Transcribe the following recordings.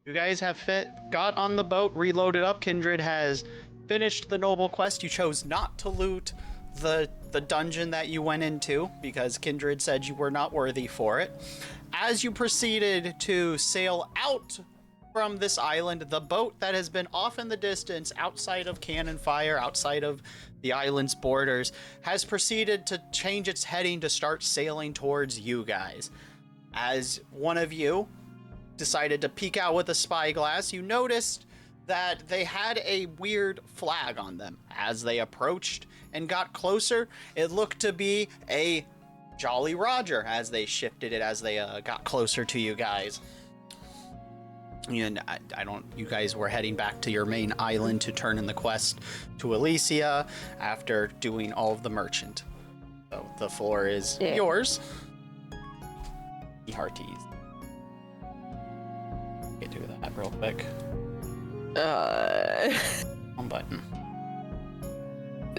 You guys have got on the boat, reloaded up. Kindred has finished the noble quest. You chose not to loot the dungeon that you went into because Kindred said you were not worthy for it. As you proceeded to sail out from this island, the boat that has been off in the distance outside of cannon fire, outside of the island's borders, has proceeded to change its heading to start sailing towards you guys. As one of you decided to peek out with a spyglass, you noticed that they had a weird flag on them. As they approached and got closer, it looked to be a Jolly Roger as they shifted it as they got closer to you guys. And you guys were heading back to your main island to turn in the quest to Elysia after doing all of the merchant. So the floor is yours. Hearties. Get do that real quick. One button.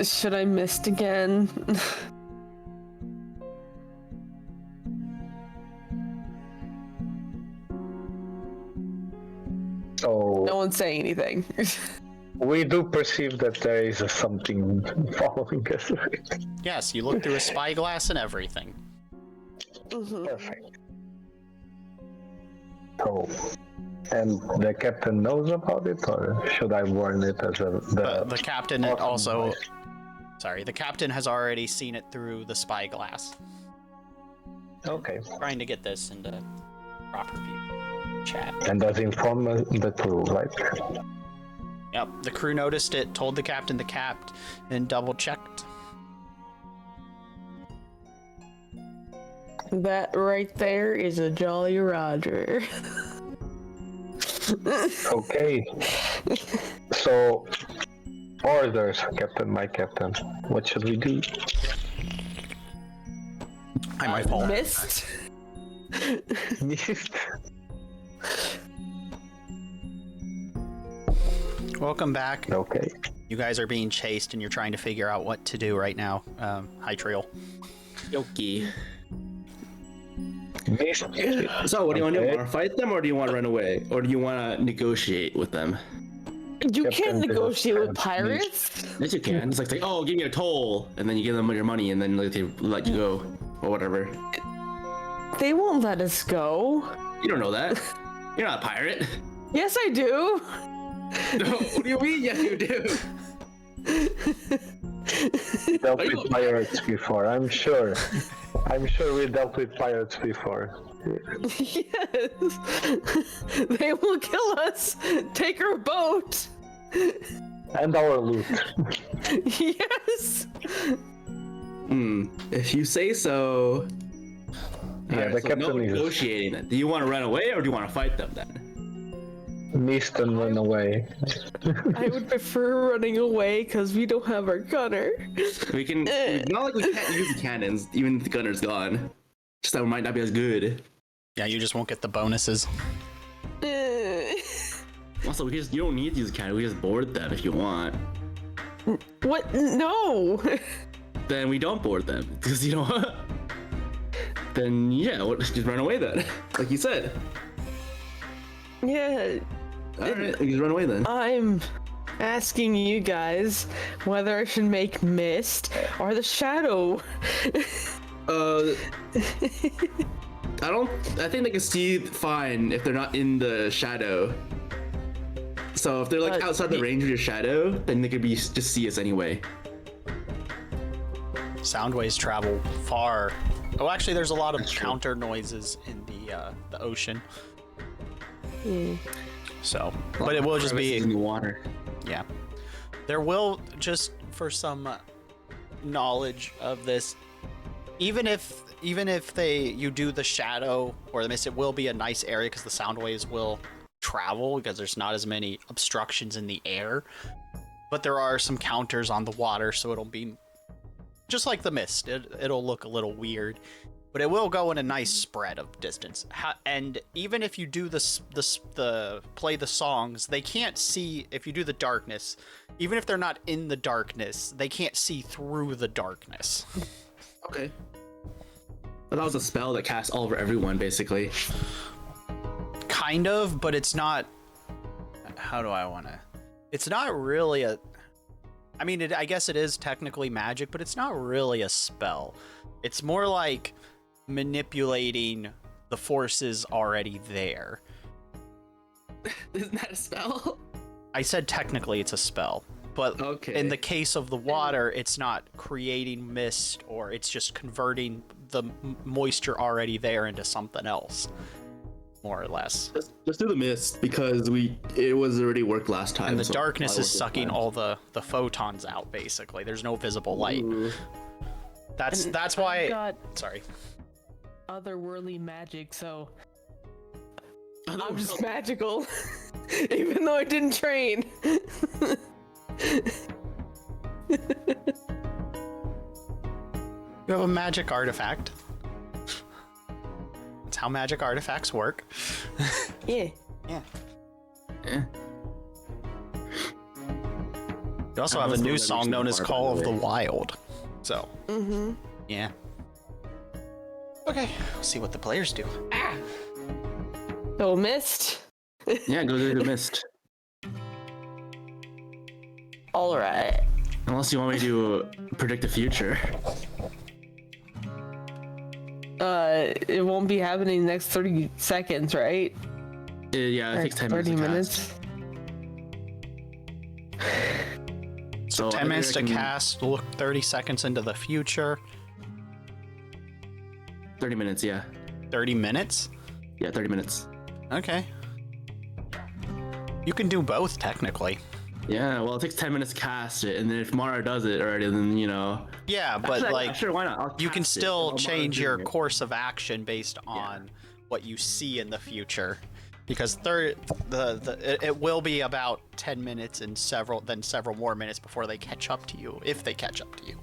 Should I mist again? So No one's saying anything. we do perceive that there is something following us. Yes, you look through a spyglass and everything. Perfect. So, and the captain knows about it, or should I warn it as The captain also... Sorry, the captain has already seen it through the spyglass. Okay. Trying to get this into proper view. Chat. And does inform the crew, right? Yep, the crew noticed it, told the captain, and double-checked. That right there is a Jolly Roger. Okay. So, orders, Captain, my captain. What should we do? My fault. Mist? Welcome back. Okay. You guys are being chased and you're trying to figure out what to do right now. Hi, Triel. Yoki. Mist. So, what do you want to do? Want to fight them, or do you want to run away, or do you want to negotiate with them? You Captain can't did negotiate not with have pirates. Yes, you can. It's like, oh, give me a toll, and then you give them your money, and then they let you go, or whatever. They won't let us go. You don't know that. You're not a pirate. Yes, I do. What do you mean? Yes, you do. We dealt with pirates before, I'm sure. I'm sure we dealt with pirates before. Yes. They will kill us. Take our boat. And our loot. Yes. If you say so. Yeah, Alright, the so captain no is negotiating then. Do you want to run away, or do you want to fight them then? mist and run away. I would prefer running away because we don't have our gunner. We can. Not like we can't use the cannons, even if the gunner's gone. Just that it might not be as good. Yeah, you just won't get the bonuses. Also, you don't need to use the cannon. We just board them if you want. What? No. Then we don't board them because you don't. Then yeah, just run away then, like you said. Yeah. Alright, just run away then. I'm asking you guys whether I should make mist or the shadow. I think they can see fine if they're not in the shadow. So if they're like outside the range of your shadow, then they could just see us anyway. Sound waves travel far. Oh, actually, there's a lot of counter noises in the ocean. So, but it will just be in the water. Yeah, there will, just for some knowledge of this, even if you do the shadow or the mist, it will be a nice area because the sound waves will travel because there's not as many obstructions in the air. But there are some counters on the water, so it'll be just like the mist. It'll look a little weird, but it will go in a nice spread of distance. And even if you do the play the songs, they can't see. If you do the darkness, even if they're not in the darkness, they can't see through the darkness. Okay. But that was a spell that casts all over everyone, basically. Kind of, but it's not how do I want to? It's not really a. I mean, I guess it is technically magic, but it's not really a spell. It's more like manipulating the forces already there. Isn't that a spell? I said technically it's a spell, but Okay. in the case of the water, it's not creating mist, or it's just converting the moisture already there into something else, more or less. Just do the mist because it was already worked last time. And the so darkness probably is worked this sucking time. all the photons out, basically. There's no visible light. Ooh. That's I've why. got Sorry. otherworldly magic, so I'm just magical, even though I didn't train. You have a magic artifact. That's how magic artifacts work. Yeah. Yeah. Eh. You also I have a was new never song seen known the as bar, Call by of the the way. Wild. So, Mm-hmm. yeah. Okay, we'll see what the players do. So missed. Yeah, go through the mist. All right. Unless you want me to predict the future. It won't be happening next 30 seconds, right? Yeah, it Or takes 10 30 minutes. minutes. So 10 minutes to reckon cast, look 30 seconds into the future. 30 minutes, yeah. 30 minutes? Yeah, 30 minutes. Okay. You can do both, technically. Yeah, well, it takes 10 minutes to cast it, and then if Mara does it already, then, you know... Yeah, but Actually, like, sure, why not? I'll you can cast it still while Mara's change your doing it. course of action based on what you see in the future. Because it will be about 10 minutes and several more minutes before they catch up to you, if they catch up to you.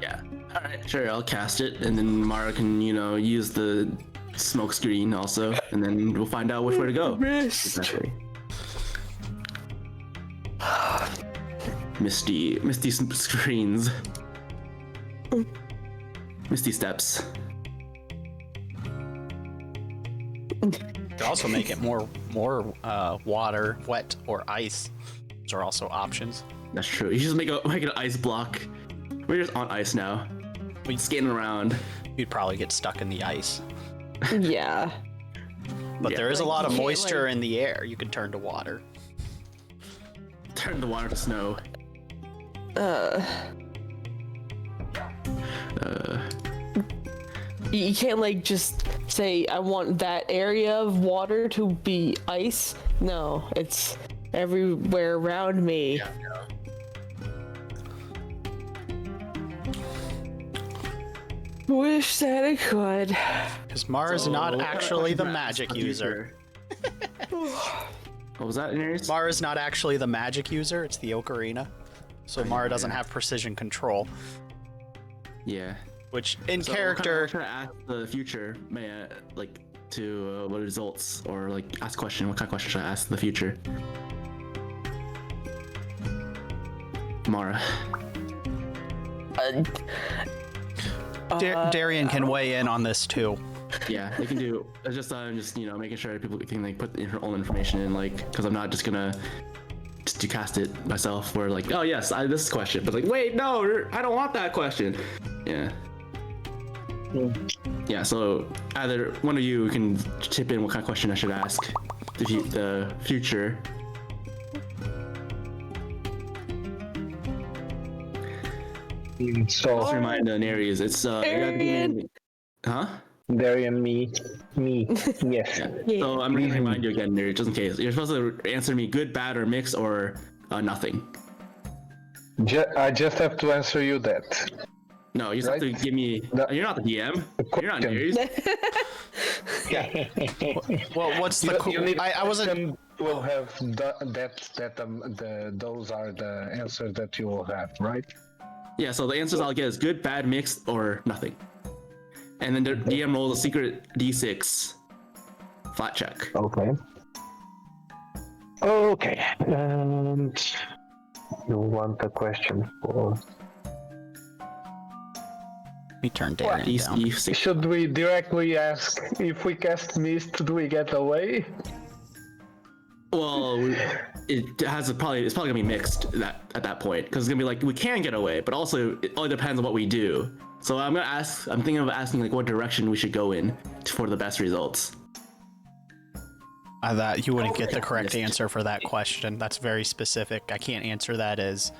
Yeah. Alright, sure, I'll cast it, and then Mara can, you know, use the smoke screen also, and then we'll find out which way to go. Missed. Exactly. Misty screens. Misty steps. You could also make it more water, wet, or ice. Those are also options. That's true. You just make an ice block. We're just on ice now. We- Skating around. You'd probably get stuck in the ice. Yeah. But Yeah. there is a Like, lot of you can't, moisture like- in the air. You could turn to water. Turn the water to snow. Uh, you can't like just say I want that area of water to be ice. No, it's everywhere around me. Wish that I could. Because Mara's So, not what kind of actually the questions magic ask the user. What was that, Inaries? Mara's not actually the magic user, it's the ocarina. So Mara doesn't have precision control. Yeah. Which, in So character, What kind of ask the future, may I, like, to what results, or like ask a question. What kind of question should I ask the future? Mara. Darian can weigh in on this too. Yeah, they can do. It's just I'm just you know making sure people can like put their own information in, like, because I'm not just gonna just to cast it myself. Where like, oh yes, this question, but like, wait, no, I don't want that question. Yeah. Yeah. So either one of you can chip in what kind of question I should ask the future. So Just remind Inaries, it's you gotta give me- huh? Darian, me, yes. Yeah. So I'm gonna remind you again, Inaries, just in case. You're supposed to answer me good, bad, or mix, or nothing. I just have to answer you that. No, you just have to Right. give me. No. You're not the DM. You're not question. Inaries. Well, what's the? You need I wasn't. question will have those are the answers that you will have, right? Yeah, so the answers I'll get is good, bad, mixed, or nothing. And then the DM rolls a secret D6 flat check. Okay. Okay. And you want a question for? Let me turn Darian down. D6. Should we directly ask if we cast mist, do we get away? Well, it's probably gonna be mixed at that point, because it's gonna be like we can get away, but also it all depends on what we do. So I'm thinking of asking like what direction we should go in for the best results. I thought you wouldn't get the correct answer for that question. That's very specific. I can't answer that as.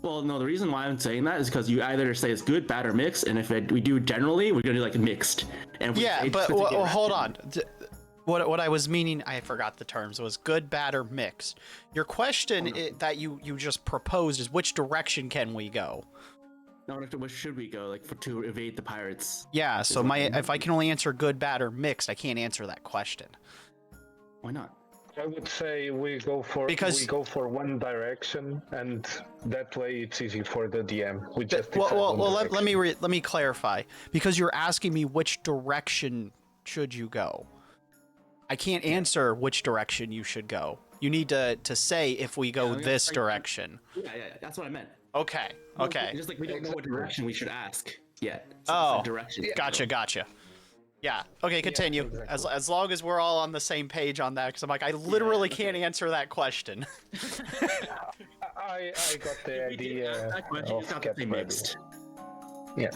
Well, no, the reason why I'm saying that is because you either say it's good, bad, or mixed, and if we do generally, we're gonna do like mixed. And if we Yeah, say but specific hold direction- on. What I was meaning, I forgot the terms, was good, bad, or mixed. Your question that you just proposed is which direction can we go? No, which should we go like to evade the pirates? Yeah, so if I can only answer good, bad, or mixed, I can't answer that question. Why not? I would say we go for one direction, and that way it's easy for the DM. We just decide one direction. Let me clarify, because you're asking me which direction should you go. I can't answer which direction you should go. You need to say if we go this direction. Yeah, that's what I meant. Okay. Just like we don't know what direction we should ask yet. Oh, direction. Gotcha. Yeah. Okay, continue. Yeah, exactly. As long as we're all on the same page on that, because I'm like, I literally can't answer that question. I got the idea. That question is of not to say Captain mixed. Yeah.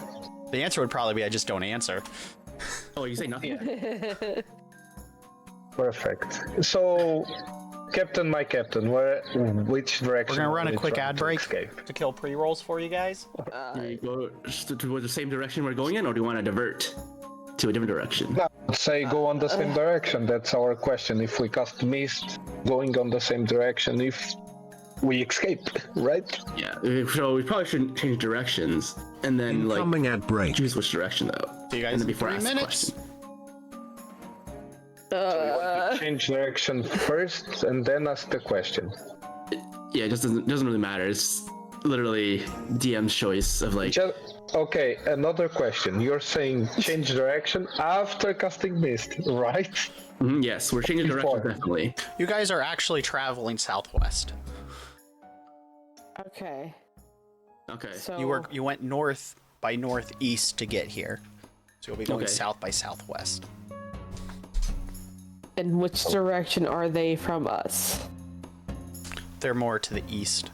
The answer would probably be I just don't answer. Oh, you say nothing? Perfect. So, my captain, which direction? We're gonna run a are we quick trying ad to break escape? to kill pre-rolls for you guys. Do we go towards the same direction we're going in, or do you want to divert to a different direction? No, say go on the same direction. That's our question. If we cast mist, going on the same direction. If we escape, right? Yeah. So we probably shouldn't change directions, and then Incoming ad break. choose which direction though. See you guys and then in before I 3 ask the minutes. question. Change direction first, and then ask the question. Yeah, it just doesn't really matter. It's literally DM's choice of like. Okay, another question. You're saying change direction after casting mist, right? Yes, we're changing direction Important. definitely. You guys are actually traveling southwest. Okay. Okay. So You went north by northeast to get here, so you'll be going Okay. south by southwest. And which direction are they from us? They're more to the east.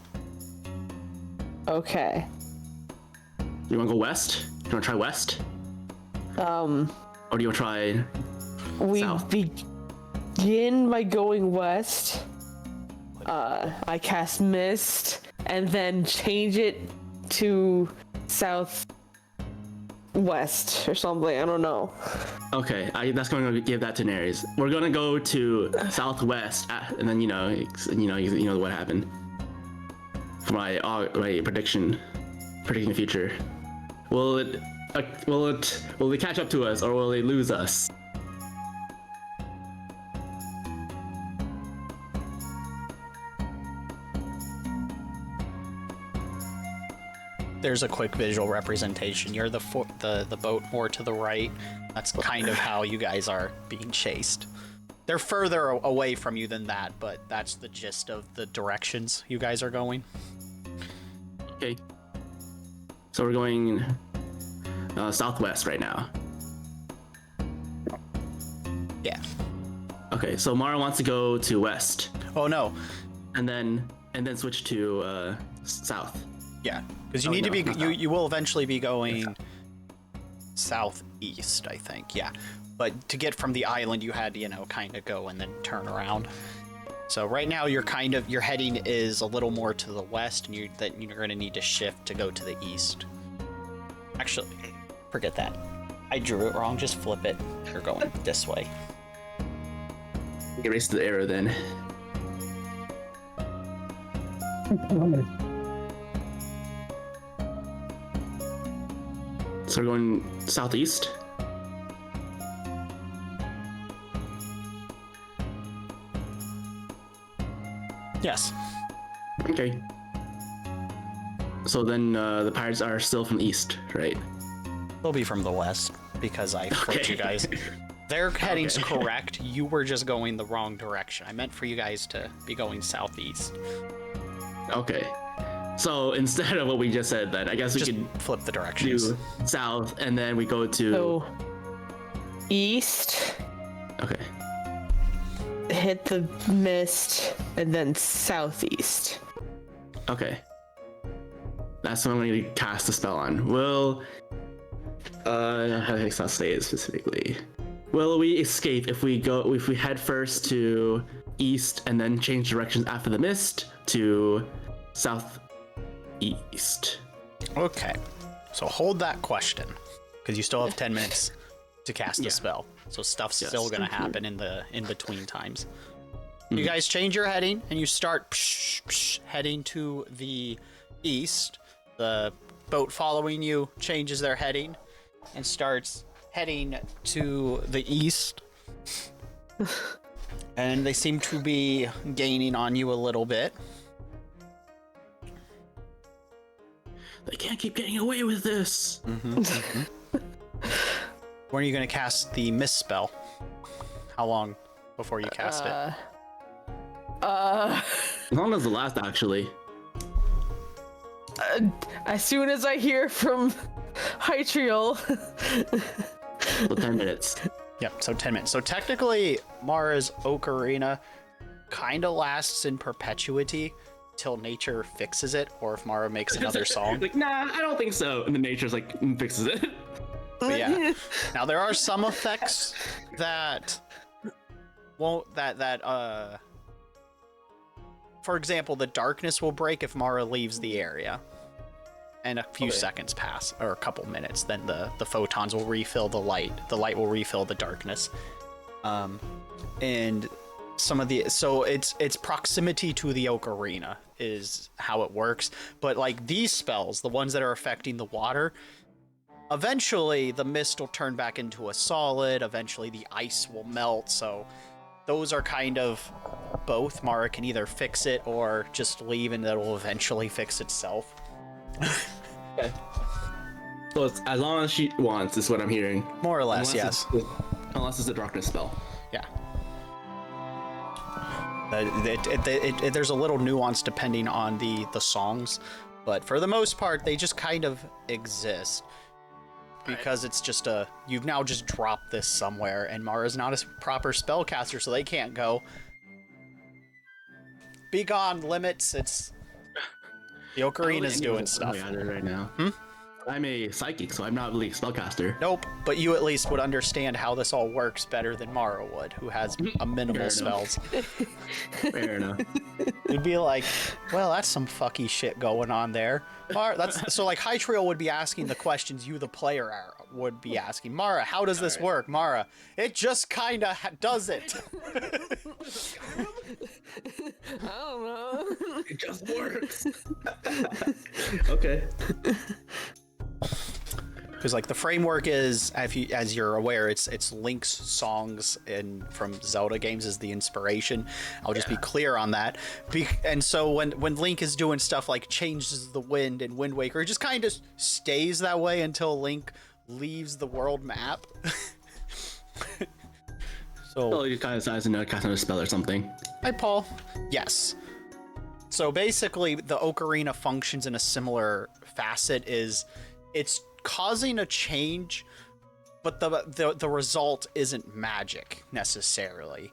Okay. You want to go west? You want to try west? Or do you want to try? We South. begin by going west. I cast mist and then change it to southwest or something. I don't know. Okay, that's going to give that to Inaries. We're gonna go to southwest, and then you know what happened. For my predicting the future. Will they catch up to us, or will they lose us? There's a quick visual representation. You're the boat more to the right. That's kind of how you guys are being chased. They're further away from you than that, but that's the gist of the directions you guys are going. Okay. So we're going southwest right now. Yeah. Okay, so Mara wants to go to west, Oh no. and then switch to south. Yeah, because you Oh, need to no, be. not You will eventually be going southeast, I think. Yeah, but to get from the island, you had to, kind of go and then turn around. So right now, your heading is a little more to the west, and you're going to need to shift to go to the east. Actually, forget that. I drew it wrong. Just flip it. You're going this way. Erase the arrow then. So we're going southeast. Yes. Okay. So then the pirates are still from the east, right? They'll be from the west because I flipped you guys. Their heading's correct. You were just going the wrong direction. I meant for you guys to be going southeast. Okay. So instead of what we just said, then I guess we Just could flip the directions. do south, and then we go to. So east. Okay. hit the mist and then southeast. Okay. That's what I'm going to cast the spell on. Will, how do I not say it specifically? Will we escape if we head first to east and then change directions after the mist to southeast? Okay. So hold that question, because you still have 10 minutes to cast the spell. So stuff's still gonna happen in the in-between times. You guys change your heading and you start heading to the east. The boat following you changes their heading and starts heading to the east. And they seem to be gaining on you a little bit. They can't keep getting away with this. When are you going to cast the mist spell? How long before you cast it? As long as the last, actually. As soon as I hear from Hytriel. So 10 minutes. Yep, so 10 minutes. So technically, Mara's Ocarina kind of lasts in perpetuity till nature fixes it, or if Mara makes another song. Like, nah, I don't think so. And then nature's like, fixes it. But yeah. Now there are some effects that won't for example, the darkness will break if Mara leaves the area. And a few seconds pass, or a couple minutes, then the photons will refill the light. The light will refill the darkness. And some of the it's proximity to the ocarina is how it works. But like these spells, the ones that are affecting the water, eventually the mist will turn back into a solid. Eventually the ice will melt. So those are kind of both. Mara can either fix it or just leave, and it will eventually fix itself. Okay. So it's as long as she wants, is what I'm hearing. More or less, yes. Unless it's a darkness spell. Yeah. There's a little nuance depending on the songs, but for the most part, they just kind of exist. Because it's just you've now just dropped this somewhere, and Mara's not a proper spellcaster, so they can't go, be gone, limits, it's... The ocarina's doing stuff. Right now. I'm a psychic, so I'm not really a spellcaster. Nope, but you at least would understand how this all works better than Mara would, who has a minimal spells. Fair enough. You'd be like, well, that's some fucky shit going on there. So like Hytriel would be asking the questions you, the player, would be asking. Mara, how does this work? Mara, it just kinda does it. I don't know. It just works. Okay. Because like the framework is, as you're aware, it's Link's songs from Zelda games is the inspiration. I'll just be clear on that. And so when Link is doing stuff like changes the wind in Wind Waker, it just kind of stays that way until Link leaves the world map. So he kind of decides to cast another spell or something. Hi, Paul. Yes. So basically, the ocarina functions in a similar facet. It's causing a change, but the result isn't magic necessarily.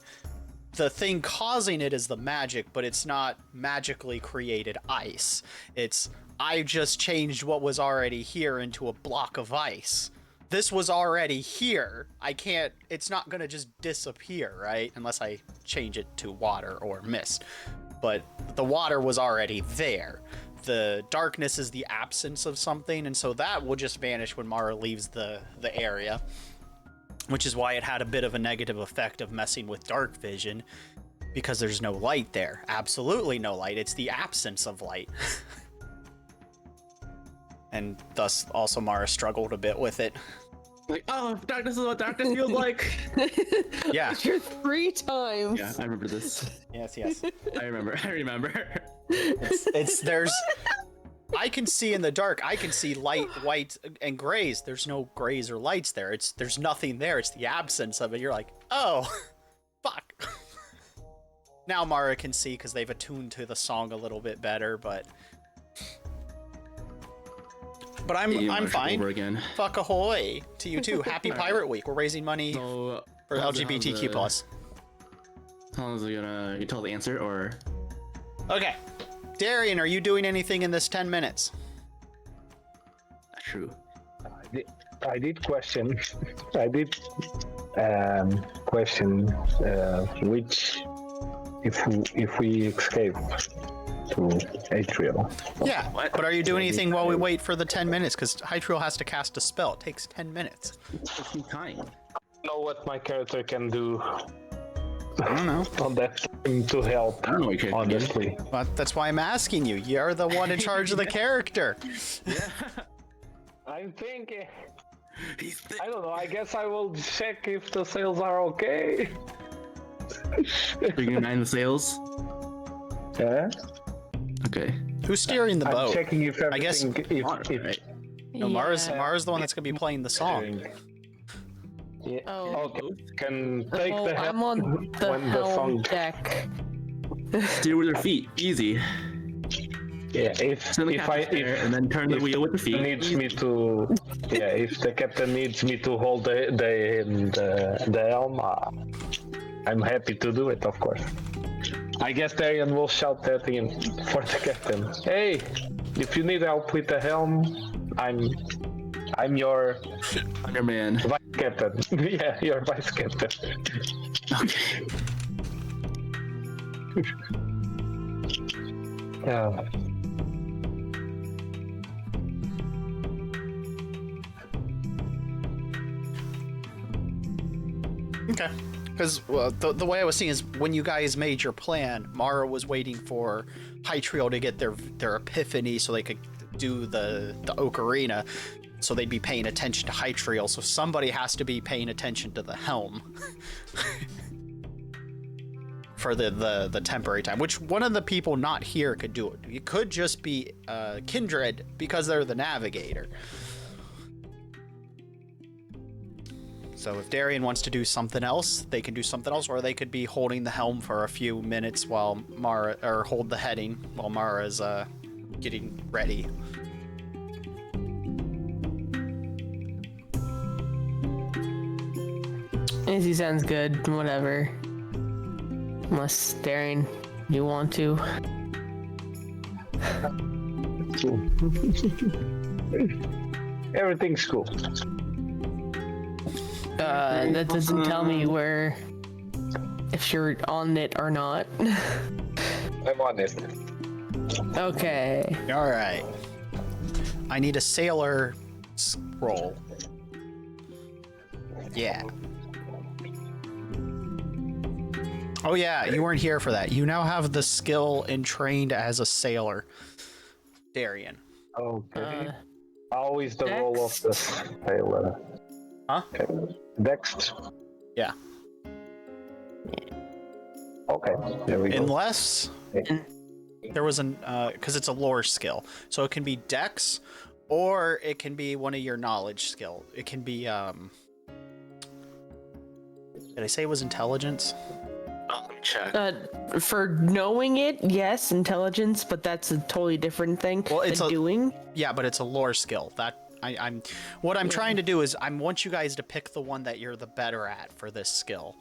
The thing causing it is the magic, but it's not magically created ice. I just changed what was already here into a block of ice. This was already here. It's not gonna just disappear, right? Unless I change it to water or mist. But the water was already there. The darkness is the absence of something, and so that will just vanish when Mara leaves the area, which is why it had a bit of a negative effect of messing with dark vision, because there's no light there. Absolutely no light. It's the absence of light. And thus also Mara struggled a bit with it. Like, oh, darkness is what darkness feels like. Yeah. You're 3 times. Yeah, I remember this. Yes. I remember. There's I can see in the dark. I can see light, white, and grays. There's no grays or lights there. There's nothing there. It's the absence of it. You're like, oh, fuck. Now Mara can see because they've attuned to the song a little bit better, but I'm fine. Over again. Fuck ahoy to you too. Happy Pirate Week. We're raising money for LGBTQ+. How long is it gonna? You tell the answer or? Okay. Darian, are you doing anything in this 10 minutes? That's true. I did question. I did question which if we escape to Atrial. Yeah, but are you doing anything while we wait for the 10 minutes? Because Hytriel has to cast a spell. It takes 10 minutes. Kind. Know what my character can do. I don't know. On that time to help. I don't know what you honestly. But that's why I'm asking you. You're the one in charge of the character. Yeah. I'm thinking. I don't know. I guess I will check if the sails are okay. Are you gonna mind the sails? Yeah. Okay. Who's steering the boat? I'm checking if everything. I guess. If, Right. No, Mara's the one that's gonna be playing the song. Yeah. Oh. Okay. Can take the helm I'm on the when the helm song. deck. Steer with your feet. Easy. Yeah. And then turn the wheel with the feet. Needs me to. Yeah. If the captain needs me to hold the helm, I'm happy to do it. Of course. I guess Darian will shout that in for the captain. Hey, if you need help with the helm, I'm your man. vice captain. Yeah, your vice captain. Okay. Yeah. Okay. Because the way I was seeing is when you guys made your plan, Mara was waiting for Hytriel to get their epiphany so they could do the ocarina, so they'd be paying attention to Hytriel. So somebody has to be paying attention to the helm for the temporary time. Which one of the people not here could do it? It could just be Kindred because they're the navigator. So if Darian wants to do something else, they can do something else, or they could be holding the helm for a few minutes while Mara, or hold the heading while Mara's getting ready. Easy sounds good. Whatever. Unless Darian, you want to. Cool. Everything's cool. That doesn't tell me where, if you're on it or not. I'm on it. Okay. All right. I need a sailor roll. Yeah. Oh yeah, you weren't here for that. You now have the skill and trained as a sailor, Darian. Okay. Always the role of the sailor. Huh? Okay. Next. Yeah. Okay. There we go. Unless there was an because it's a lore skill, so it can be Dex, or it can be one of your knowledge skill. It can be Did I say it was intelligence? Oh, let me check. For knowing it, yes, intelligence, but that's a totally different thing. Well, it's than doing. Yeah, but it's a lore skill. I'm trying to do is I want you guys to pick the one that you're the better at for this skill.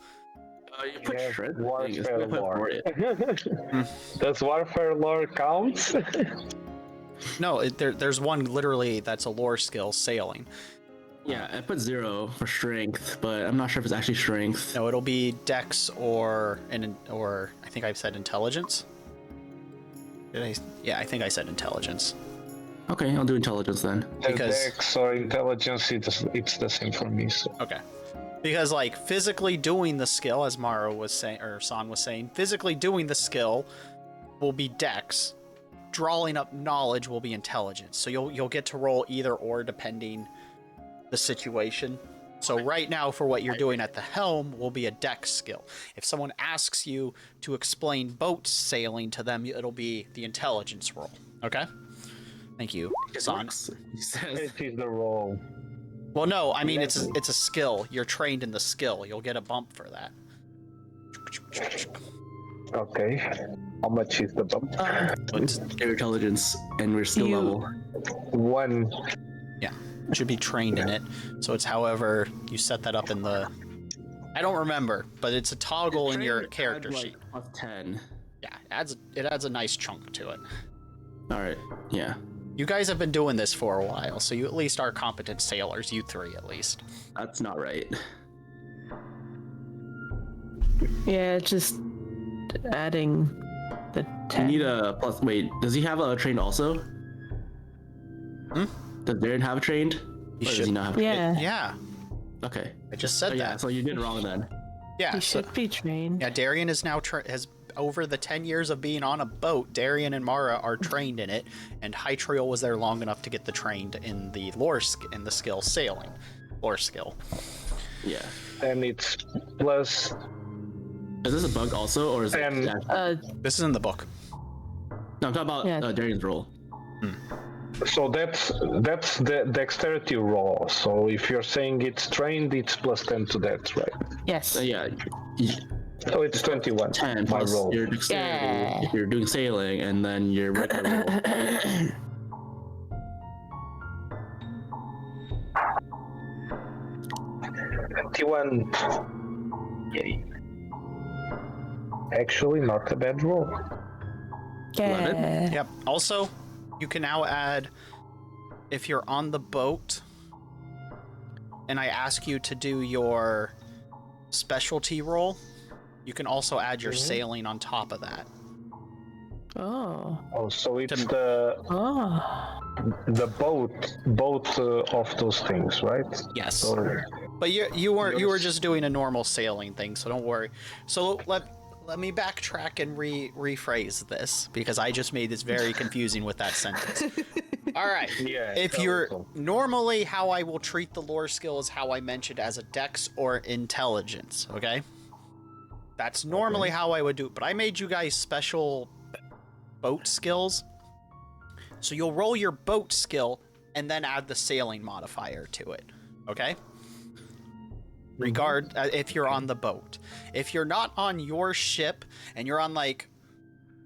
You put Yeah, shred warfare lore. it. Does warfare lore count? No, there's one literally that's a lore skill, sailing. Yeah, I put 0 for strength, but I'm not sure if it's actually strength. No, it'll be Dex or I think I said intelligence. Did I? Yeah, I think I said intelligence. Okay, I'll do intelligence then. Because Dex or intelligence, it's the same for me. So. okay, because like physically doing the skill, as Mara was saying or San was saying, physically doing the skill will be Dex. Drawing up knowledge will be intelligence. So you'll get to roll either or depending the situation. So right now for what you're doing at the helm will be a Dex skill. If someone asks you to explain boat sailing to them, it'll be the intelligence roll. Okay? Thank you, San. He says. It is the role. Well, no, I mean it's a skill. You're trained in the skill. You'll get a bump for that. Okay. How much is the bump? It's, Your intelligence and we're skill level. 1. yeah, should be trained in it. So it's however you set that up in the I don't remember, but it's a toggle in your Trained character adds, sheet. Plus 10. Yeah, it adds a nice chunk to it. All right. Yeah. You guys have been doing this for a while, so you at least are competent sailors. You three, at least. That's not right. Yeah, just adding the You 10. need a plus. Wait, does he have a trained also? Does Darren have a trained? Or does should. he not have? Yeah, Yeah, Okay. I just said Oh, yeah. that. So you did it wrong then. Yeah, he so- should be trained. yeah. Darian is now has over the 10 years of being on a boat. Darian and Mara are trained in it, and Hytriel was there long enough to get the trained in the in the skill sailing, lore skill. Yeah. And it's plus Is this a bug also, or is it? And- Yeah. This is in the book. No, I'm talking about Yeah. Darian's role. so that's the dexterity roll. So if you're saying it's trained, it's plus 10 to that, right? Yes. Yeah. So it's 21. 10 my plus roll. your dexterity Yeah. if you're doing sailing, and then your regular roll. 21. Yay. Actually, not a bad roll. Yeah. Yep. Also, you can now add, if you're on the boat, and I ask you to do your specialty roll, you can also add your sailing on top of that. Oh. Oh, so it's To- the both of those things, right? Yes. So, But you were just doing a normal sailing thing, so don't worry. So let me backtrack and rephrase this, because I just made this very confusing with that sentence. All right. Yeah, If tell you're us all. normally, how I will treat the lore skill is how I mentioned as a dex or intelligence, okay? That's normally how I would do it, but I made you guys special boat skills. So you'll roll your boat skill and then add the sailing modifier to it, okay? If you're on the boat. If you're not on your ship and you're on like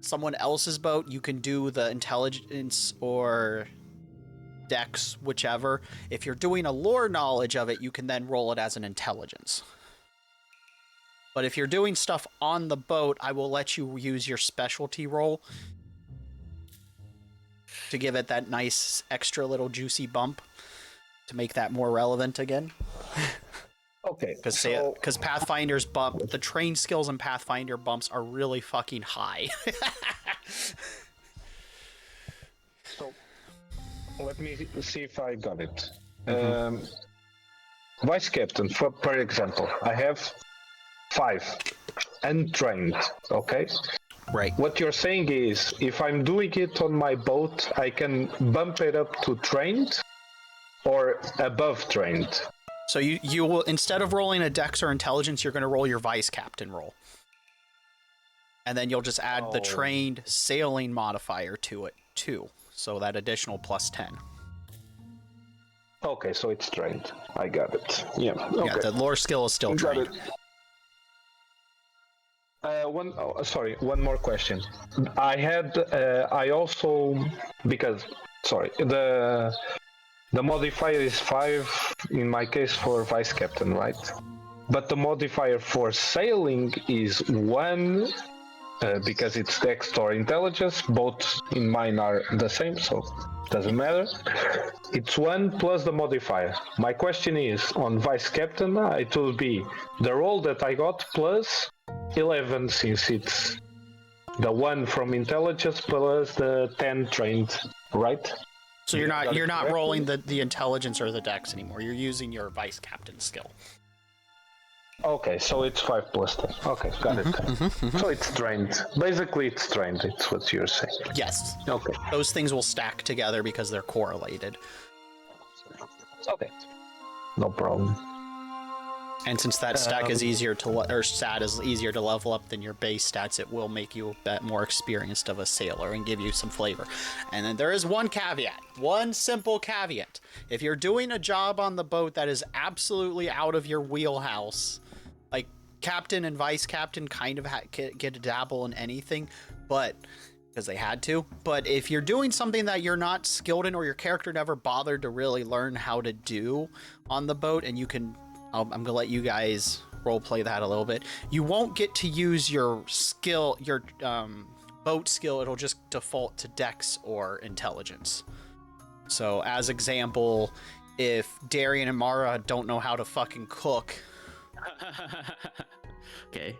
someone else's boat, you can do the intelligence or dex, whichever. If you're doing a lore knowledge of it, you can then roll it as an intelligence. But if you're doing stuff on the boat, I will let you use your specialty roll to give it that nice extra little juicy bump to make that more relevant again. okay. Because Pathfinder's bump, the train skills in Pathfinder bumps are really fucking high. So let me see if I got it. Vice captain, for example, I have 5 untrained. Okay. Right. What you're saying is, if I'm doing it on my boat, I can bump it up to trained or above trained. So you will, instead of rolling a dex or intelligence, you're going to roll your vice captain roll. And then you'll just add the trained sailing modifier to it too. So that additional plus 10. Okay, so it's trained. I got it. Yeah. Okay. Yeah, the lore skill is still Got trained. it. One more question. I also, because, the modifier is 5 in my case for vice captain, right? But the modifier for sailing is 1 because it's dex or intelligence. Both in mine are the same, so doesn't matter. It's 1 plus the modifier. My question is, on vice captain, it will be the roll that I got plus 11, since it's the 1 from intelligence plus the 10 trained, right? So you're got it not correctly? rolling the intelligence or the dex anymore. You're using your vice captain skill. Okay, so it's 5 plus 10. Okay, got it. So it's trained. Basically, it's trained. It's what you're saying. Yes. Okay. Those things will stack together because they're correlated. Okay. No problem. And since that stack is easier to or stat is easier to level up than your base stats, it will make you a bit more experienced of a sailor and give you some flavor. And then there is one caveat, one simple caveat. If you're doing a job on the boat that is absolutely out of your wheelhouse, like captain and vice captain kind of get a dabble in anything, but because they had to. But if you're doing something that you're not skilled in or your character never bothered to really learn how to do on the boat, and you can I'm gonna let you guys role play that a little bit. You won't get to use your skill, your boat skill. It'll just default to Dex or Intelligence. So, as example, if Darian and Mara don't know how to fucking cook, Okay.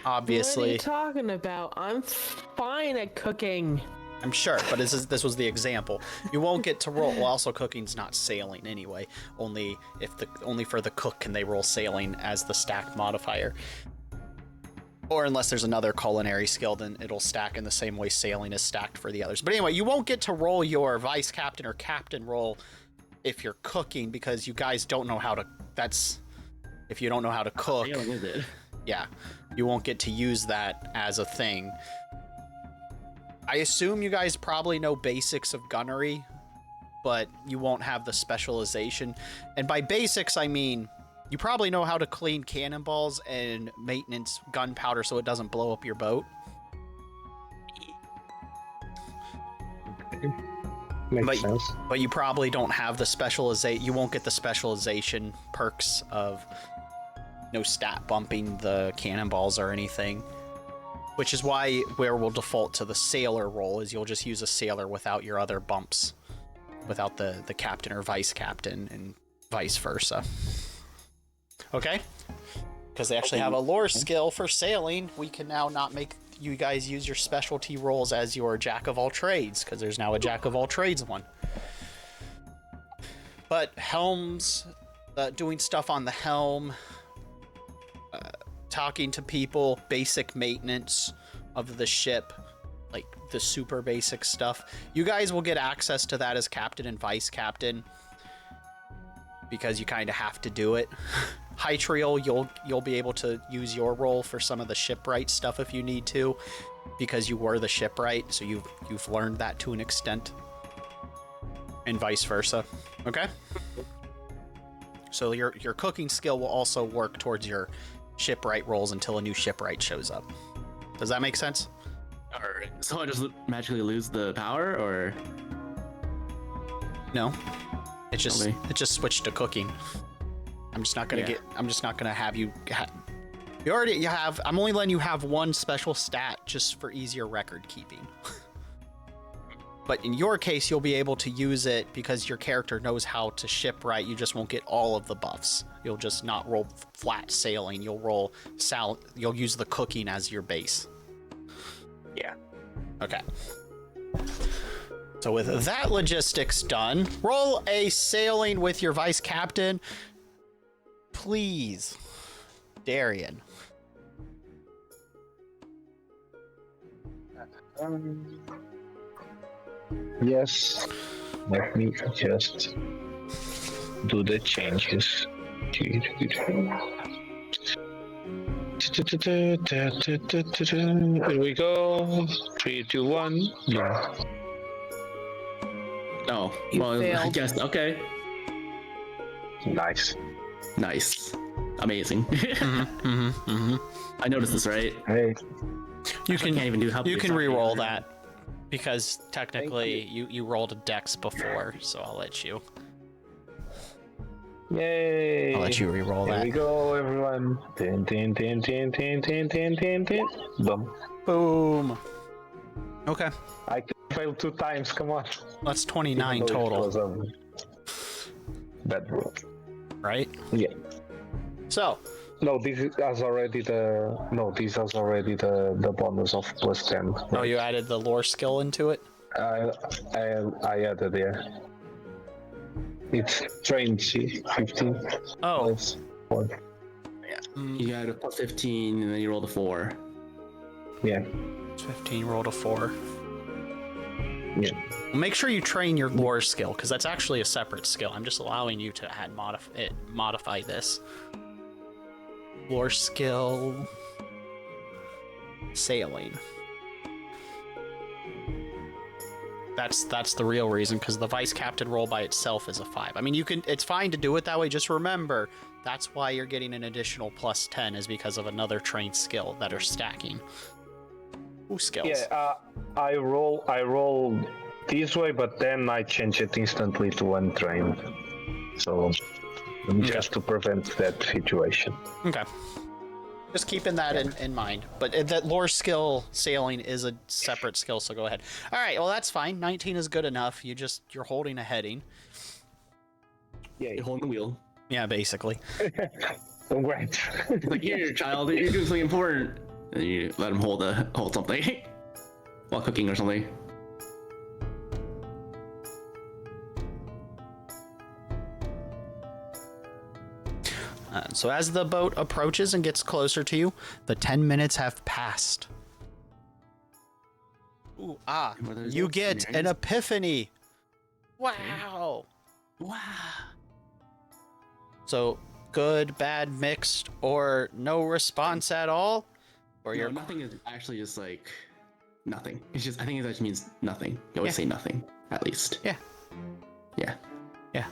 obviously. What are you talking about? I'm fine at cooking. I'm sure, but this was the example. You won't get to roll. Well, also cooking's not sailing anyway. Only for the cook can they roll sailing as the stacked modifier. Or unless there's another culinary skill, then it'll stack in the same way sailing is stacked for the others. But anyway, you won't get to roll your vice captain or captain roll if you're cooking because you guys don't know how to. That's if you don't know how to cook. Sailing, is it? Yeah, you won't get to use that as a thing. I assume you guys probably know basics of gunnery, but you won't have the specialization. And by basics, I mean you probably know how to clean cannonballs and maintenance gunpowder so it doesn't blow up your boat. Makes sense. But you probably don't have the specialization. You won't get the specialization perks of no stat bumping the cannonballs or anything. Which is why where we'll default to the sailor role is you'll just use a sailor without your other bumps. Without the captain or vice captain and vice versa. Okay? Because they actually have a lore skill for sailing, we can now not make you guys use your specialty roles as your jack of all trades, because there's now a jack of all trades one. But helms, doing stuff on the helm, talking to people, basic maintenance of the ship, like the super basic stuff. You guys will get access to that as captain and vice captain because you kind of have to do it. Hytriel, you'll be able to use your role for some of the shipwright stuff if you need to, because you were the shipwright, so you've learned that to an extent, and vice versa. Okay. So your cooking skill will also work towards your shipwright rolls until a new shipwright shows up. Does that make sense? Or so I just magically lose the power, or No. It just Okay. it just switched to cooking. I'm just not gonna have you. I'm only letting you have one special stat just for easier record keeping. But in your case, you'll be able to use it because your character knows how to shipwright. You just won't get all of the buffs. You'll just not roll flat sailing. You'll roll You'll use the cooking as your base. Yeah. Okay. So with that logistics done, roll a sailing with your vice captain, please, Darian. Yes. Let me just do the changes. Here we go. 3, 2, 1. Yeah. oh, You well, I failed. guess okay. Nice. Nice, amazing. I noticed this, right? Hey. You can can't even do help You can yourself re-roll either. that because technically you rolled a dex before, so I'll let you Yay. re-roll Here that. we go, everyone. Tin, tin, tin, tin, tin, tin, tin, tin, tin. Boom. Boom. Okay, I failed 2 times. Come on. that's 29 Even though it total, was a bad roll. right? Yeah. So No, this has already the bonus of +10. oh, you added the lore skill into it. I added there. It's trained 15. Oh, Plus 4. You got a +15, and then you roll the 4. Yeah. 15 rolled a 4. Yeah. Make sure you train your lore skill because that's actually a separate skill. I'm just allowing you to add modify this. Lore skill, sailing. That's the real reason, because the vice captain roll by itself is a 5. I mean, it's fine to do it that way. Just remember, that's why you're getting an additional +10 is because of another trained skill that are stacking. Ooh, skills. Yeah. I roll this way, but then I change it instantly to untrained. So just to prevent that situation. Okay. Just keeping that in mind. But that lore skill sailing is a separate skill, so go ahead. All right, well, that's fine. 19 is good enough. You're holding a heading. Yeah. You're holding the wheel. Yeah, basically. Right. It's like, here, child, you're doing something important. And you let him hold something while cooking or something. So as the boat approaches and gets closer to you, the 10 minutes have passed. Ooh, you get an epiphany. Wow. Wow. So good, bad, mixed, or no response at all? Or No, nothing is actually just like nothing. It's just, I think it actually means nothing. You always say nothing, at least. Yeah. Yeah. Yeah.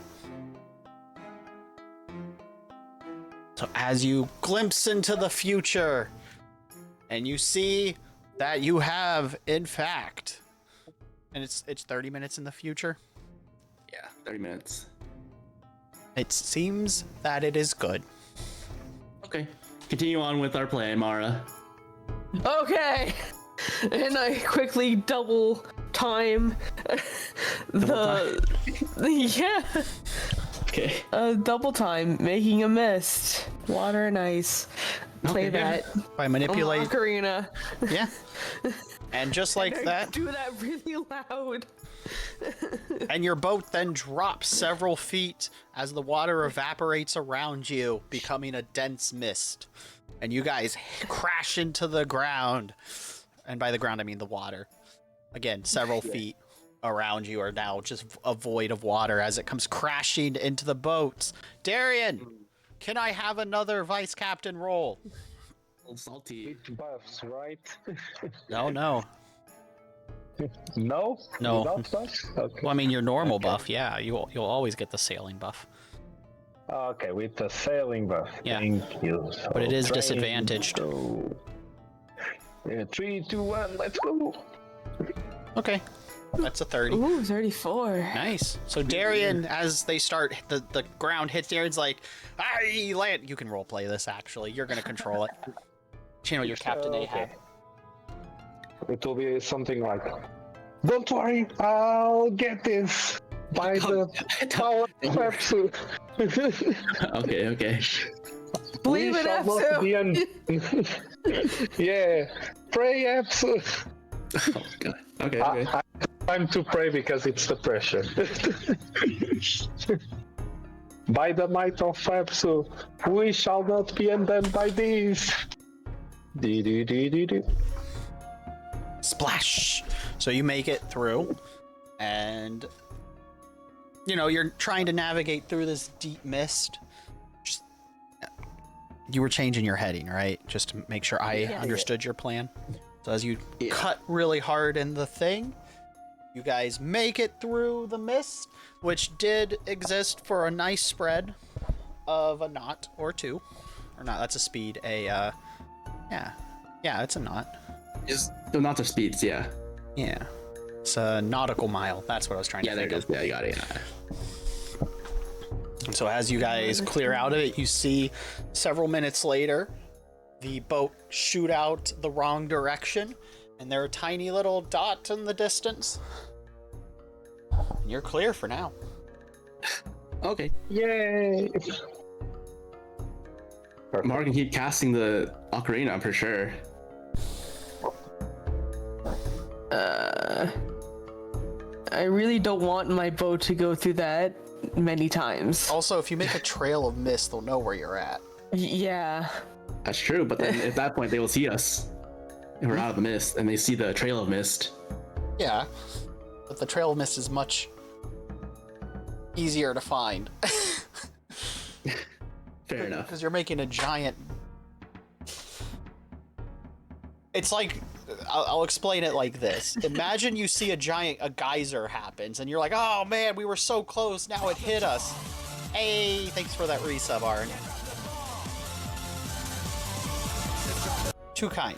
So as you glimpse into the future, and you see that you have, in fact, and it's 30 minutes in the future. Yeah, 30 minutes. It seems that it is good. Okay. Continue on with our plan, Mara. Okay. And I quickly double time yeah. Okay. Double time, making a mist, water and ice. Play Okay, yeah. that. By manipulate. Ocarina. Yeah. And just like I that, do that really loud. and your boat then drops several feet as the water evaporates around you, becoming a dense mist. And you guys crash into the ground. And by the ground, I mean the water. Again, several feet around you are now just a void of water as it comes crashing into the boats. Darian, can I have another vice captain role? Salty. Buffs, right? No. No? No. Without buffs? Okay. Well, I mean, your normal buff, yeah. You'll always get the sailing buff. Okay, with the sailing buff. Yeah. Thank you. So But it is train, disadvantaged. go. Yeah, 3, 2, 1, let's go. Okay. That's a 30. Ooh, 34. Nice. So Darian, as they start, the ground hits Darian's like, "I land." You can roleplay this, actually. You're going to control it. Channel your Captain Ahab. It will be something like, "Don't worry, I'll get this by the power of Epsu." Okay. Believe it, Epsu. Yeah, pray Epsu. Oh, God. Okay. Time to pray because it's the pressure. By the might of Epsu, we shall not be undone by this. Splash! So you make it through, and you're trying to navigate through this deep mist. You were changing your heading, right? Just to make sure I understood your plan. So as you cut really hard in the thing, you guys make it through the mist, which did exist for a nice spread of a knot or two. Or not, that's a speed. Yeah, it's a knot. The knots are speeds, yeah. Yeah. It's a nautical mile. That's what I was trying to Yeah, there think it is. Yeah, you got it, yeah. So as you guys clear out of it, you see several minutes later, the boat shoot out the wrong direction, and there are tiny little dots in the distance. And you're clear for now. Okay. Yay! Mark can keep casting the ocarina for sure. I really don't want my boat to go through that many times. Also, if you make a trail of mist, they'll know where you're at. Yeah. That's true, but then at that point they will see us. If we're out of the mist and they see the trail of mist. Yeah, but the trail of mist is much easier to find. Fair enough. Because you're making a giant... It's like... I'll explain it like this. Imagine you see a geyser happens, and you're like, "Oh man, we were so close, now it hit us." Hey, thanks for that resub, Auron. Too kind.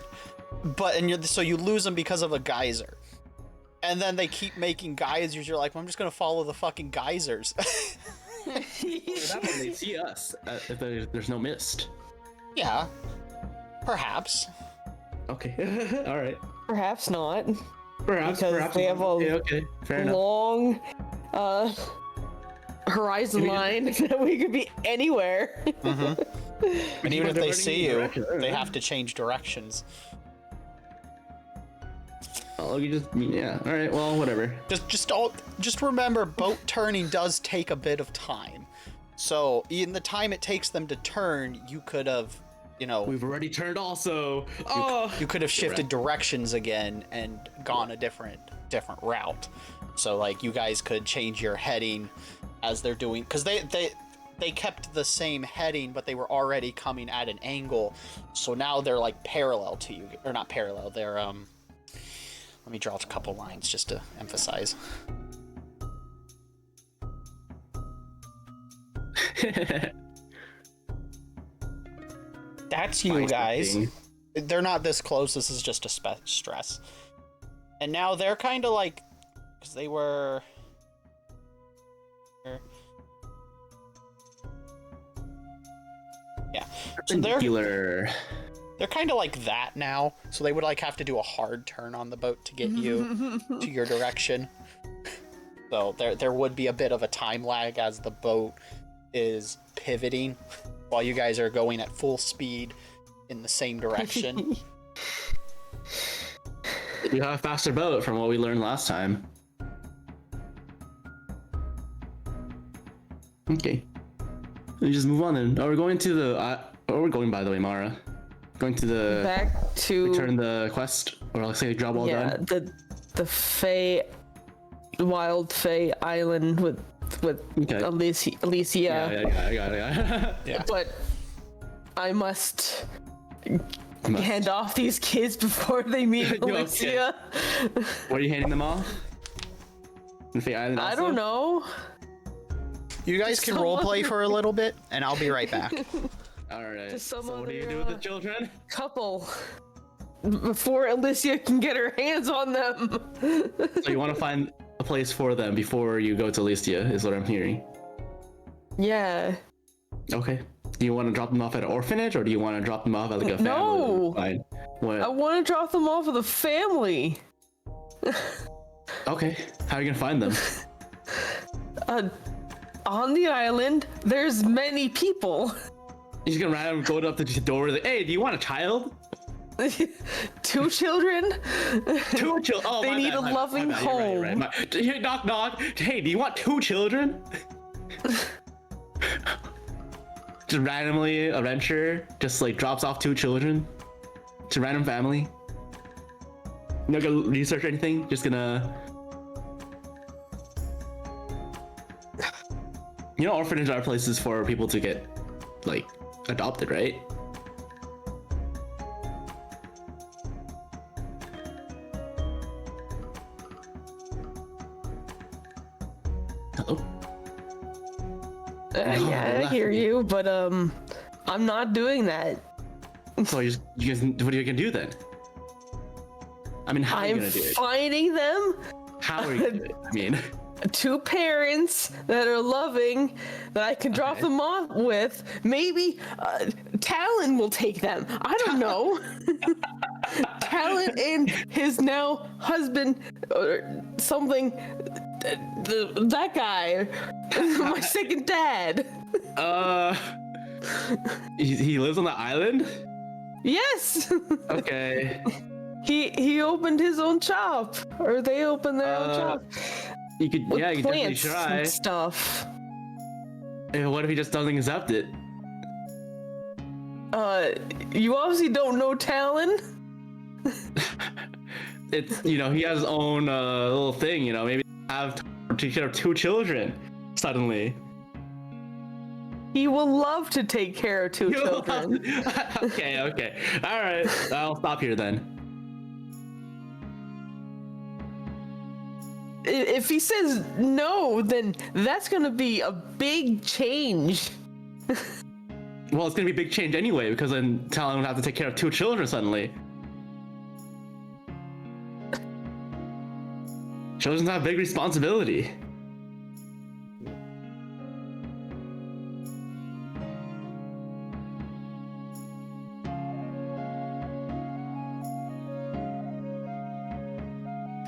But, so you lose them because of a geyser. And then they keep making geysers, you're like, "Well, I'm just gonna follow the fucking geysers." That one, they see us if there's no mist. Yeah, perhaps. Okay, all right. Perhaps not. Perhaps, Because perhaps. they have a Okay, fair enough. long horizon line that we could be anywhere. And even if they see you, they have to change directions. Oh, you just yeah. All right, well, whatever. Just remember, boat turning does take a bit of time. So in the time it takes them to turn, you could have, We've already turned also. you could have shifted directions again and gone a different route. So like you guys could change your heading as they're doing, because they kept the same heading, but they were already coming at an angle. So now they're like parallel to you, or not parallel. They're let me draw a couple lines just to emphasize. That's you guys. They're not this close. This is just a stress. And now they're kind of like, because they were. Yeah. So they're kind of like that now. So they would like have to do a hard turn on the boat to get you to your direction. So there would be a bit of a time lag as the boat is pivoting while you guys are going at full speed in the same direction. You have a faster boat from what we learned last time. Okay. We just move on then. Oh, we're going to the. Oh, we're going by the way, Mara. Going to the. Back to return the quest, or let's say job well done. the Fae, wild Fae island with Okay. Alicia. Yeah. But I must hand off these kids before they meet Alicia. What are you handing them off? The Fae Island I also? don't know. You guys can roleplay for a little bit, and I'll be right back. Alright. Just some So what do you other, do with the children? Couple. Before Alicia can get her hands on them. So you want to find a place for them before you go to Alicia, is what I'm hearing. Yeah. Okay. Do you want to drop them off at an orphanage, or do you want to drop them off at like a family? No. Fine. What? I want to drop them off with a family. Okay. How are you gonna find them? On the island, there's many people. You're just gonna randomly go up to the door like, hey, do you want a child? 2 children. 2 children. Oh, They my need bad, a my bad, loving my bad. You're right, home. Here, knock, knock. Hey, do you want 2 children? Just randomly, a rancher just like drops off 2 children to a random family. You're not gonna research anything. Just gonna. You know, orphanages are places for people to get like adopted, right? Hello? Yeah, I hear you, but I'm not doing that. So you guys, what are you gonna do then? I mean, how are you I'm gonna do it? finding them How are you gonna do it? I mean, 2 parents that are loving that I can drop them off with. Maybe Talon will take them. I don't know. Talon and his now husband or something. That guy, my second dad. he lives on the island. Yes. Okay. He opened his own shop, or they opened their own shop. You could, With yeah, you could definitely plants try. and stuff. And what if he just doesn't accept it? You obviously don't know Talon. It's, you know, he has his own little thing. You know, maybe have to take care of 2 children suddenly. He will love to take care of 2 children. Okay, okay, all right. I'll stop here then. If he says no, then that's gonna be a big change. Well, it's gonna be a big change anyway, because then Talon would have to take care of 2 children suddenly. Children have a big responsibility.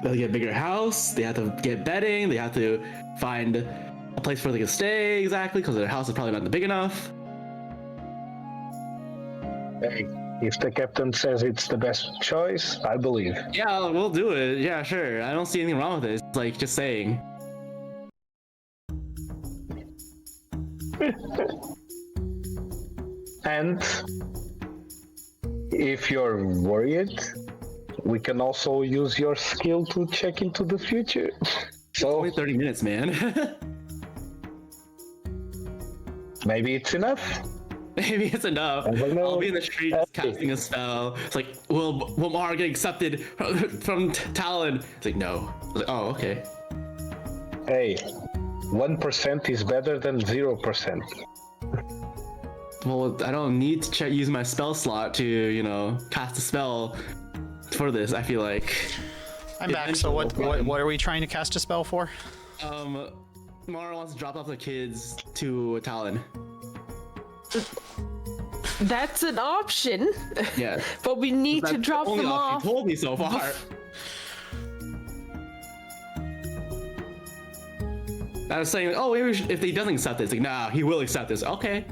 they have to get a bigger house. They have to get bedding. They have to find a place where they can stay exactly because their house is probably not big enough. Hey, if the captain says it's the best choice, I believe. Yeah, we'll do it. Yeah, sure. I don't see anything wrong with it. It's like just saying. And if you're worried, we can also use your skill to check into the future. So Only 30 minutes, man. maybe it's enough. Maybe it's enough. I don't know. I'll be in the street casting a spell. It's like, will Mar get accepted from Talon? It's like, no. I was like, oh, okay. Hey, 1% is better than 0%. Well, I don't need to use my spell slot to, you know, cast a spell for this. I feel like. I'm back. So what are we trying to cast a spell for? Mara wants to drop off the kids to Talon. That's an option. Yeah. But we need to drop the only them option off. you told me so far. I was saying, oh, maybe if he doesn't accept this, like, nah, he will accept this. Okay.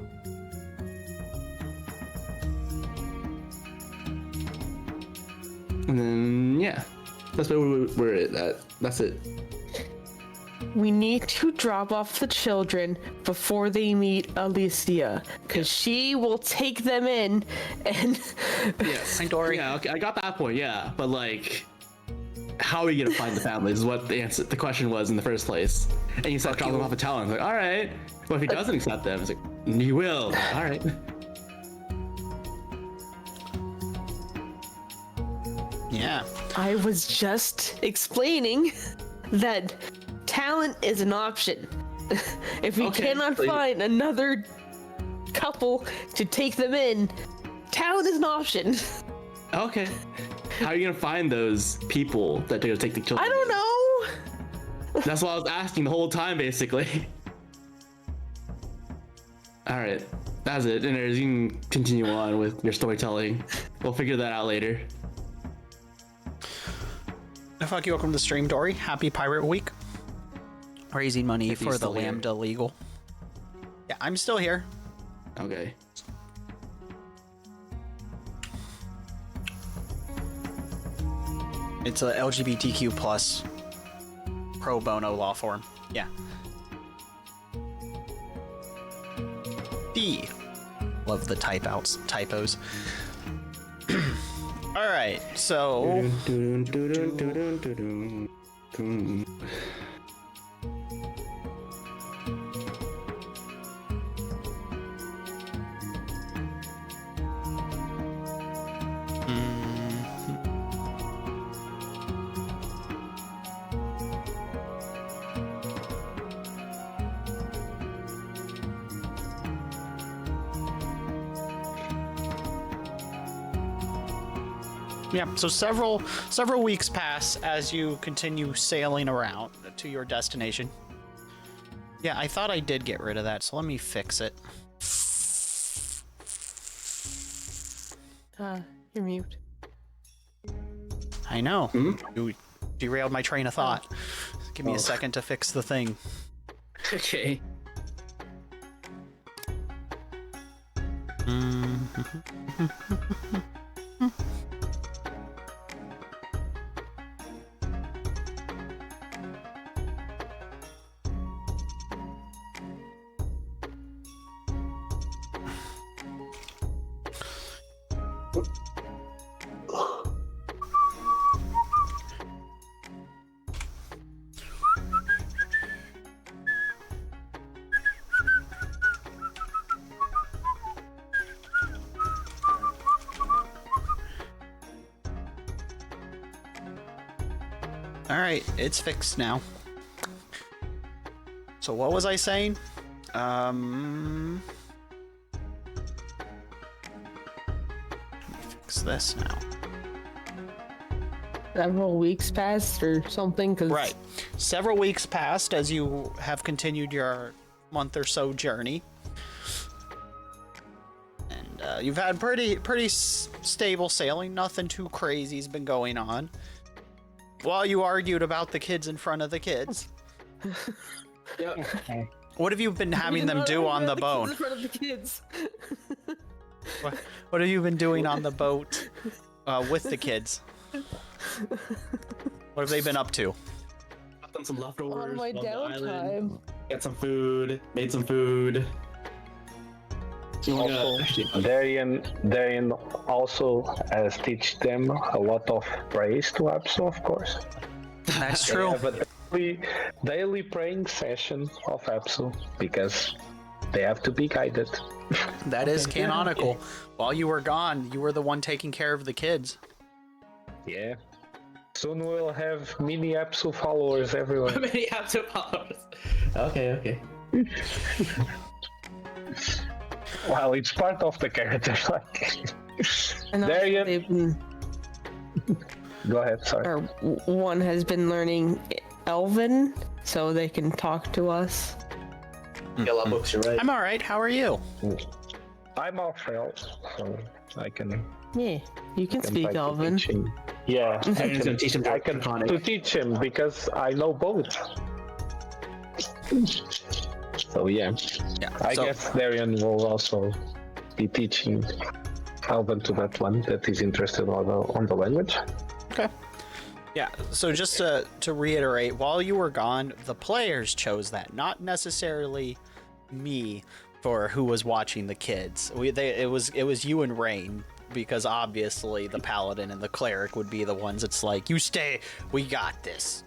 And then, yeah, that's where we're at. That's it. We need to drop off the children before they meet Alicia, because she will take them in and... Yes. Hi, Dory. Yeah, okay, I got that point, yeah. But, like, how are we gonna find the families is what the question was in the first place. And you said drop them off a Talon. Like, all right. Well, if he doesn't accept them, it's like, he will. All right. Yeah. I was just explaining that talent is an option. If we Okay, cannot so find another couple to take them in, talent is an option. Okay. How are you gonna find those people that they're gonna take the children? I don't know. That's what I was asking the whole time, basically. All right, that's it. And you can continue on with your storytelling. We'll figure that out later. Fuck you, welcome to the stream, Dory. Happy Pirate Week. Raising money If he's for the still here. Lambda Legal. Yeah, I'm still here. Okay. It's a LGBTQ plus pro bono law firm. Yeah. B. Love the typos. All right, so yeah, so several weeks pass as you continue sailing around to your destination. Yeah, I thought I did get rid of that, so let me fix it. You're mute. I know. You derailed my train of thought. Give me a second to fix the thing. Okay. All right, it's fixed now. So what was I saying? Let me fix this now. Several weeks passed or something, because Right. Several weeks passed as you have continued your month or so journey. And you've had pretty stable sailing. Nothing too crazy's been going on. while you argued about the kids in front of the kids, Yep. what have you been having them do on the boat? In front of the kids. What have you been doing on the boat with the kids? What have they been up to? Got them some leftovers On my on the island. downtime. Got some food. Made some food. You wanna- Also, Darian also has teach them a lot of praise to Apsu, of course. That's They true. have a daily praying session of Apsu because they have to be guided. That is canonical. While you were gone, you were the one taking care of the kids. Yeah. Soon we'll have mini Apsu followers everywhere. Many Apsu followers. Okay. Well, it's part of the character. Like, And also Darian, they've been, go ahead. Sorry. or one has been learning Elven, so they can talk to us. Got a lot of books, you're right. I'm all right. How are you? I'm off rails, so I can. Yeah, you can speak try to Elven. teach him. Yeah, Darian's gonna teach him I can Draconic. to teach him because I know both. So yeah, Yeah. I so, guess Darian will also be teaching Alvin to that one that is interested on the language. Okay. Yeah. So just to reiterate, while you were gone, the players chose that, not necessarily me for who was watching the kids. It was you and Rain, because obviously the paladin and the cleric would be the ones. It's like, you stay, we got this.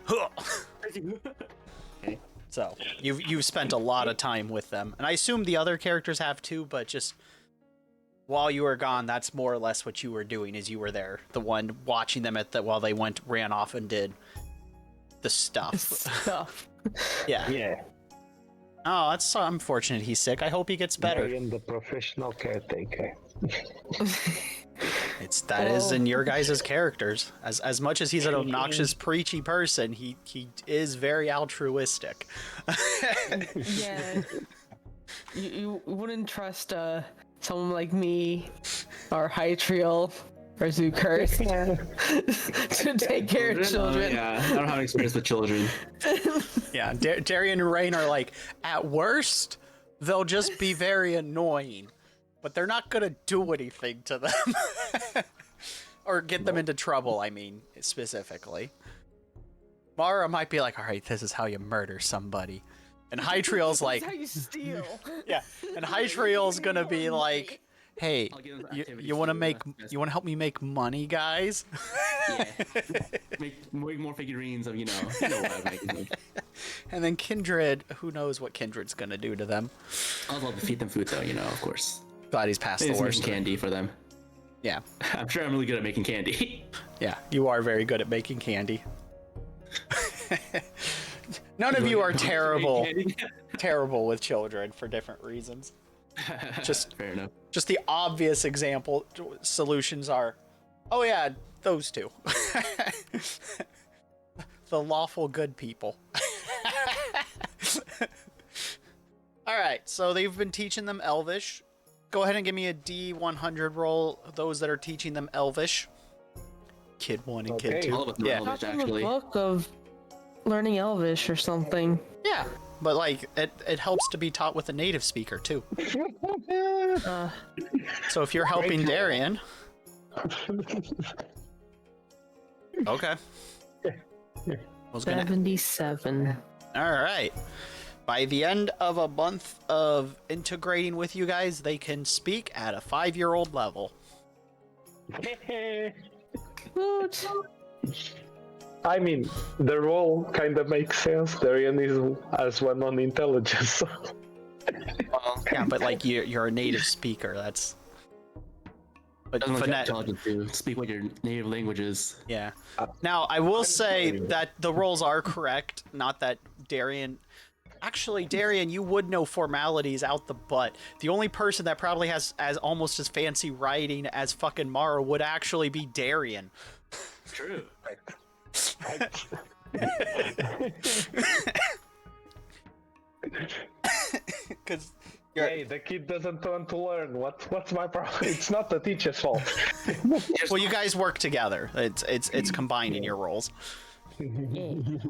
So you've spent a lot of time with them, and I assume the other characters have too. But just while you were gone, that's more or less what you were doing. Is you were there, the one watching them while they ran off and did the stuff. Stuff. Yeah. Yeah, Oh, that's so unfortunate. He's sick. I hope he gets better. Darian, the professional caretaker. That is in your guys' characters. As much as he's an obnoxious, preachy person, he is very altruistic. Yeah. You wouldn't trust someone like me or Hytriel or Zukurth to take care of children. Yeah, I don't have experience with children. Yeah, Darian and Rain are like, at worst, they'll just be very annoying, but they're not gonna do anything to them. Or get them into trouble, I mean, specifically. Mara might be like, all right, this is how you murder somebody. And Hytriel's like, That's how you steal. yeah, and Hytriel's gonna be like, hey, I'll give them you activities want to to do, make, that's you want to help me make money, guys? Yeah. Make more figurines of, you know what I'm making. And then Kindred, who knows what Kindred's gonna do to them. I'll love to feed them food though, of course. Glad he's past the It's worst. making candy for them. Yeah, I'm sure I'm really good at making candy. yeah, you are very good at making candy. None of you are terrible, terrible with children for different reasons. Just fair enough. Just the obvious example solutions are, oh yeah, those two. The lawful good people. All right, so they've been teaching them Elvish. Go ahead and give me a D100 roll. Those that are teaching them Elvish. Kid 1 and Kid Okay. 2. All of us Yeah. know Talk Elvish, in the actually. book of learning Elvish or something. Yeah, but like it helps to be taught with a native speaker too. Uh, So if you're helping Darian, okay. I was gonna. 77. All right. By the end of a month of integrating with you guys, they can speak at a 5-year-old level. Woot. I mean, the role kind of makes sense. Darian is as one on intelligence. So. Yeah, but like you're a native speaker. That's. But Doesn't look phonet- intelligent to speak what your native language is. Yeah. Now I will say that the roles are correct. Not that Darian. Actually, Darian, you would know formalities out the butt. The only person that probably has as almost as fancy writing as fucking Mara would actually be Darian. True. Because Hey, the kid doesn't want to learn. What's my problem? It's not the teacher's fault. well, you guys work together. It's combining your roles.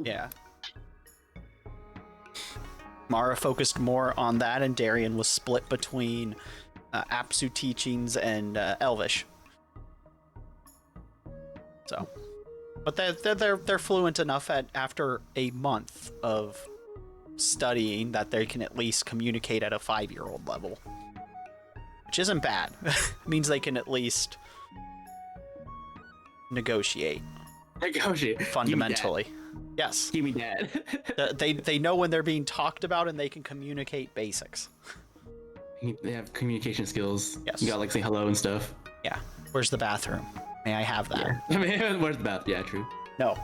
Yeah. Mara focused more on that, and Darian was split between Apsu teachings and Elvish. So, but they're fluent enough after a month of studying that they can at least communicate at a 5-year-old level, which isn't bad. It means they can at least negotiate. Fundamentally. Yes. Give me that. They know when they're being talked about, and they can communicate basics. They have communication skills. Yes. You got like say hello and stuff. Yeah. Where's the bathroom? May I have that? I mean, where's the bath? Yeah, true. No.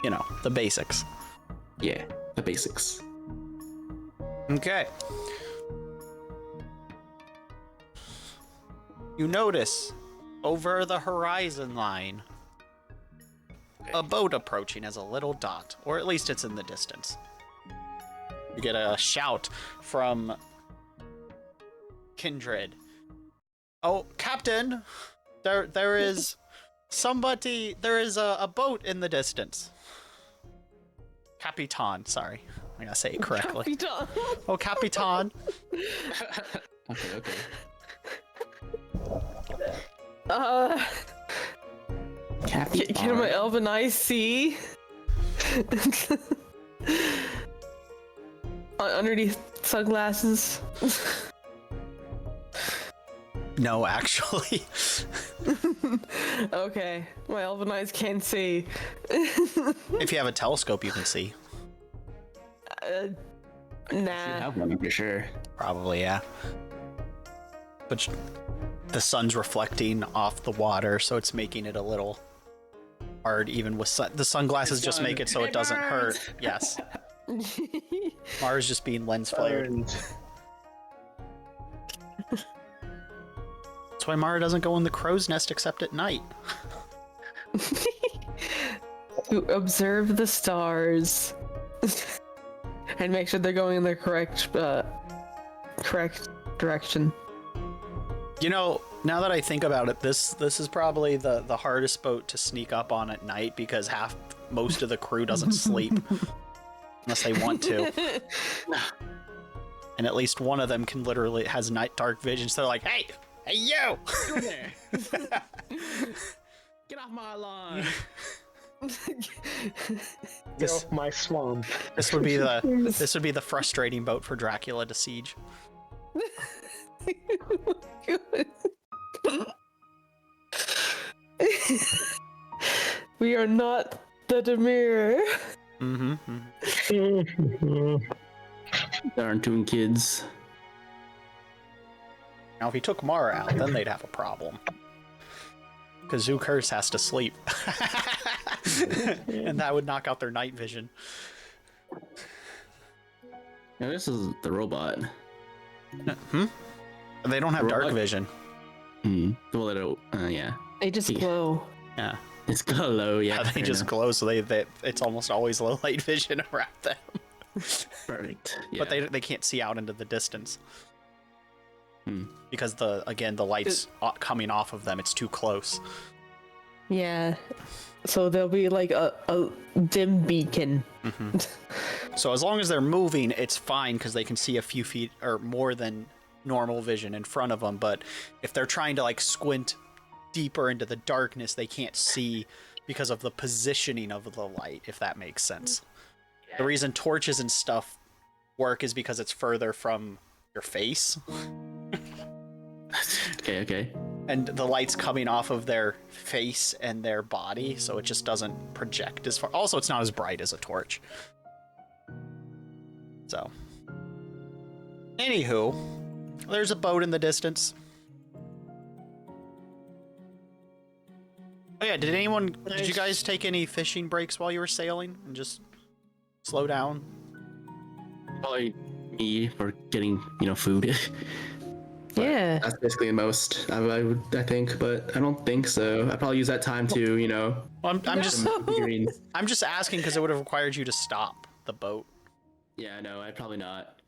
You know, the basics. Yeah, the basics. Okay. You notice over the horizon line a boat approaching as a little dot, or at least it's in the distance. You get a shout from Kindred. Oh, Captain! There is somebody. There is a boat in the distance. Capitan, sorry. I gotta say it correctly. Capitan. Oh, Capitan. Okay. Can my elven eyes see? Underneath sunglasses. No, actually. Okay, my elven eyes can't see. If you have a telescope, you can see. You Nah. have one for sure. Probably, yeah. But the sun's reflecting off the water, so it's making it a little hard, even with the sunglasses just make it so it doesn't hurt. Yes. Mara's just being lens flared. That's why Mara doesn't go in the crow's nest except at night. To observe the stars and make sure they're going in the correct direction. You know, now that I think about it, this is probably the hardest boat to sneak up on at night, because most of the crew doesn't sleep unless they want to, and at least one of them can literally has dark vision. So they're like, hey you! Get off my lawn. Get off my swamp. This would be the frustrating boat for Dracula to siege. We are not the Demir. Darn doing kids. Now, if he took Mara out, then they'd have a problem. Because Curse has to sleep. And that would knock out their night vision. Yeah, this is the robot. They don't have dark Robot? vision. Well, they don't. Yeah. They just glow. Yeah. It's low. Yeah. They fair just enough. glow, so it's almost always low light vision around them. Perfect. Yeah. But they can't see out into the distance. Hmm. Because the light's coming off of them, it's too close. Yeah. So there'll be like a dim beacon. So as long as they're moving, it's fine, because they can see a few feet or more than normal vision in front of them. But if they're trying to like squint deeper into the darkness, they can't see because of the positioning of the light, if that makes sense. The reason torches and stuff work is because it's further from your face. Okay. And the light's coming off of their face and their body, so it just doesn't project as far. Also, it's not as bright as a torch. So, anywho, there's a boat in the distance. Oh yeah, did you guys take any fishing breaks while you were sailing and just slow down? Probably me for getting food. Yeah. That's basically the most I think, but I don't think so. I probably use that time to Well, I'm just figurines. I'm just asking because it would have required you to stop the boat. Yeah, no, I'd probably not.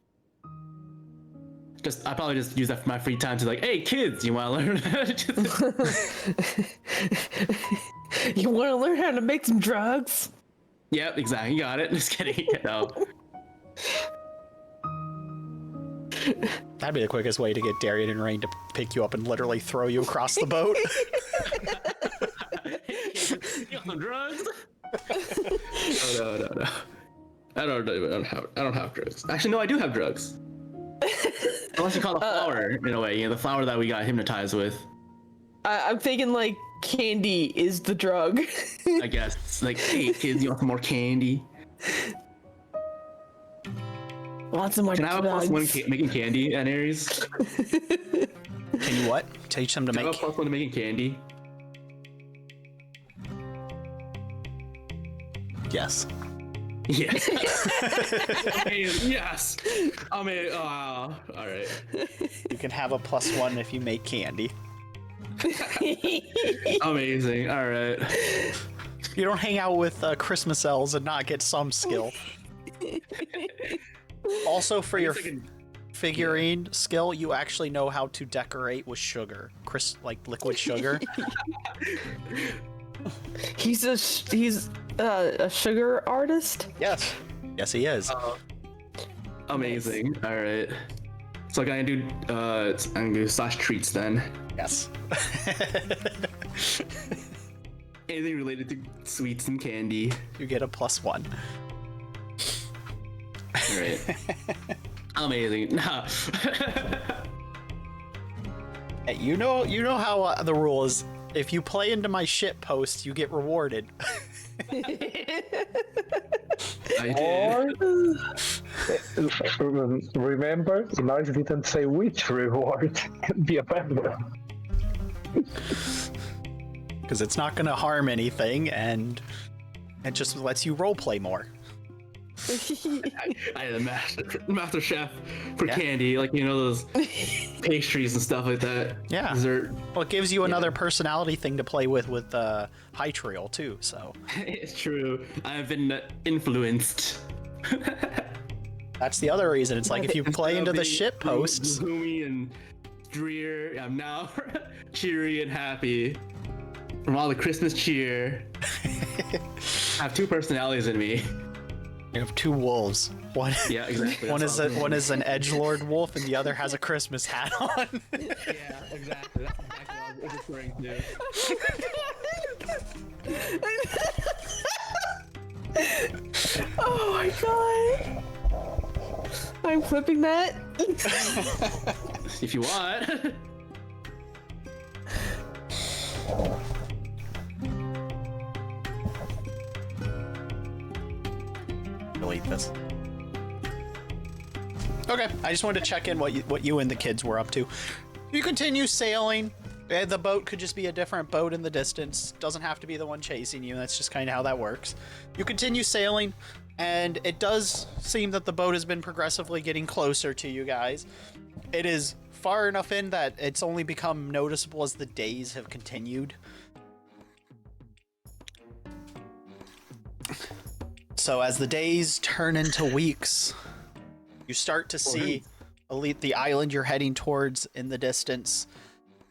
I probably just use that for my free time to like, hey kids, you want to learn? You want to learn how to make some drugs? Yep, exactly. You got it. Just kidding. No. That'd be the quickest way to get Darian and Rain to pick you up and literally throw you across the boat. You on drugs? Oh, no. I don't have drugs. Actually, no, I do have drugs. Unless you call it a flower, in a way. You know, the flower that we got hypnotized with. I'm thinking like candy is the drug. I guess. It's like, hey, kids, you want some more candy? Lots of more Can I have a drugs. +1 making candy, Inaries? Can you what? Teach them to Can I make... have a +1 to making candy? Yes. Yes. Yes. I mean, all right. You can have a +1 if you make candy. Amazing. All right. You don't hang out with Christmas elves and not get some skill. Also, for your figurine skill, you actually know how to decorate with sugar, like liquid sugar. He's a sugar artist. Yes. Yes, he is. Amazing. All right. So can I do? I'm gonna do slash treats then. Yes. Anything related to sweets and candy. You get a +1. All right. Amazing. Nah. Hey, you know how the rule is. If you play into my shit post, you get rewarded. I Or did. remember, Inaries didn't say which reward can be a bad one. Because it's not going to harm anything, and it just lets you roleplay more. I had a master chef for Yeah. candy, like those pastries and stuff like that. Yeah. Dessert. Well, it gives you another personality thing to play with Hytriel, too, so... It's true. I've been influenced. That's the other reason. It's like if you play into the shit posts... Gloomy and drear, I'm now cheery and happy. From all the Christmas cheer. I have two personalities in me. You have two wolves. One, Yeah, exactly. one is an edgelord wolf, and the other has a Christmas hat on. Yeah, exactly. That's exactly what I was referring to. Oh my god. I'm flipping that. If you want. Delete this. Okay, I just wanted to check in what you and the kids were up to. You continue sailing. The boat could just be a different boat in the distance. Doesn't have to be the one chasing you. That's just kind of how that works. You continue sailing, and it does seem that the boat has been progressively getting closer to you guys. It is far enough in that it's only become noticeable as the days have continued. So as the days turn into weeks, you start to see the island you're heading towards in the distance.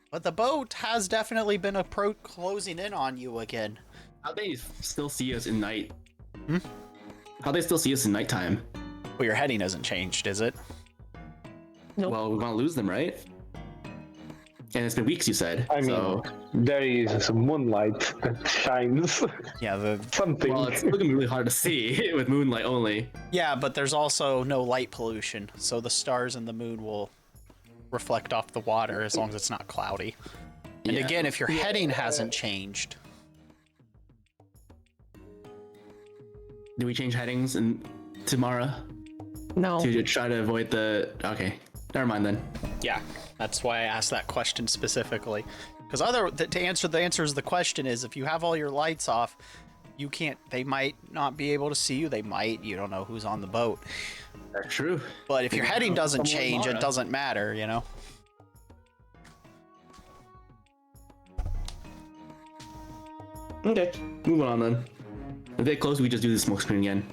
But the boat has definitely been closing in on you again. How they still see us in night? How they still see us in nighttime? Well, your heading hasn't changed, is it? Nope. Well, we want to lose them, right? And it's been weeks, you said. I mean, so... there is moonlight that shines. Yeah, Something. Well, it's looking really hard to see with moonlight only. yeah, but there's also no light pollution, so the stars and the moon will reflect off the water as long as it's not cloudy. And Yeah. again, if your heading hasn't changed, Do we change headings tomorrow No. to try to avoid the? Okay, never mind then. yeah, that's why I asked that question specifically. Because to answer the question is, if you have all your lights off, you can't. They might not be able to see you. They might. You don't know who's on the boat. That's true. But if your heading doesn't Someone change, it tomorrow. doesn't matter. You know. Okay, moving on then. If they close, we just do the smoke screen again.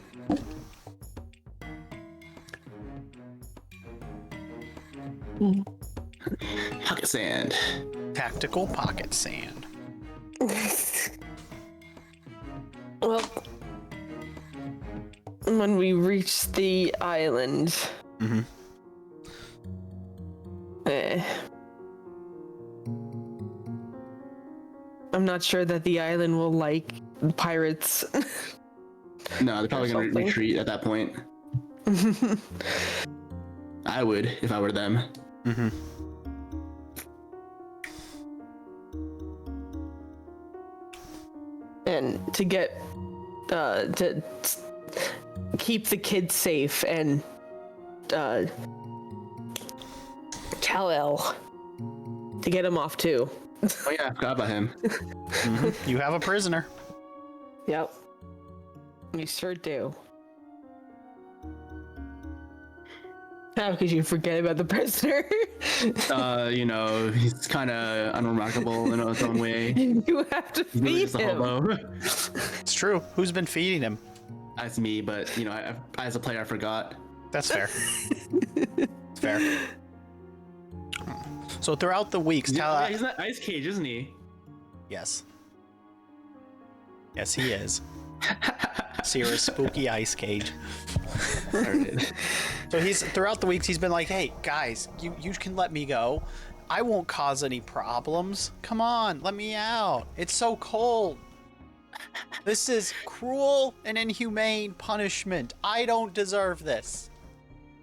Pocket sand. Tactical pocket sand. Well, when we reach the island, Mm-hmm. I'm not sure that the island will like pirates. No, they're probably gonna something. retreat at that point. I would if I were them. Mm-hmm. And to get to keep the kids safe and tell El to get him off too. Oh yeah, I forgot about him. You have a prisoner. Yep. You sure do. How could you forget about the prisoner? You know, he's kind of unremarkable in his own way. You have to He's really feed just a him. hobo. It's true. Who's been feeding him? That's me, but you know, I as a player, I forgot. That's fair. It's fair. So throughout the weeks, Yeah, he's in that ice cage, isn't he? Yes. Yes, he is. Sierra's spooky ice cage. So he's throughout the weeks he's been like, hey guys, you can let me go. I won't cause any problems. Come on, let me out. It's so cold. This is cruel and inhumane punishment. I don't deserve this.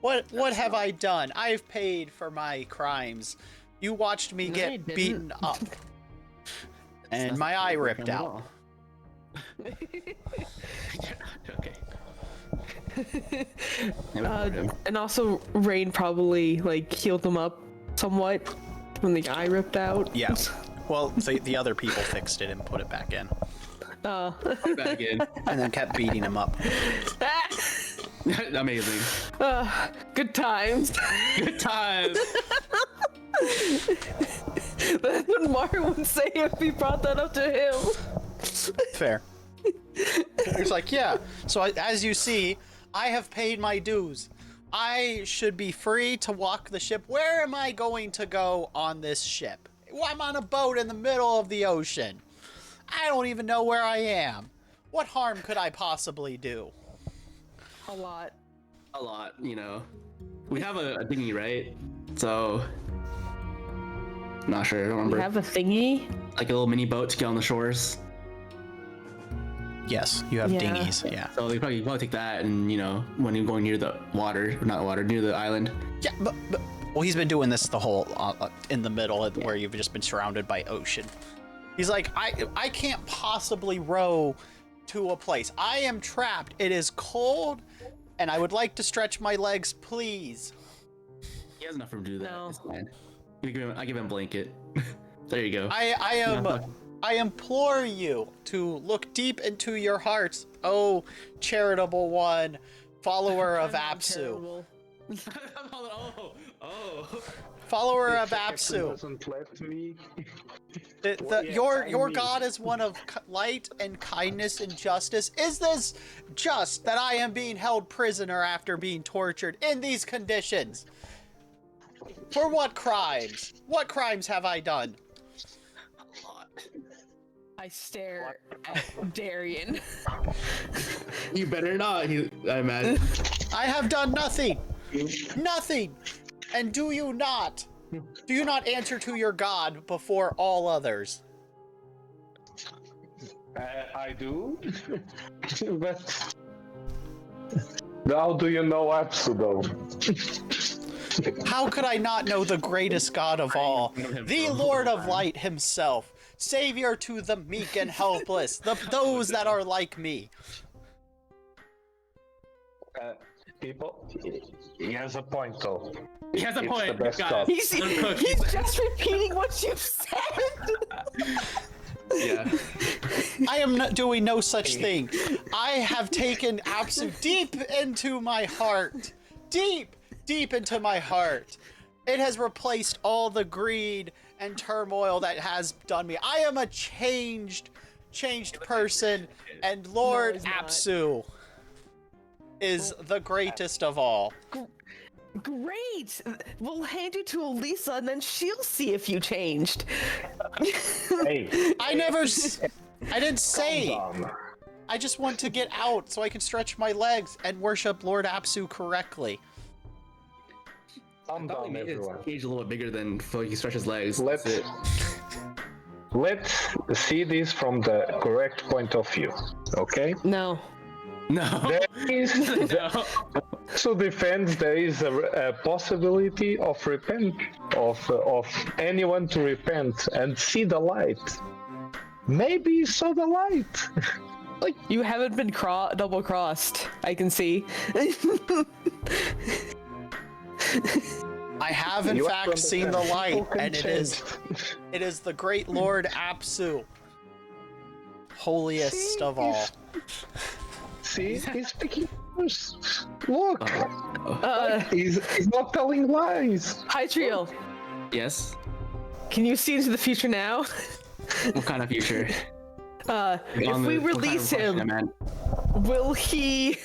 What have I done? I've paid for my crimes. You watched me No, you get didn't. beaten up. And my eye ripped out. Okay. Him. And also, Rain probably like healed him up somewhat when the eye ripped out. Yeah. Well, the other people fixed it and put it back in. Back in. And then kept beating him up. Amazing. Good times. Good times. That's what Mario would say if he brought that up to him. Fair. It's like, yeah. So as you see, I have paid my dues. I should be free to walk the ship. Where am I going to go on this ship? Well, I'm on a boat in the middle of the ocean. I don't even know where I am. What harm could I possibly do? A lot. A lot, you know. We have a dinghy, right? So, not sure. I don't remember. You have a thingy? Like a little mini boat to get on the shores. Yes, you have Yeah. dinghies. Yeah. So they probably take that, and you know, when you're going near the water, or not water, near the island. Yeah, but well, he's been doing this the whole in the middle of where you've just been surrounded by ocean. He's like, I can't possibly row to a place. I am trapped. It is cold, and I would like to stretch my legs, please. He has enough room to do that. No. It's fine. I give him a blanket. There you go. I implore you to look deep into your hearts, oh charitable one, follower of Apsu. Follower of Apsu. Doesn't let me. Your god is one of light and kindness and justice. Is this just that I am being held prisoner after being tortured in these conditions? For what crimes? What crimes have I done? I stare at Darian. You better not. I imagine. I have done nothing. Nothing. And do you not answer to your god before all others? I do. But how do you know Apsu though? How could I not know the greatest god of all, the Lord of Light himself, savior to the meek and helpless, those that are like me? People, he has a point though. He has a It's point. the best guys. god. He's just repeating what you said. Yeah. I am not doing no such thing. I have taken Apsu deep into my heart. Deep into my heart. It has replaced all the greed and turmoil that has done me. I am a changed person, and Lord he's not. Apsu is the greatest of all. Great. We'll hand you to Elisa, and then she'll see if you changed. Hey, I didn't say. calm down. I just want to get out so I can stretch my legs and worship Lord Apsu correctly. Calm down, everyone. Cage a little bit bigger than so he can stretch his legs. Let's see this from the correct point of view, okay? No. No. There is, No. to defend, there is a possibility of of anyone to repent and see the light. Maybe you saw the light. Like, you haven't been double crossed, I can see. I have in You fact have to seen the understand, light, people can and it is the great Lord Apsu, holiest of all. See, he's speaking first. Look, he's not telling lies. Hi, Trio. Yes. Can you see into the future now? What kind of future? If we release him, will he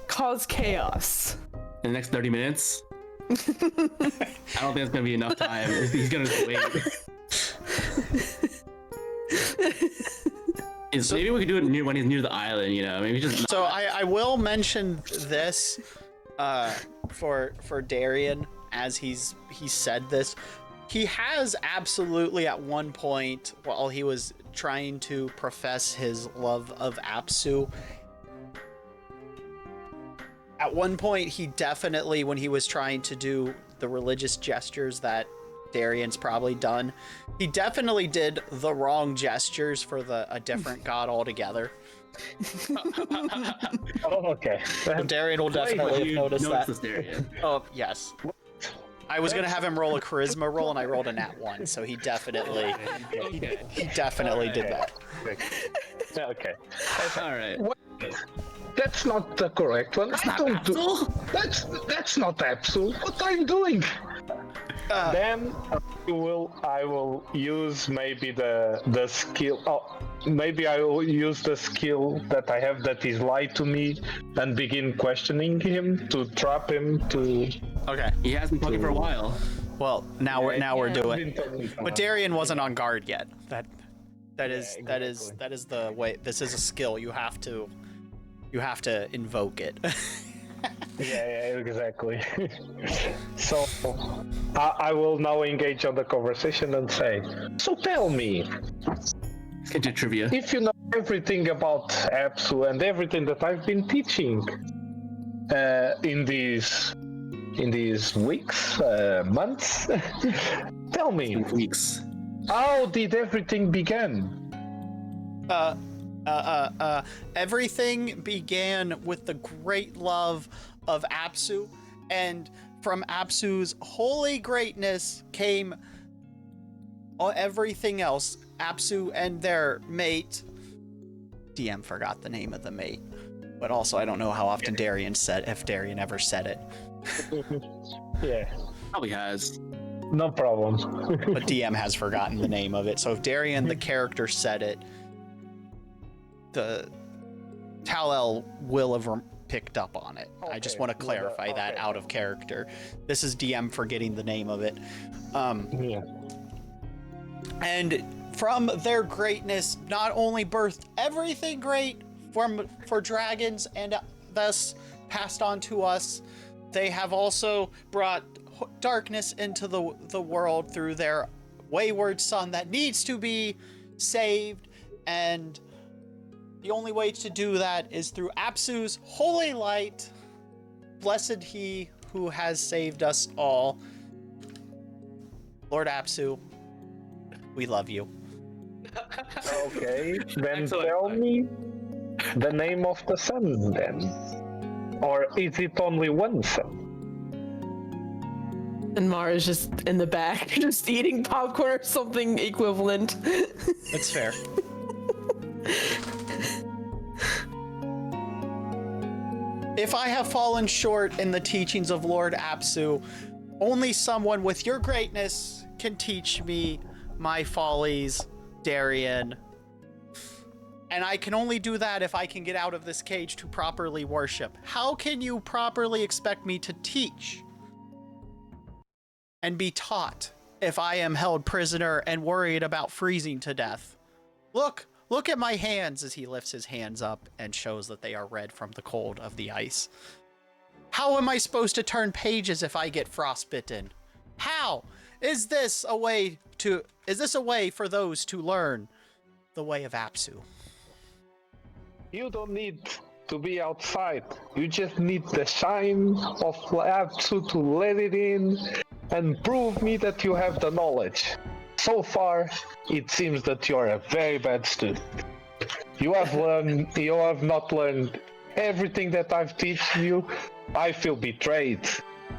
cause chaos? In the next 30 minutes? I don't think it's gonna be enough time. He's gonna wait. Maybe we could do it when he's near the island, you know? Maybe just. So I will mention this for Darian as he said this. He has absolutely at one point, while he was trying to profess his love of Apsu, at one point he definitely, when he was trying to do the religious gestures that Darian's probably done, he definitely did the wrong gestures for a different god altogether. Oh, okay. So Darian will definitely notice that. This, Darian. Oh, yes. I was gonna have him roll a charisma roll, and I rolled a nat 1, so he definitely did that. Okay. All right. That's not the correct one. That's not Apsu. What are you doing? Then I will use maybe the skill. Oh, maybe I will use the skill that I have that is lie to me and begin questioning him to trap him to. Okay. He has been talking for a while. Well, now we're doing. But But Darian wasn't on guard yet. That is the way. This is a skill. You have to invoke it. yeah, exactly. So I will now engage on the conversation and say, so tell me, Can do trivia. if you know everything about Apsu and everything that I've been teaching in these weeks, months, tell me, Weeks. how did everything begin? Everything began with the great love of Apsu, and from Apsu's holy greatness came everything else. Apsu and their mate. DM forgot the name of the mate, but also I don't know how often Darian said, if Darian ever said it. Yeah, Probably has. no problem. But DM has forgotten the name of it. So if Darian, the character, said it, the Tal-El will have picked up on it. I just want to clarify that out of character. This is DM forgetting the name of it. Yeah. And from their greatness, not only birthed everything great for dragons and thus passed on to us, they have also brought darkness into the world through their wayward son that needs to be saved, and the only way to do that is through Apsu's holy light. Blessed he who has saved us all. Lord Apsu, we love you. Okay, then Excellent. tell me the name of the son then. Or is it only one son? And Mara's just in the back, just eating popcorn or something equivalent. That's fair. If I have fallen short in the teachings of Lord Apsu, only someone with your greatness can teach me my follies, Darian. And I can only do that if I can get out of this cage to properly worship. How can you properly expect me to teach and be taught if I am held prisoner and worried about freezing to death? Look, Look at my hands as he lifts his hands up and shows that they are red from the cold of the ice. How am I supposed to turn pages if I get frostbitten? How? Is this a way for those to learn the way of Apsu? You don't need to be outside. You just need the shine of Apsu to let it in and prove me that you have the knowledge. So far, it seems that you're a very bad student. You have not learned everything that I've taught you. I feel betrayed.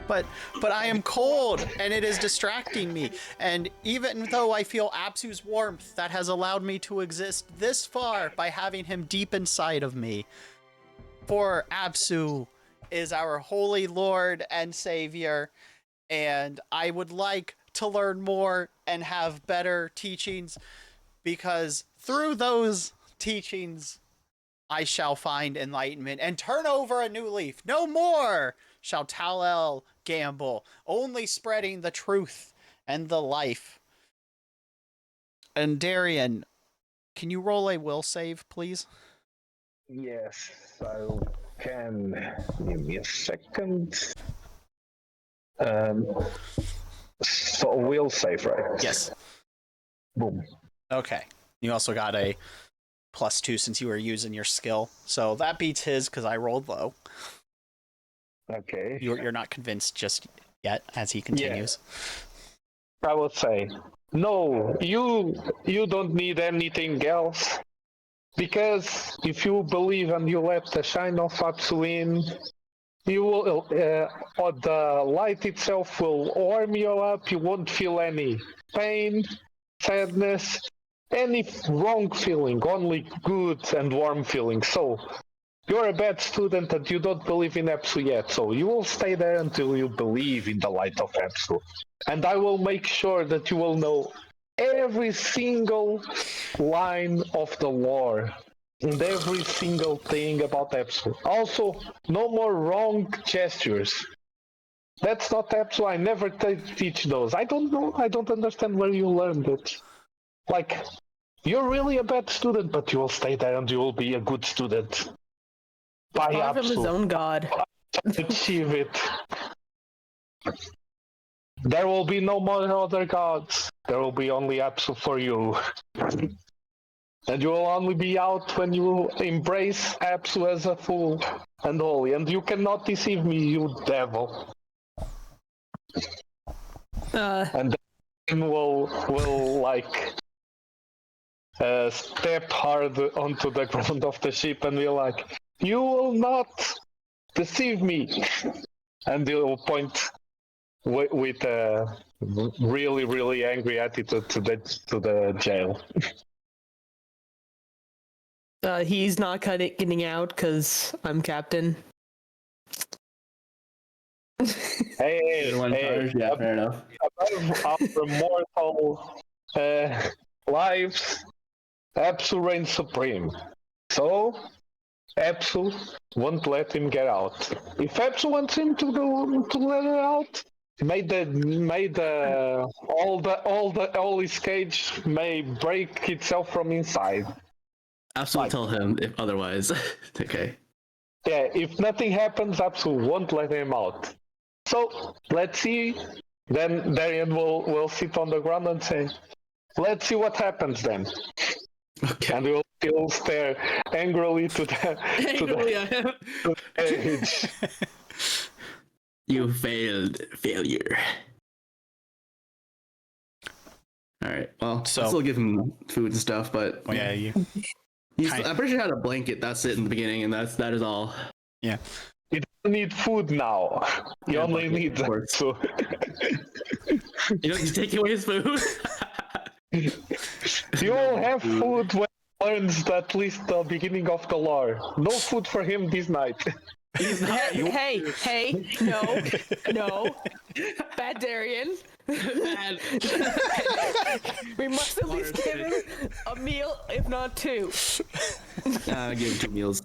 But I am cold, and it is distracting me. And even though I feel Apsu's warmth that has allowed me to exist this far by having him deep inside of me, for Apsu is our holy Lord and Savior, and I would like to learn more and have better teachings, because through those teachings I shall find enlightenment and turn over a new leaf. No more shall Tal-El gamble, only spreading the truth and the life. And Darian, can you roll a will save, please? Yes, I can. Give me a second. So will save, right? Yes. Boom. Okay. You also got a +2 since you were using your skill. So that beats his because I rolled low. Okay. You're not convinced just yet as he continues. I would say, no, you don't need anything else. Because if you believe and you let the shine of Apsu in, you will, or the light itself will warm you up. You won't feel any pain, sadness, any wrong feeling, only good and warm feeling. So, you're a bad student and you don't believe in Apsu yet. So, you will stay there until you believe in the light of Apsu. And I will make sure that you will know every single line of the lore and every single thing about Apsu. Also, no more wrong gestures. That's not Apsu. I never teach those. I don't know. I don't understand where you learned it. Like, you're really a bad student, but you will stay there and you will be a good student. By Far from his Apsu. own god. Achieve it. There will be no more other gods. There will be only Apsu for you. And you will only be out when you embrace Apsu as a fool and holy. And you cannot deceive me, you devil. And then will like step hard onto the ground of the ship and be like, you will not deceive me. And you will point with a really, really angry attitude to the jail. He's not getting out because I'm captain. Hey, Yeah, fair enough. above our mortal lives, Apsu reigns supreme. So, Apsu won't let him get out. If Apsu wants him to let it out, all his cage may break itself from inside. Absolutely tell him if otherwise. Okay. Yeah, if nothing happens, Apsu won't let him out. So, let's see. Then Darian will sit on the ground and say, let's see what happens then. Okay. And he'll stare angrily to the cage. You failed. Failure. Alright, well, So- I'll still give him food and stuff, but Oh, yeah, you. I'm pretty sure he had a blanket, that's it in the beginning, and that is all. Yeah. You don't need food now. You Yeah, only but need of that. course. So You know, he's taking away his food. you will have food when he learns at least the beginning of the lore. No food for him this night. He's not. Hey, no. Bad Darian. Man. We must at least give him a meal, if not two. Give him 2 meals.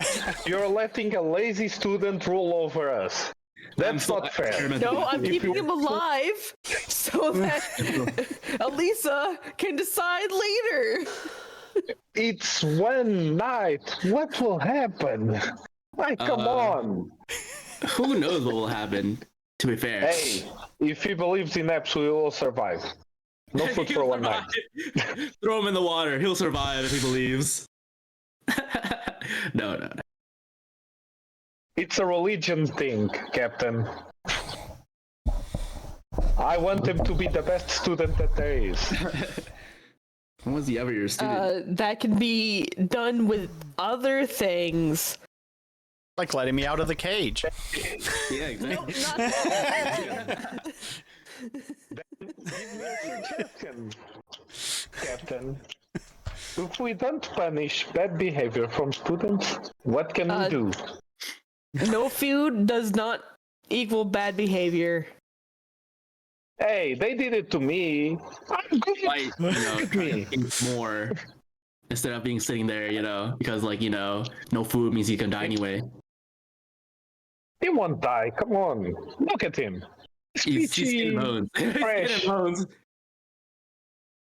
You're letting a lazy student rule over us. That's not fair. No, I'm If keeping you- him alive so that Elisa can decide later. It's one night. What will happen? Like, come on. Who knows what will happen? To be fair. Hey, if he believes in apps, we will survive. No food for one night. Throw him in the water. He'll survive if he believes. No. It's a religion thing, Captain. I want him to be the best student that there is. When was he ever your student? That can be done with other things. Like letting me out of the cage. Yeah, exactly. Nope, not that. Give me a suggestion, Captain. If we don't punish bad behavior from students, what can we do? No food does not equal bad behavior. Hey, they did it to me. I'm good. Like, try to think more instead of being sitting there, because no food means you can die anyway. He won't die. Come on, look at him. He's skin and bones. Fresh. Skin and bones.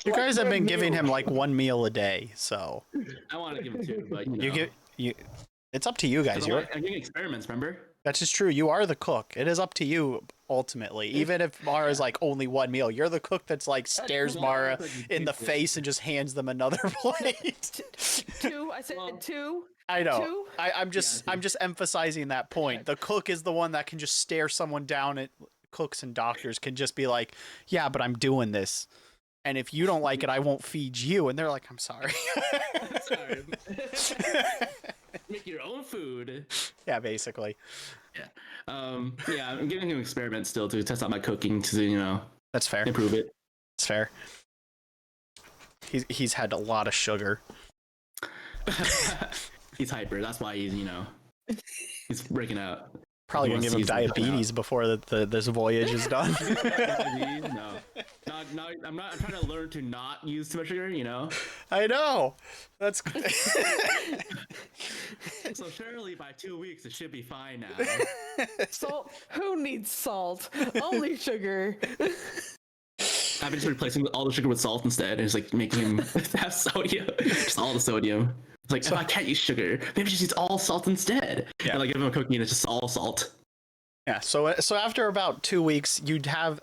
You guys have been giving him like one meal a day, so I want to give him two, but it's up to you guys. I'm doing experiments, remember? That's just true. You are the cook. It is up to you ultimately. Even if Mara's like only one meal, you're the cook that's like stares Mara in the face and just hands them another plate. Two. I said two. I know. Two? I'm just emphasizing that point. The cook is the one that can just stare someone down. At cooks and doctors can just be like, "Yeah, but I'm doing this, and if you don't like it, I won't feed you." And they're like, "I'm sorry." Sorry. Make your own food. Yeah, basically. Yeah. Yeah, I'm giving him experiments still to test out my cooking to, That's fair. improve it. That's fair. He's had a lot of sugar. He's hyper. That's why he's, he's breaking out. Probably gonna give him diabetes before this voyage is done. No. I'm trying to learn to not use too much sugar, I know. That's good. So surely by 2 weeks it should be fine now. Salt? Who needs salt? Only sugar. I've been just replacing all the sugar with salt instead, and it's like making him have sodium, just all the sodium. It's like, if I can't use sugar, maybe just use all salt instead. Yeah. And like give him a cookie and it's just all salt. Yeah. So after about 2 weeks, you'd have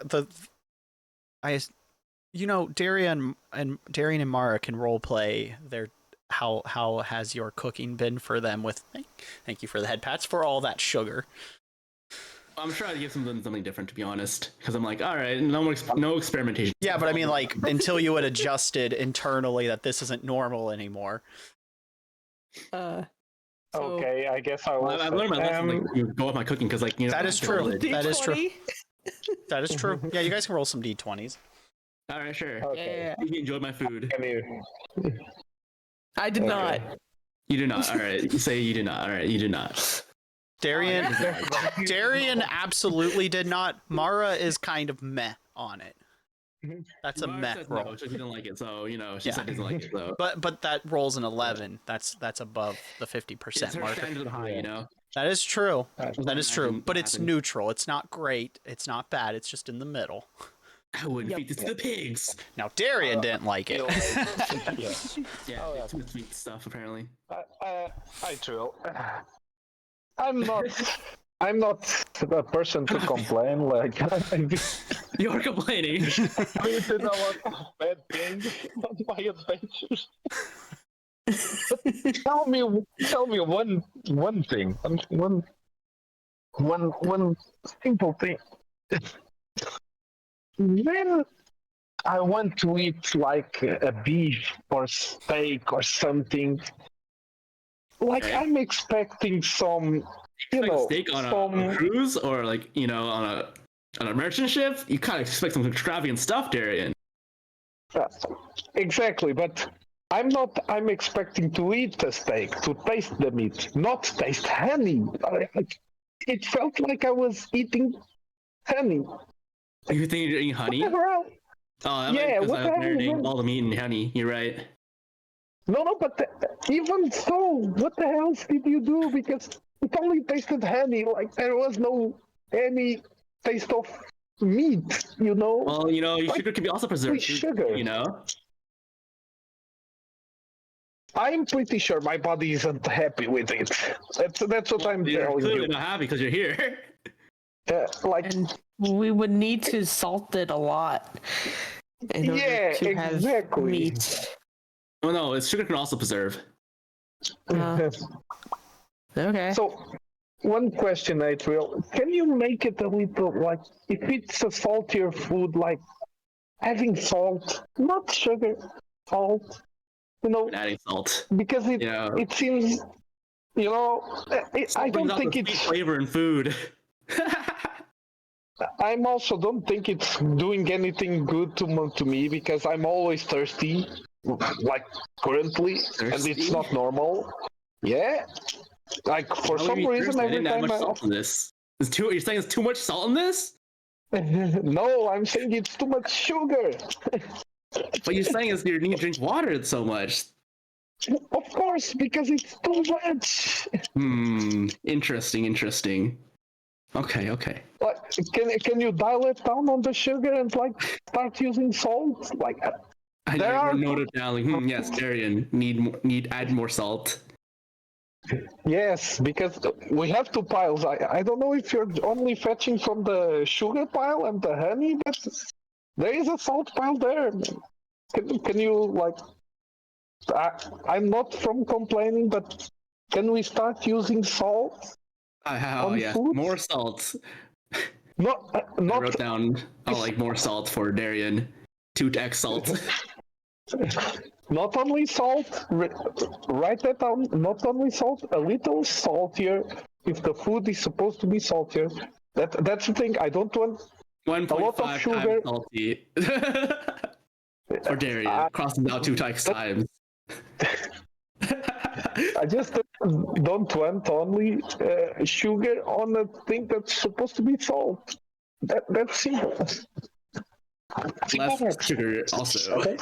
Darian and Mara can role play their how has your cooking been for them with thank you for the head pats for all that sugar. I'm trying to give something different, to be honest, because I'm like, all right, no experimentation. Yeah, but I mean, like, until you had adjusted internally that this isn't normal anymore. Okay, I guess I will. I've learned my lesson. Like, go with my cooking because, that is true. D20? That is true. That is true. Yeah, you guys can roll some d20s. All right, sure. Okay. You enjoyed my food. I did not. You do not. All right. You say you did not. All right. You did not. Darian absolutely did not. Mara is kind of meh on it. That's a meh roll. No, she didn't like it, so she said doesn't like it. So. But that rolls an 11. That's above the 50% mark. Standards are high, That is true. That is true. But it's neutral. It's not great. It's not bad. It's just in the middle. I wouldn't feed this to the pigs. Now Darian didn't like it. Yeah, too much sweet stuff apparently. I true. I'm not a person to complain. Like You're complaining. I did a lot of bad things on my adventures. But tell me one thing. One simple thing. When I want to eat like a beef or steak or something, like I'm expecting some, steak on a cruise or like on a merchant ship. You kind of expect some extravagant stuff, Darian. Exactly, but I'm expecting to eat the steak, to taste the meat, not taste honey. It felt like I was eating honey. You think you're eating honey? Oh, yeah, what the hell? Marinating all the meat in honey. You're right. No, but even so, what the hell did you do? Because it only tasted honey, like there was no any taste of meat, Well, your sugar could be also preserved. Sugar. I'm pretty sure my body isn't happy with it. That's what I'm You're telling clearly you. not happy because you're here. Like, And we would need to salt it a lot in order to have exactly. meat. Oh no, it's sugar can also preserve. Okay. So, one question, Atriel. Can you make it a little, like, if it's a saltier food, like, having salt, not sugar, salt, you know, Adding salt. because it seems, you know, I don't think the it's... sweet flavor in food. I'm also don't think it's doing anything good to me because I'm always thirsty, like currently, and it's not normal. Yeah, like for some reason every time salt in this. You're saying it's too much salt in this? No, I'm saying it's too much sugar. But you're saying is you need to drink water so much. Of course, because it's too much. Interesting. Okay. Like, can you dial it down on the sugar and like start using salt? Like, I note it down. Like, yes, Darian, need add more salt. Yes, because we have two piles. I don't know if you're only fetching from the sugar pile and the honey, but there is a salt pile there. Can you like? I'm not from complaining, but can we start using salt? Yeah, food? more salt. Not. I wrote down. Like more salt for Darian. 2x salt. Not only salt. Write that down. Not only salt. A little saltier. If the food is supposed to be saltier, that's the thing. I don't want 1.5 a lot of sugar. Salty. For Darian, crossing out 2x times. I just don't want only sugar on a thing that's supposed to be salt. That's simple. Less sugar also. Okay.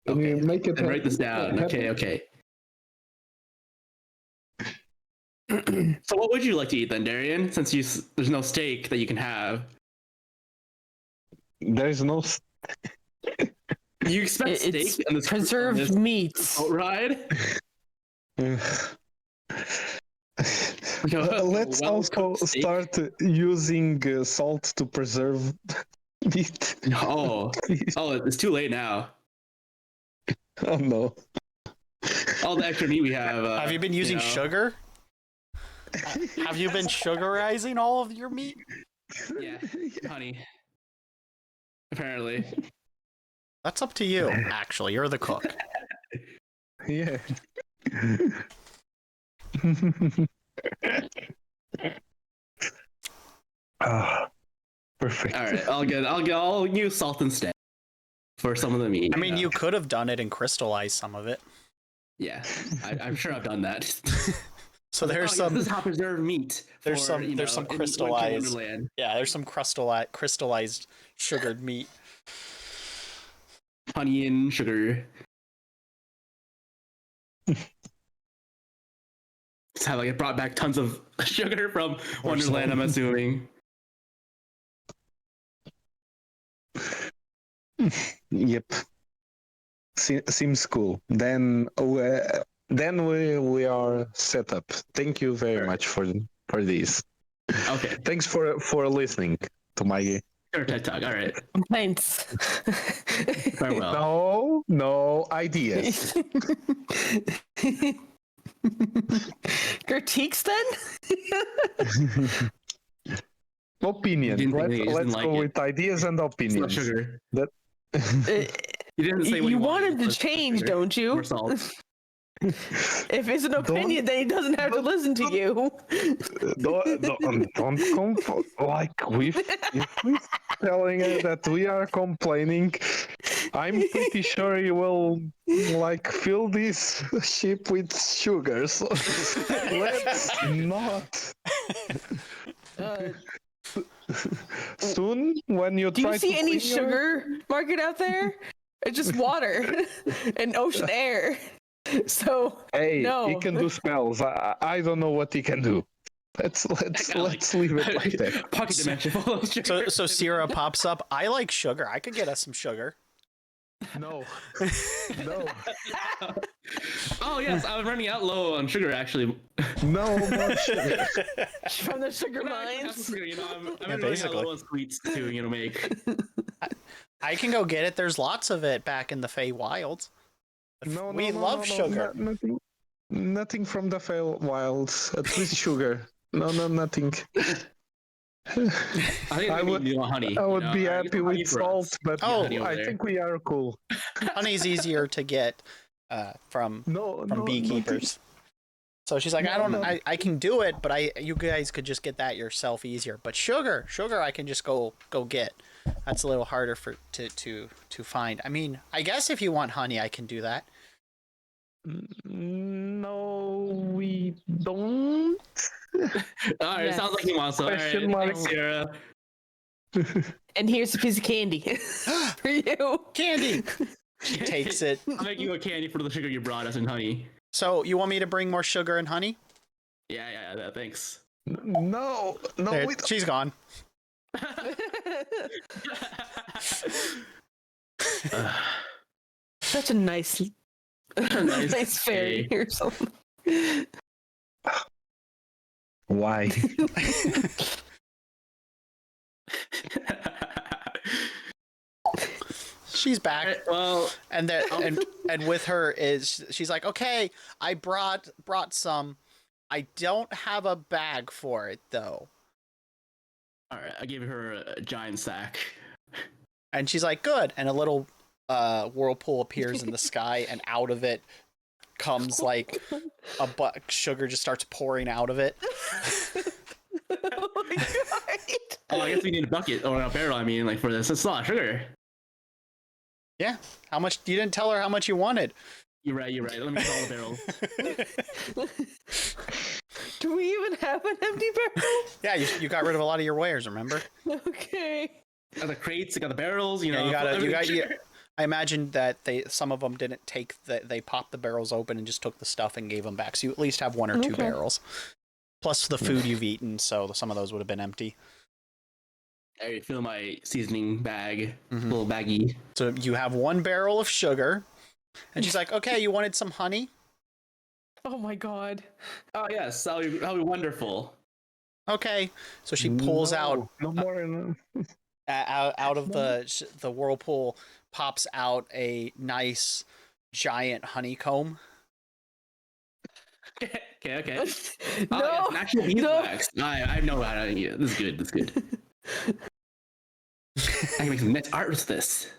Okay. Make it and write this down. Okay. So what would you like to eat then, Darian? Since there's no steak that you can have. There's no... You expect steak It's on this preserved meats. boat ride? Let's also start using salt to preserve meat. Oh, it's too late now. Oh no. All the extra meat we have. Have you been using sugar? Have you been sugarizing all of your meat? Yeah, honey. Apparently. That's up to you, actually. You're the cook. Yeah. Perfect. All right, I'll use salt instead for some of the meat. I mean, you could have done it and crystallized some of it. Yeah, I'm sure I've done that. So there's This some. is how preserved meat. There's some crystallized. Wonderland. Yeah, there's some crystallized sugared meat. Honey and sugar. It's how it brought back tons of sugar from Wonderland, I'm assuming. Yep. Seems cool. Then we are set up. Thank you very much for this. Okay. Thanks for listening to my TED Talk. All right. Complaints. Farewell. No ideas. Critiques then? Opinion. Let's go with ideas and opinions. It's not sugar. That You didn't say what You you wanted to change, sugar. don't you? More salt. If it's an opinion, then he doesn't have to listen to you. don't like if we telling her that we are complaining. I'm pretty sure you will like fill this ship with sugar. So let's not. Soon, when you Do try you see to any clean your- sugar market out there? It's just water and ocean air. So Hey, no. he can do spells. I don't know what he can do. Let's leave it like that. Pocket dimension full of sugar. So Sierra pops up. I like sugar. I could get us some sugar. No. No. Oh yes, I was running out low on sugar actually. No more sugar. From the sugar No, I have mines. sugar, you know, I'm running out basically. low on sweets to make. I can go get it. There's lots of it back in the Fey Wilds. No, We love sugar. Nothing from the Fey Wilds. At least sugar. No, nothing. I think I would- you want honey. I you would know? be Alright, get happy some honey with for us. salt, but Oh, honey over I there. think we are cool. Honey's easier to get from No, beekeepers. So she's like, No, I don't, no. I can do it, but you guys could just get that yourself easier. But sugar, I can just go get. That's a little harder to find. I mean, I guess if you want honey, I can do that. No, we don't. Alright, Yes. sounds like he wants some. Question Alright, mark. thanks, Sarah. And here's a piece of candy for you. Candy. She takes it. I'll make you a candy for the sugar you brought us and honey. So you want me to bring more sugar and honey? Yeah, thanks. No, There, we don't. she's gone. Such a nice, nice fairy or something. Why? She's back. Alright, well, And that and with her is she's like, okay, I brought some. I don't have a bag for it though. alright, I gave her a giant sack. And she's like, good. And a little whirlpool appears in the sky, and out of it comes like sugar just starts pouring out of it. Oh my god. Oh, I guess we need a bucket or a barrel. I mean, like for this, it's a lot of sugar. Yeah. How much? You didn't tell her how much you wanted. You're right. Let me fill all the barrels. Do we even have an empty barrel? Yeah, you got rid of a lot of your wares. Remember? Okay. Got the crates, I got the barrels. You know, Yeah, you got. sugar. I imagine that some of them didn't take they popped the barrels open and just took the stuff and gave them back. So you at least have one or two Okay. barrels, plus the food you've eaten. So some of those would have been empty. I fill my seasoning bag, Mhm. little baggie. So you have one barrel of sugar, and she's like, "Okay, you wanted some honey? Oh my god. Oh yes, that'll be wonderful. Okay." So she pulls out No more. out of the whirlpool, pops out a nice giant honeycomb. Okay. No. Oh, yes, actual No. beeswax. I know how to eat it. This is good. I can make some nice art with this.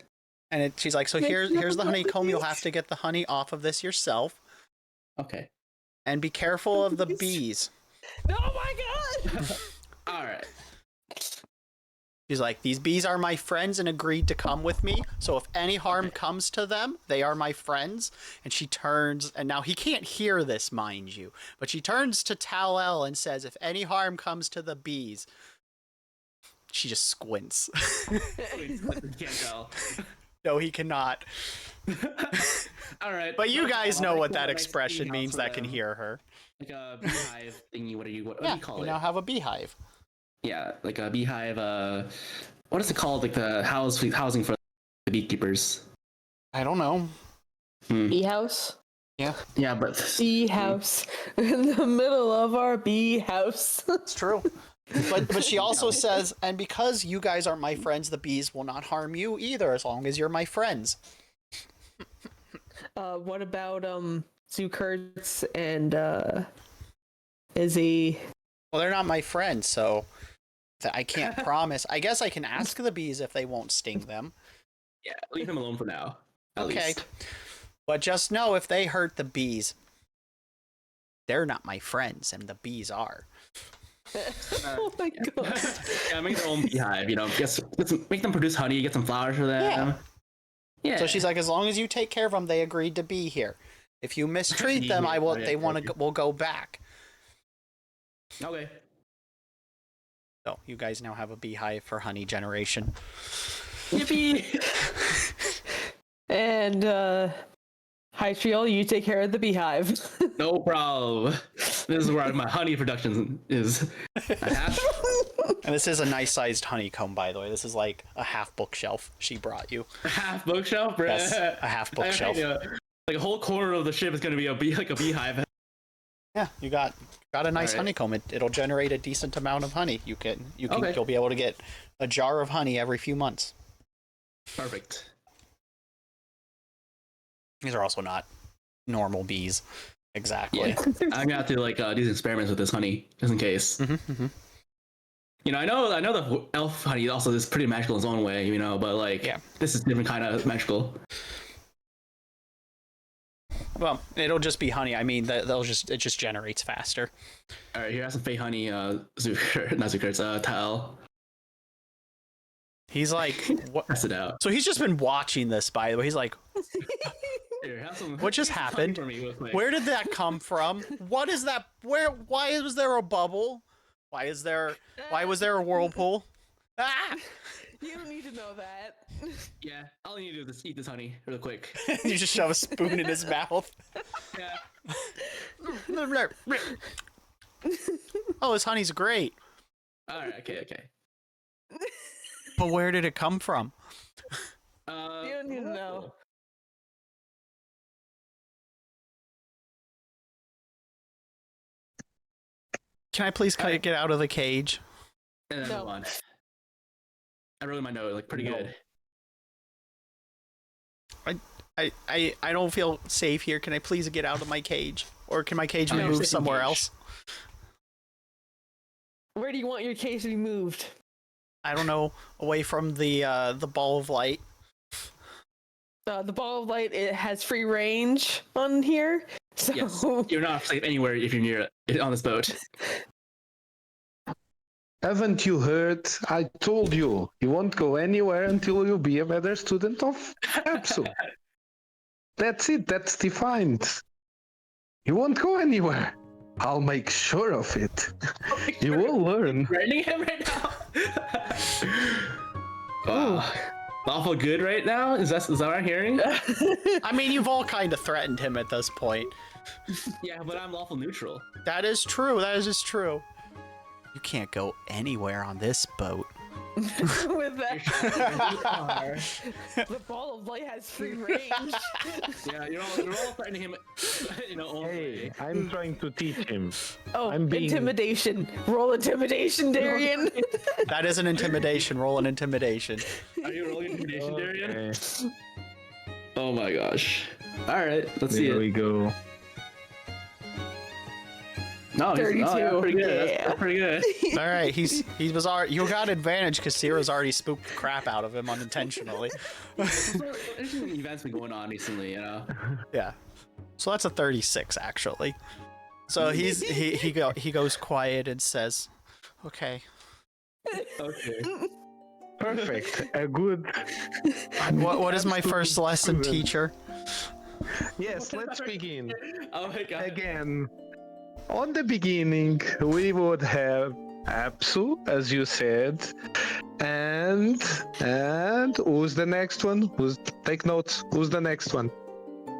And she's like, "So here's the honeycomb. You'll have to get the honey off of this yourself, Okay. and be careful of the bees." Oh my god. All right. She's like, "These bees are my friends and agreed to come with me. So if any harm comes to them, they are my friends." And she turns, and now he can't hear this, mind you, but she turns to Tal-El and says, "If any harm comes to the bees," she just squints. You can't tell. No, he cannot. All right. But you guys know what that Nice expression greenhouse means for that can them. hear her. Like a beehive thingy. What do you Yeah, call you it? now have a beehive. Yeah, like a beehive. What is it called? Like the housing for the beekeepers. I don't know. Bee house. Yeah, Yeah, but Bee house. In the middle of our bee house. it's true. But she also says, and because you guys are my friends, the bees will not harm you either, as long as you're my friends. What about Sue Kurtz and Izzy? Well, they're not my friends, so I can't promise. I guess I can ask the bees if they won't sting them. yeah, leave him alone for now. At Okay. least. But just know if they hurt the bees, they're not my friends, and the bees are. Oh my god. Yeah, make their own beehive. You know, make them produce honey. Get some flowers for them. Yeah. So she's like, as long as you take care of them, they agreed to be here. If you mistreat them, I will. They want to. Will go back. Okay. So you guys now have a beehive for honey generation. Yippee! And Hytriel, you take care of the beehive. No problem. This is where my honey production is. I And this is a nice-sized honeycomb, by the way. This is like a half bookshelf she brought you. A half bookshelf, bro. Yes, a half bookshelf. Like a whole corner of the ship is gonna be like a beehive. Yeah, you got a nice Alright. honeycomb. It'll generate a decent amount of honey. Okay. You'll be able to get a jar of honey every few months. Perfect. These are also not normal bees, exactly. Yeah. I'm gonna have to like do these experiments with this honey just in case. You know, I know the elf honey also is pretty magical in its own way, you know, but like this is different kind of magical. Well, it'll just be honey. I mean, it just generates faster. All right, here have some fake honey. Zucker, not Zucker, it's Tal. He's like, what? Test it out. So he's just been watching this, by the way. He's like, Here, have some, what just happened? Where did that come from? What is that? Why was there a bubble? Why was there a whirlpool? Ah! You don't need to know that. Yeah, all you need to do is eat this honey real quick. You just shove a spoon in his mouth. Yeah. Oh, this honey's great. All right. Okay. But where did it come from? You don't need to know. Can I please get out of the cage? And then No. move on. I wrote in my note like pretty good. I don't feel safe here. Can I please get out of my cage? Or can my cage be you're moved safe in somewhere cage. else? Where do you want your cage to be moved? I don't know. Away from the ball of light. The ball of light, it has free range on here. So Yes, you're not safe anywhere if you're near it on this boat. Haven't you heard? I told you, you won't go anywhere until you be a better student of APSU. That's it, that's defined. You won't go anywhere. I'll make sure of it. You will learn. Threatening him right now. Wow. Awful good right now? Is that what I'm hearing? I mean, you've all kind of threatened him at this point. Yeah, but I'm lawful neutral. That is true. That is just true. You can't go anywhere on this boat. with that, You are. the ball of light has free range. Yeah, you're all threatening him. You know. Hey, I'm trying to teach him. Oh, I'm being- intimidation. Roll intimidation, Darian. That is an intimidation. Roll an intimidation. Are you rolling intimidation, Darian? Okay, Oh my gosh. All right, let's see there it. we go. No, 32. That's pretty good. Yeah. That's pretty good. All right, he was already. You got advantage because Sierra's already spooked the crap out of him unintentionally. Interesting events been going on recently, you know. Yeah. So that's a 36 actually. So he goes quiet and says, "Okay." Okay. Perfect. A good. What is my first lesson, teacher? Yes, let's begin. Oh my god. Again, on the beginning, we would have APSU, as you said, and who's the next one? Take notes. Who's the next one?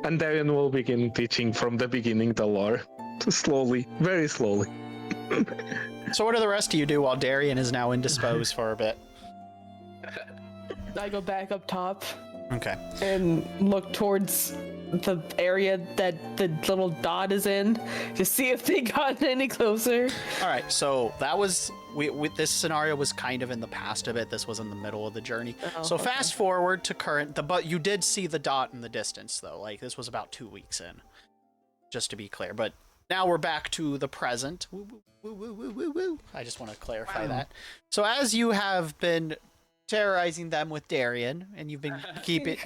And Darian will begin teaching from the beginning the lore, slowly, very slowly. So what do the rest of you do while Darian is now indisposed for a bit? I go back up top Okay. and look towards the area that the little dot is in to see if they got any closer. All right. So that was this scenario was kind of in the past a bit. This was in the middle of the journey. Oh, So okay. fast forward to current. But you did see the dot in the distance though. Like this was about 2 weeks in, just to be clear. But now we're back to the present. Woo, woo, woo, woo, woo, woo. I just want to clarify that. So as you have been terrorizing them with Darian, and you've been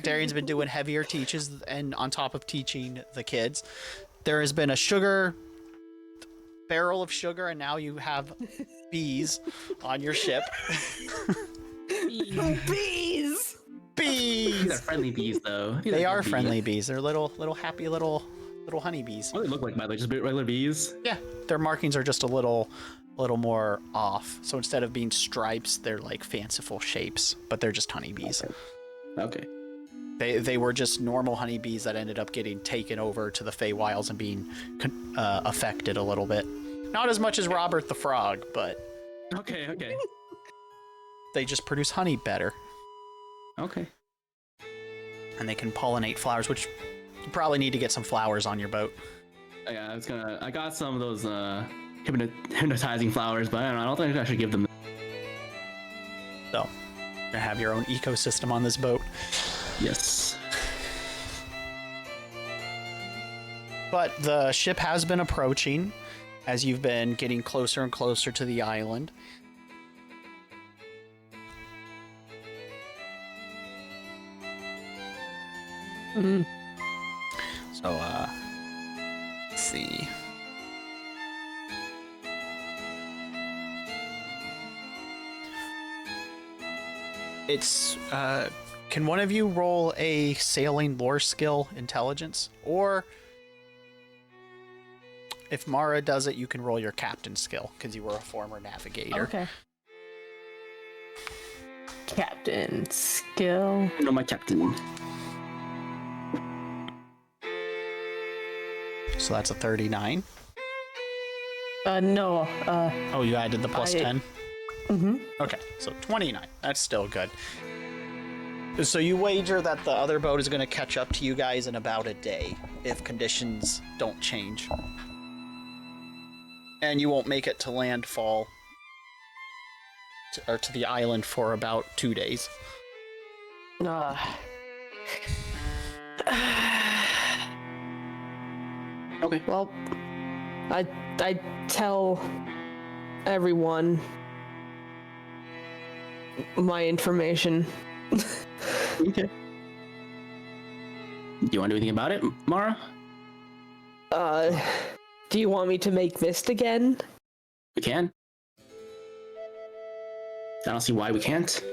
Darian's been doing heavier teaches, and on top of teaching the kids, there has been a barrel of sugar, and now you have bees on your ship. Bees. These are Bees. friendly bees, though. These They are good bees. friendly bees. They're little happy little honeybees. What do they look like, by the way? Just regular bees? Yeah, their markings are just a little more off. So instead of being stripes, they're like fanciful shapes, but they're just honeybees. Okay. They were just normal honeybees that ended up getting taken over to the Feywilds and being affected a little bit. Not as much as Robert the Frog, but Okay. they just produce honey better. Okay. And they can pollinate flowers, which you probably need to get some flowers on your boat. Yeah, I got some of those hypnotizing flowers, but I don't think I should give them. So, you're gonna have your own ecosystem on this boat. Yes. But the ship has been approaching as you've been getting closer and closer to the island. Mm. So, let's see. It's, can one of you roll a sailing lore skill intelligence? Or if Mara does it, you can roll your captain skill, because you were a former navigator. Okay. Captain skill. No, my captain. So that's a 39. No. Oh, you added the plus 10? Mm-hmm. Okay, so 29. That's still good. So you wager that the other boat is going to catch up to you guys in about a day, if conditions don't change. And you won't make it to landfall, or to the island for about 2 days. Okay. Well, I tell everyone my information. Okay. Do you want to do anything about it, Mara? Do you want me to make mist again? We can. I don't see why we can't.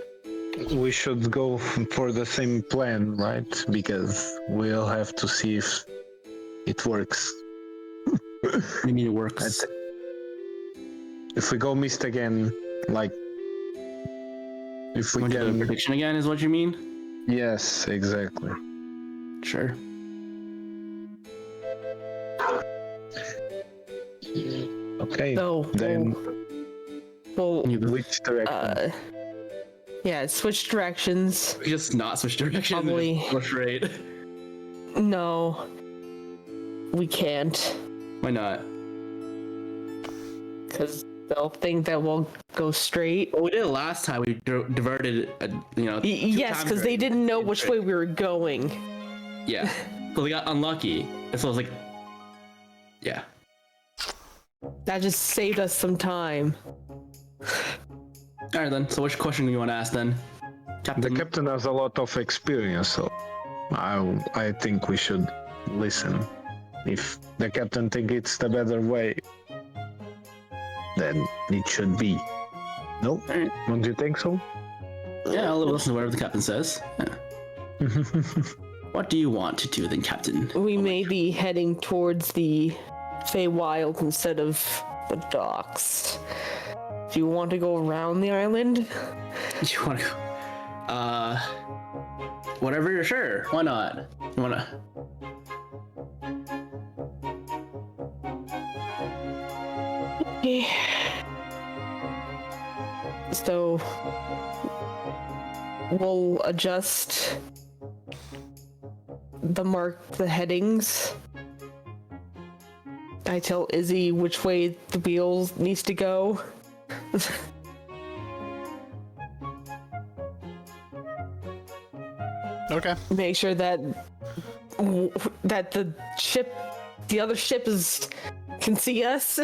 We should go for the same plan, right? Because we'll have to see if it works. What do you mean it works? If we go mist again, like if we Want to do the can. prediction again, is what you mean? Yes, exactly. Sure. Okay. No. Then Well, which direction? yeah, switch directions. We just not switch directions. Probably. And just go straight. No. We can't. Why not? Because they'll think that we'll go straight. Well, we did it last time. We diverted, Yes, because they didn't know which way we were going. Yeah. So they got unlucky. And so I was like, yeah. That just saved us some time. All right then. So which question do you want to ask then, Captain? The captain has a lot of experience, so I think we should listen. If the captain think it's the better way, then it should be. No? Alright. Don't you think so? Yeah, I'll listen to whatever the captain says. Yeah. What do you want to do then, Captain? We may be heading towards the Feywild instead of the docks. Do you want to go around the island? You want to go? Whatever you're sure. Why not? You wanna? Okay. So we'll adjust the headings. I tell Izzy which way the wheel needs to go. Okay. Make sure that the other ship can see us.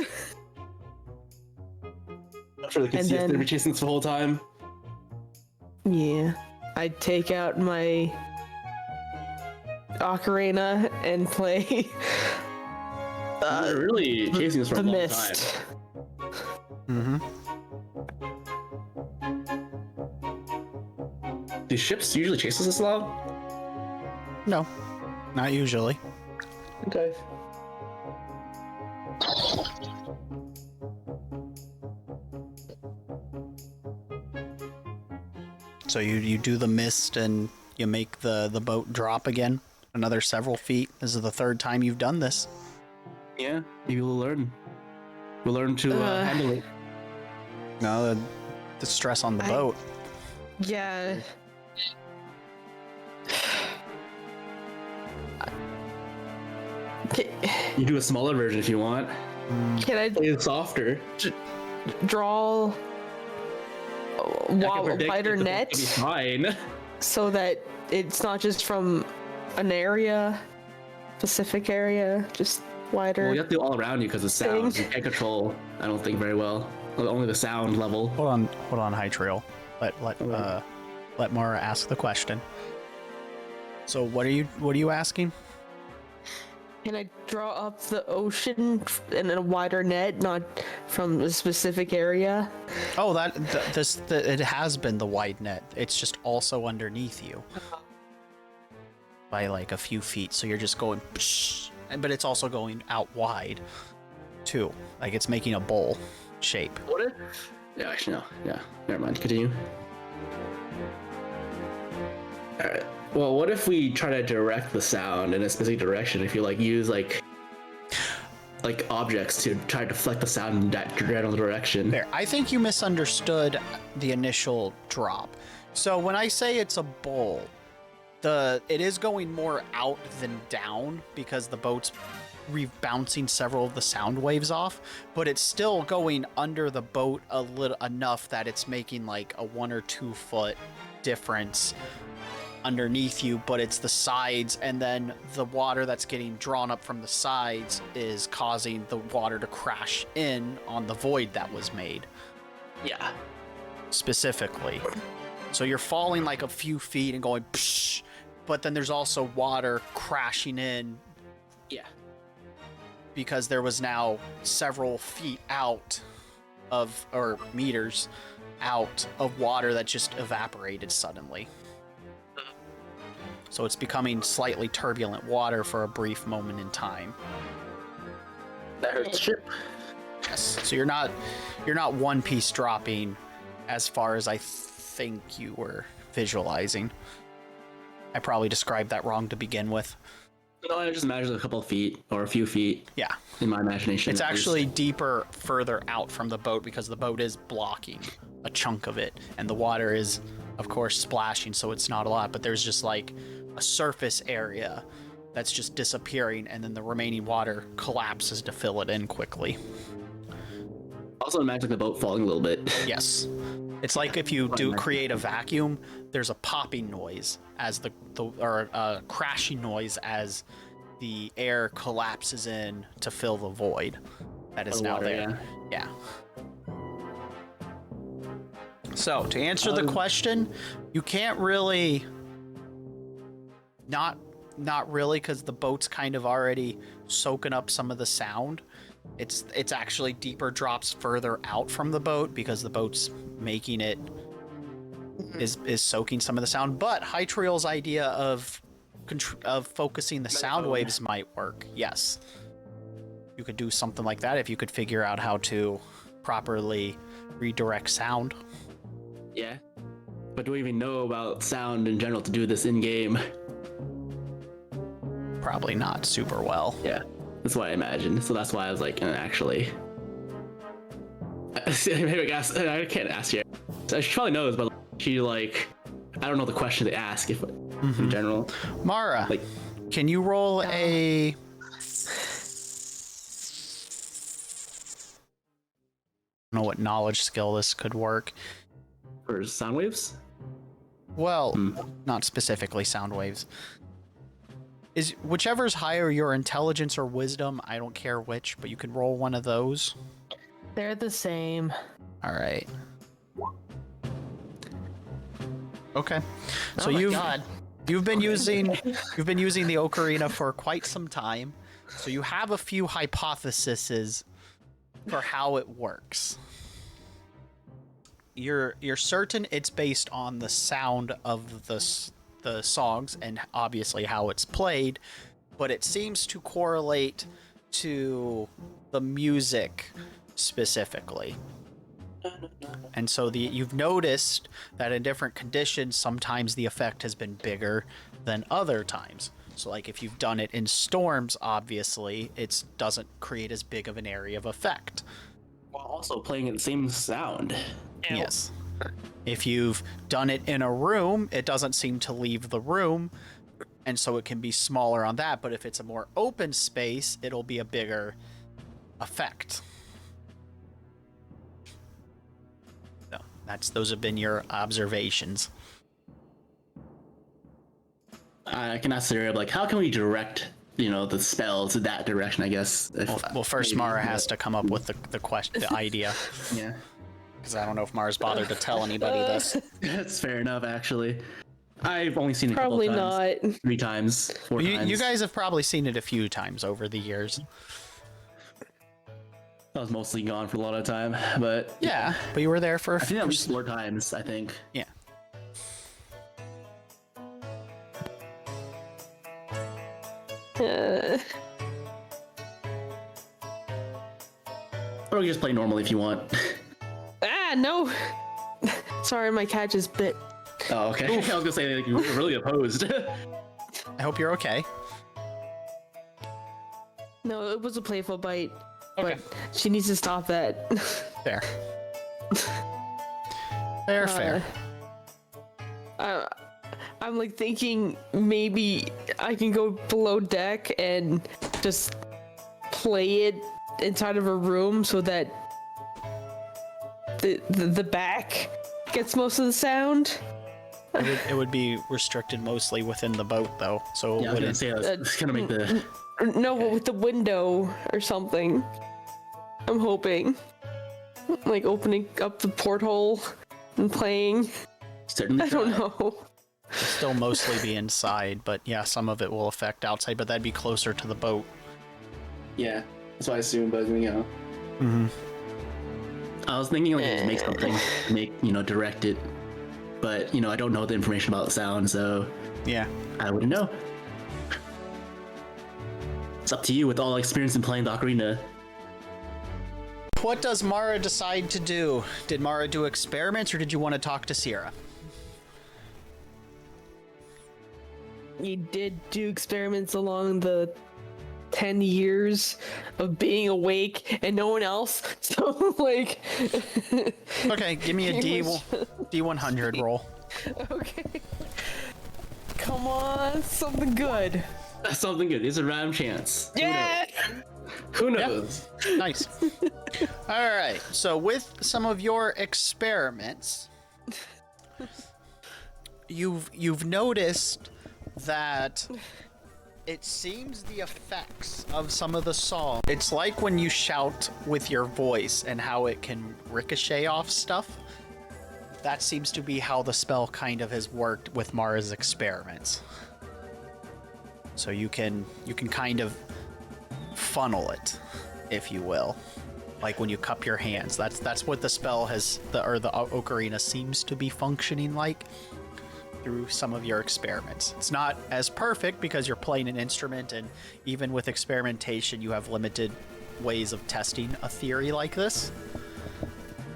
I'm sure they can And see us. then- They'll be chasing us the whole time. Yeah, I take out my ocarina and play They're really chasing us for the a long mist. time. Do ships usually chase us this long? No, not usually. Okay. So you do the mist and you make the boat drop again another several feet. This is the third time you've done this. Yeah, maybe we'll learn. We'll learn to handle it. No, the stress on the boat. Yeah. You do a smaller version if you want. Can I Play it softer. draw I can a predict wider if the net boat's gonna be fine. so that it's not just from an area, specific area, just wider? Well, you have to do all around you because the sound you can't control. I don't think very well. Only the sound level. Hold on, High Trail. Let Mara ask the question. So what are you asking? Can I draw up the ocean in a wider net, not from a specific area? Oh, it has been the wide net. It's just also underneath you by like a few feet. So you're just going, psh, but it's also going out wide too. Like it's making a bowl shape. What if? Yeah, actually no. Yeah, never mind. Continue. All right. Well, what if we try to direct the sound in a specific direction? If you like use like objects to try to deflect the sound in that general direction. There, I think you misunderstood the initial drop. So when I say it's a bowl, it is going more out than down because the boat's bouncing several of the sound waves off, but it's still going under the boat a little enough that it's making like a 1 or 2 foot difference underneath you, but it's the sides, and then the water that's getting drawn up from the sides is causing the water to crash in on the void that was made. Yeah. Specifically. So you're falling like a few feet and going psh, but then there's also water crashing in. Yeah. Because there was now several feet out of, or meters out of water that just evaporated suddenly. So it's becoming slightly turbulent water for a brief moment in time. That hurts ship. Yes. So you're not one piece dropping as far as I think you were visualizing. I probably described that wrong to begin with. No, I just imagine a couple of feet or a few feet. Yeah. In my imagination. It's actually deeper further out from the boat because the boat is blocking a chunk of it, and the water is, of course, splashing, so it's not a lot, but there's just like a surface area that's just disappearing, and then the remaining water collapses to fill it in quickly. Also imagine the boat falling a little bit. Yes. It's like if you do create a vacuum, there's a popping noise as or a crashing noise as the air collapses in to fill the void that is now there. Yeah. So to answer the question, you can't really, not really, because the boat's kind of already soaking up some of the sound. It's actually deeper drops further out from the boat because the boat's making it is soaking some of the sound. But Hytriel's idea of focusing the sound waves might work. Yes, you could do something like that if you could figure out how to properly redirect sound. Yeah, but do we even know about sound in general to do this in game? Probably not super well. Yeah. That's what I imagined. So that's why I was like, actually. Maybe I can't ask yet. So she probably knows, but she like, I don't know the question to ask if in general. Mara, like, can you roll a? I don't know what knowledge skill this could work. For sound waves? Well, not specifically sound waves. Is whichever's higher your intelligence or wisdom, I don't care which, but you can roll one of those. They're the same. All right. Okay. So Oh my you've God. been using the ocarina for quite some time. So you have a few hypotheses for how it works. You're certain it's based on the sound of the songs and obviously how it's played, but it seems to correlate to the music specifically. And so you've noticed that in different conditions, sometimes the effect has been bigger than other times. So like if you've done it in storms, obviously it doesn't create as big of an area of effect. While also playing in the same sound. Yes. longer. If you've done it in a room, it doesn't seem to leave the room, and so it can be smaller on that. But if it's a more open space, it'll be a bigger effect. So those have been your observations. I can ask Sarah, like, how can we direct, the spell to that direction, I guess? Well, first Mara has to come up with the idea. Yeah. Because I don't know if Mara's bothered to tell anybody this. That's fair enough, actually. I've only seen it Probably a couple times. not. 3 times, 4 times. You guys have probably seen it a few times over the years. I was mostly gone for a lot of time, but... Yeah, but you were there for... I think at least 4 times, I think. Yeah. Or we can just play normally if you want. No. Sorry, my cat just bit. Oh, okay. I was gonna say, like, you were really opposed. I hope you're okay. No, it was a playful bite. Okay. But she needs to stop that. Fair. Fair. I'm like thinking maybe I can go below deck and just play it inside of a room so that the back gets most of the sound. It would be restricted mostly within the boat, though. So Yeah, I was gonna say, it's gonna make the... No, but with the window or something. I'm hoping. Like opening up the porthole and playing. Certainly I don't try. know. still mostly be inside, but yeah, some of it will affect outside, but that'd be closer to the boat. Yeah, that's what I assumed, but Mm-hmm. I was thinking like to make something, direct it, but I don't know the information about the sound, so Yeah. I wouldn't know. It's up to you with all experience in playing the ocarina. What does Mara decide to do? Did Mara do experiments, or did you want to talk to Sierra? You did do experiments along the 10 years of being awake and no one else. So, like... Okay, give me a D100 roll. Okay. Come on, something good. Something good. It's a random chance. Yeah! Who knows? Nice. All right, so with some of your experiments, you've noticed that it seems the effects of some of the song, it's like when you shout with your voice and how it can ricochet off stuff. That seems to be how the spell kind of has worked with Mara's experiments. So you can kind of funnel it, if you will, like when you cup your hands. That's what the spell has, the ocarina seems to be functioning like through some of your experiments. It's not as perfect because you're playing an instrument, and even with experimentation, you have limited ways of testing a theory like this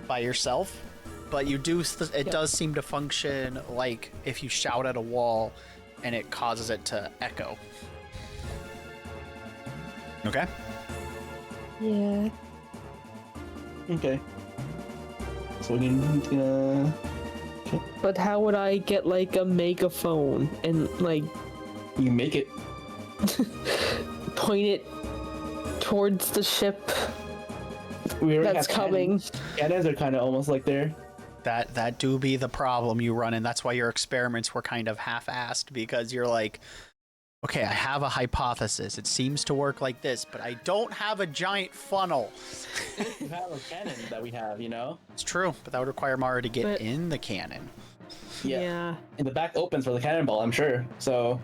by yourself. But you do, it does seem to function like if you shout at a wall and it causes it to echo. Okay? Yeah. Okay. So we can, But how would I get, like, a megaphone and, like, you make it. point it towards the ship We already that's have coming? Cannons are kind of almost like there. That do be the problem you run in. That's why your experiments were kind of half-assed, because you're like, okay, I have a hypothesis. It seems to work like this, but I don't have a giant funnel. We have a cannon that we have, It's true, but that would require Mara to get in the cannon. Yeah. And the back opens for the cannonball, I'm sure. So.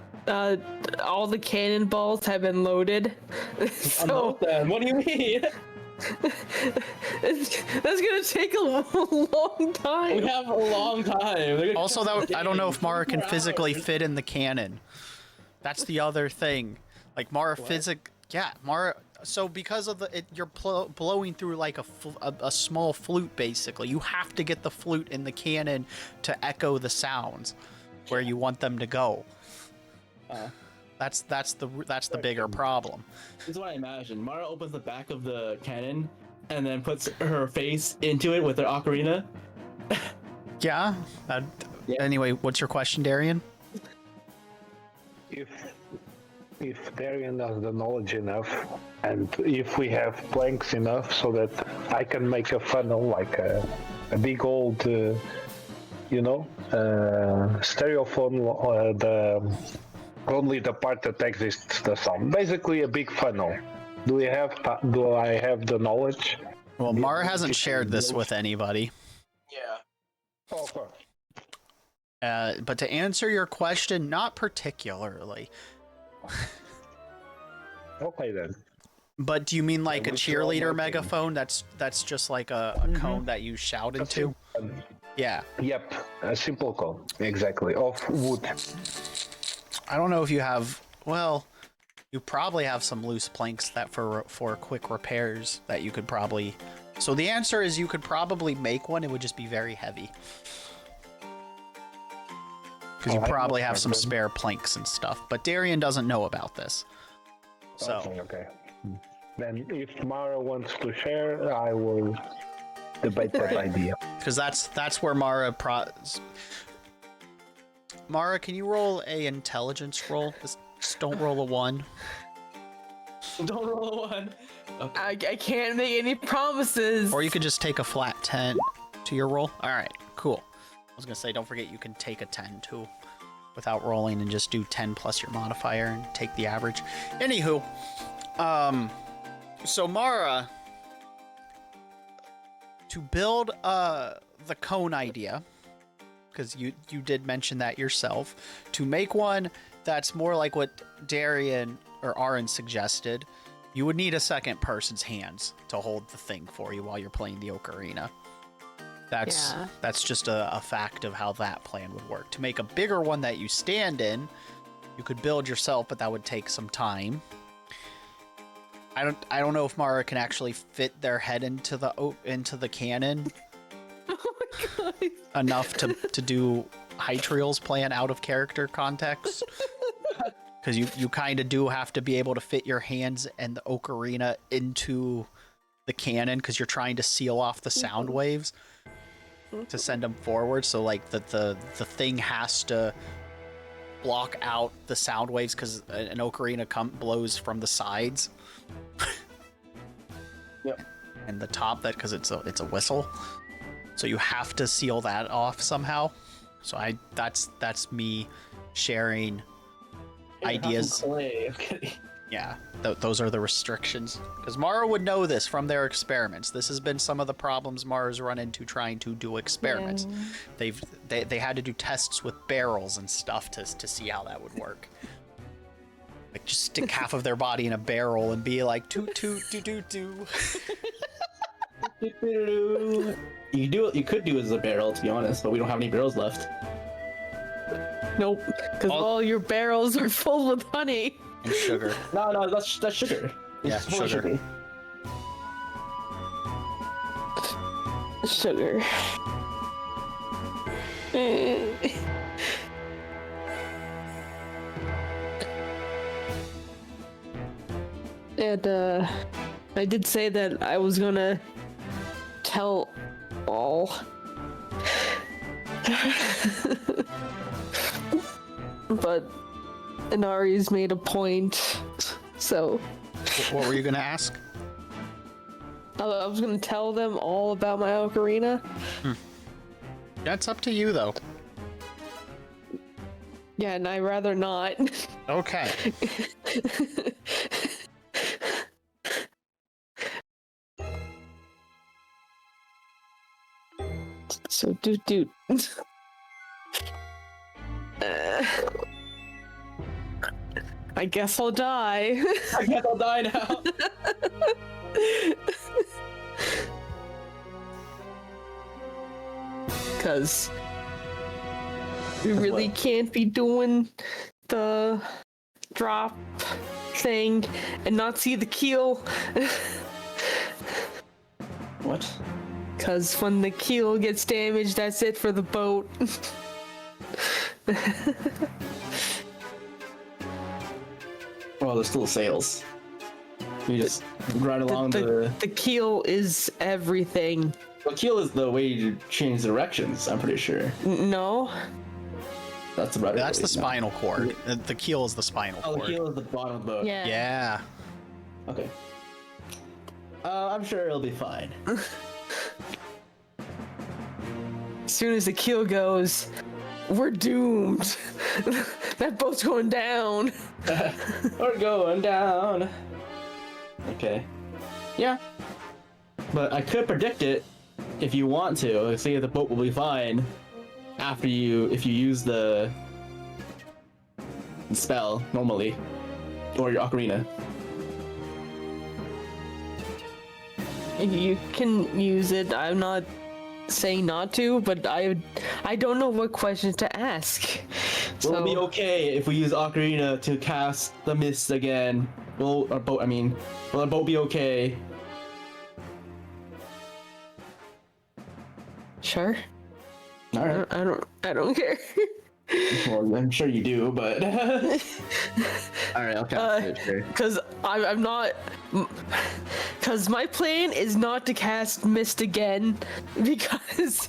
All the cannonballs have been loaded. So What do you mean? that's gonna take a long time. We have a long time. Also, I don't know if Mara can physically fit in the cannon. That's the other thing. Like Mara Mara. So because of you're blowing through like a small flute, basically. You have to get the flute in the cannon to echo the sounds where you want them to go. That's the bigger problem. This is what I imagine. Mara opens the back of the cannon and then puts her face into it with her ocarina. Yeah. Anyway, what's your question, Darian? If Darian has the knowledge enough, and if we have planks enough so that I can make a funnel like a big old, stereophone, only the part that exists the sound. Basically, a big funnel. Do I have the knowledge? Well, Mara hasn't shared this with anybody. Yeah. Okay. But to answer your question, not particularly. Okay then. But do you mean like a Which one cheerleader am I megaphone? That's just like a cone that you shout into? Yeah. Yep, a simple cone. Exactly. Of wood. I don't know if you have... Well, you probably have some loose planks that for quick repairs that you could probably... So the answer is you could probably make one. It would just be very heavy. Because you probably have some spare planks and stuff. But Darian doesn't know about this. So... Okay. Then if Mara wants to share, I will debate that idea. Because that's where Mara... Mara, can you roll a intelligence roll? Just don't roll a 1. Don't roll a 1. Okay. I can't make any promises. Or you could just take a flat 10 to your roll. All right, cool. I was going to say, don't forget you can take a 10 too without rolling and just do 10 plus your modifier and take the average. Anywho, so Mara, to build the cone idea, because you did mention that yourself, to make one that's more like what Darian or Auron suggested, you would need a second person's hands to hold the thing for you while you're playing the ocarina. That's just a fact of how that plan would work. To make a bigger one that you stand in, you could build yourself, but that would take some time. I don't know if Mara can actually fit their head into the cannon. Oh my god. Enough to do Hytriel's plan out of character context. Because you kind of do have to be able to fit your hands and the ocarina into the cannon, because you're trying to seal off the sound waves to send them forward. So like the thing has to block out the sound waves, because an ocarina blows from the sides. Yep. And the top, that because it's a whistle. So you have to seal that off somehow. So that's me sharing ideas. Yeah, those are the restrictions. Because Mara would know this from their experiments. This has been some of the problems Mara's run into trying to do experiments. Yeah. They had to do tests with barrels and stuff to see how that would work. Like just stick half of their body in a barrel and be like toot toot doo doo doo. You could do it as a barrel, to be honest, but we don't have any barrels left. Nope, because all your barrels are full with honey. And sugar. No, that's sugar. Yeah, sugar. Sugar. And I did say that I was gonna tell all. But Inaries made a point, so... What were you gonna ask? I was gonna tell them all about my ocarina. That's up to you, though. Yeah, and I'd rather not. Okay. So, dude. I guess I'll die. I guess I'll die now. Because we really can't be doing the drop thing and not see the keel. What? Because when the keel gets damaged, that's it for the boat. Well, there's still sails. You just run along the keel is everything. Well, keel is the way to change directions. I'm pretty sure. No. That's about it. That's the spinal cord. The keel is the spinal Oh, the cord. keel is the bottom of the boat. Yeah. Yeah. Okay. I'm sure it'll be fine. As soon as the keel goes, we're doomed. That boat's going down. We're going down. Okay. Yeah. But I could predict it if you want to. Say the boat will be fine after if you use the spell normally, or your ocarina. You can use it. I'm not saying not to, but I don't know what questions to ask. Will it be okay if we use ocarina to cast the mist again? Will our boat be okay? Sure. All right. I don't care. Well, I'm sure you do, but all right. I'll cast it. Sure. Cause I'm not. Cause my plan is not to cast mist again, because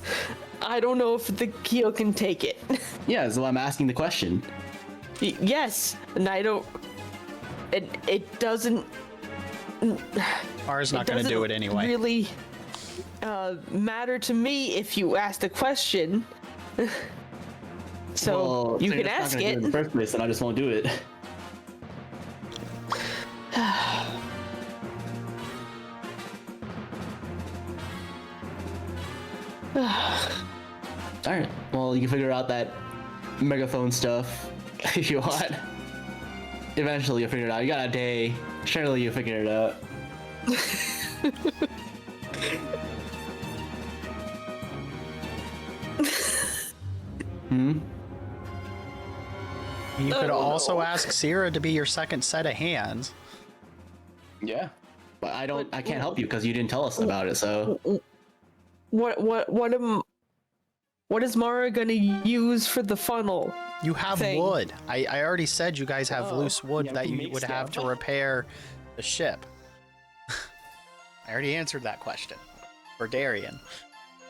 I don't know if the keel can take it. Yeah, so I'm asking the question. Yes, and I don't. It doesn't. Mara's not going to do it anyway. Really matter to me if you ask the question. So Well, you so you're can just ask not gonna do it. in the first place, and I just won't do it. Alright, well, you can figure out that megaphone stuff if you want. Eventually you'll figure it out. You got a day. Surely you'll figure it out. You could also ask Sierra to be your second set of hands. Yeah. But I can't help you because you didn't tell us about it, so. What is Mara gonna use for the funnel? You have Thing. wood. I already said you guys have loose wood Yeah, that we you make would have to stuff. repair the ship. I already answered that question for Darian,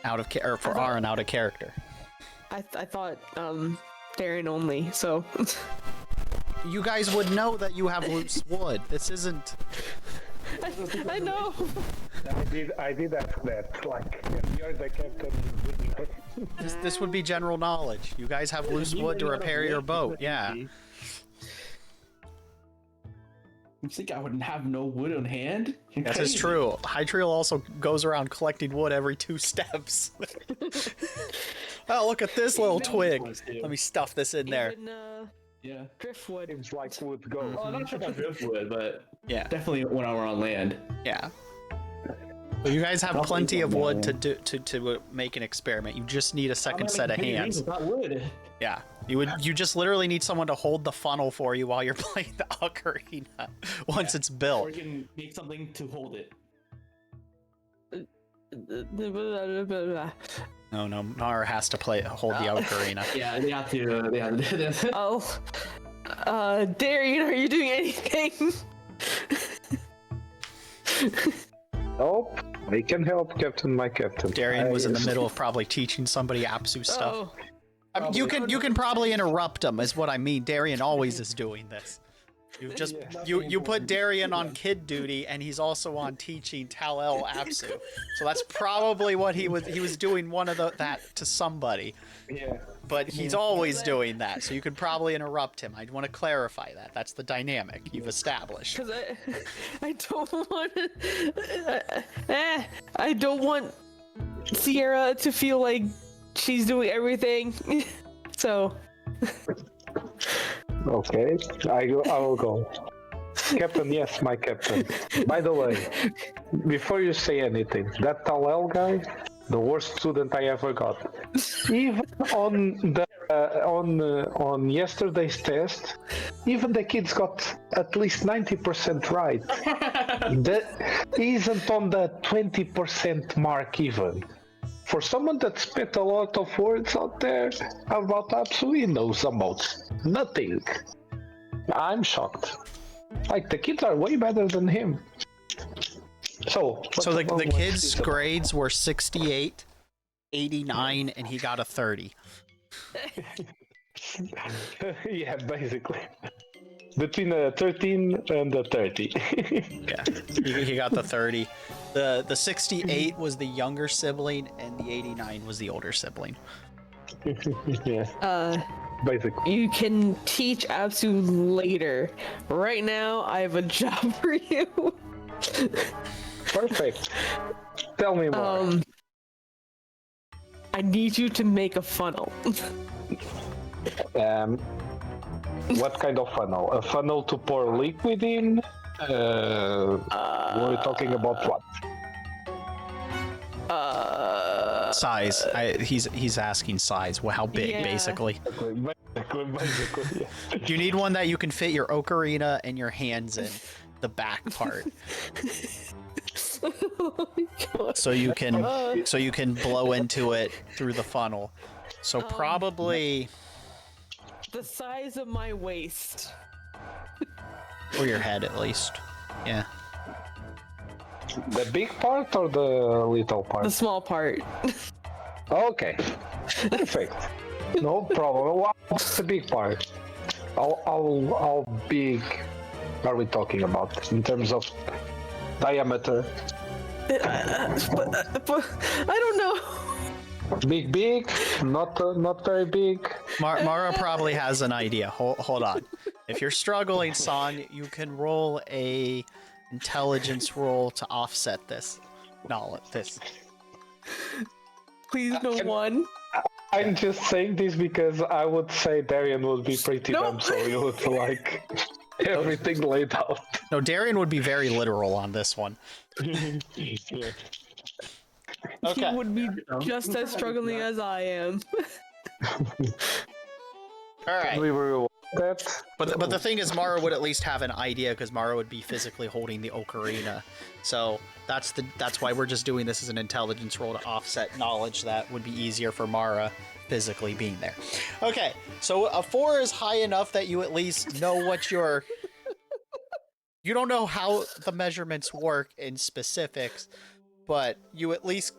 or for Auron out of character. I thought Darren only. So You guys would know that you have loose wood. This isn't. I know. I did ask that. Like, you're the captain. This would be general knowledge. You guys have loose wood to repair your boat. Yeah. You think I wouldn't have no wood on hand? You're This is crazy. true. Hytriel also goes around collecting wood every 2 steps. Oh, look at this little twig. Let me stuff this in there. Even, Yeah. driftwood. Seems like would go. Well, I'm not sure about driftwood, but Yeah. definitely when we're on land. Yeah. But you guys have Also plenty of on wood to land. do to make an experiment. You just need a second set of hands. Not wood. Yeah. You just literally need someone to hold the funnel for you while you're playing the ocarina once it's Or built. you can make something to hold it. No, Nara has to hold the ocarina. Yeah, they have to do this. Oh, Darian, are you doing anything? Nope. I can help, Captain, my captain. Darian was in the middle of probably teaching somebody Apsu stuff. Oh, I mean, you can probably interrupt him, is what I mean. Darian always is doing this. You put Darian on kid duty, and he's also on teaching Tal-El Apsu. So that's probably what he was doing that to somebody. Yeah. But he's always doing that, so you could probably interrupt him. I want to clarify that. That's the dynamic you've established. because I don't want I don't want Sierra to feel like she's doing everything. So Okay. I will go. Captain, yes, my captain. By the way, before you say anything, that Tal-El guy, the worst student I ever got. Even on yesterday's test, even the kids got at least 90% right. That isn't on the 20% mark even. For someone that spent a lot of words out there about Apsu, he knows about nothing. I'm shocked. Like, the kids are way better than him. So So the what's kid's this about? grades were 68, 89, and he got a 30. Yeah, basically. Between a 13 and a 30. Yeah, he got the 30. The 68 was the younger sibling, and the 89 was the older sibling. Yeah, basically. You can teach Absu later. Right now, I have a job for you. Perfect. Tell me more. I need you to make a funnel. What kind of funnel? A funnel to pour liquid in? We're talking about what? Size. He's asking size. Well, how big, Yeah. basically. Basically, yeah. You need one that you can fit your ocarina and your hands in, the back part, Oh my God. so you can blow into it through the funnel. So probably, The size of my waist. or your head at least. Yeah. The big part or the little The part? small part. Okay. Perfect. No problem. What's the big part? How big are we talking about in terms of diameter? But I don't know. Big, not very big. Mara probably has an idea. Hold on. If you're struggling, San, you can roll a intelligence roll to offset this knowledge. This. Please, no one. I'm just saying this because I would say Darian would be pretty No. dumb, so he would like everything laid out. No, Darian would be very literal on this one. Yeah. Okay. He would be just as struggling as I am. All right. We were that. But the thing is, Mara would at least have an idea because Mara would be physically holding the ocarina. So that's why we're just doing this as an intelligence roll to offset knowledge that would be easier for Mara physically being there. Okay, so a 4 is high enough that you at least know what your. You don't know how the measurements work in specifics, but you at least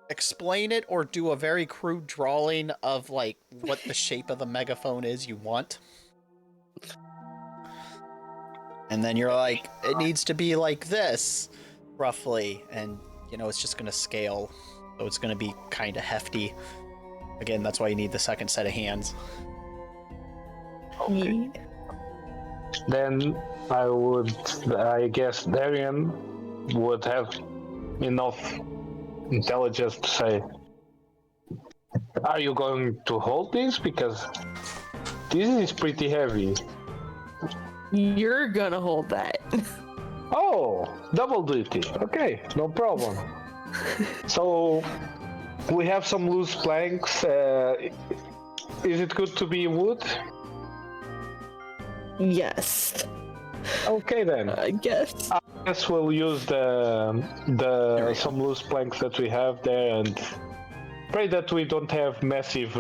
explain it or do a very crude drawing of like what the shape of the megaphone is you want. And then you're like, it needs to be like this, roughly. And, you know, it's just going to scale. So it's going to be kind of hefty. Again, that's why you need the second set of hands. Okay. Then I guess Darian would have enough intelligence to say, are you going to hold this? Because this is pretty heavy. You're gonna hold that. Oh, double duty. Okay, no problem. So we have some loose planks. Is it good to be wood? Yes, Okay then. I guess. I guess we'll use the some loose planks that we have there and pray that we don't have massive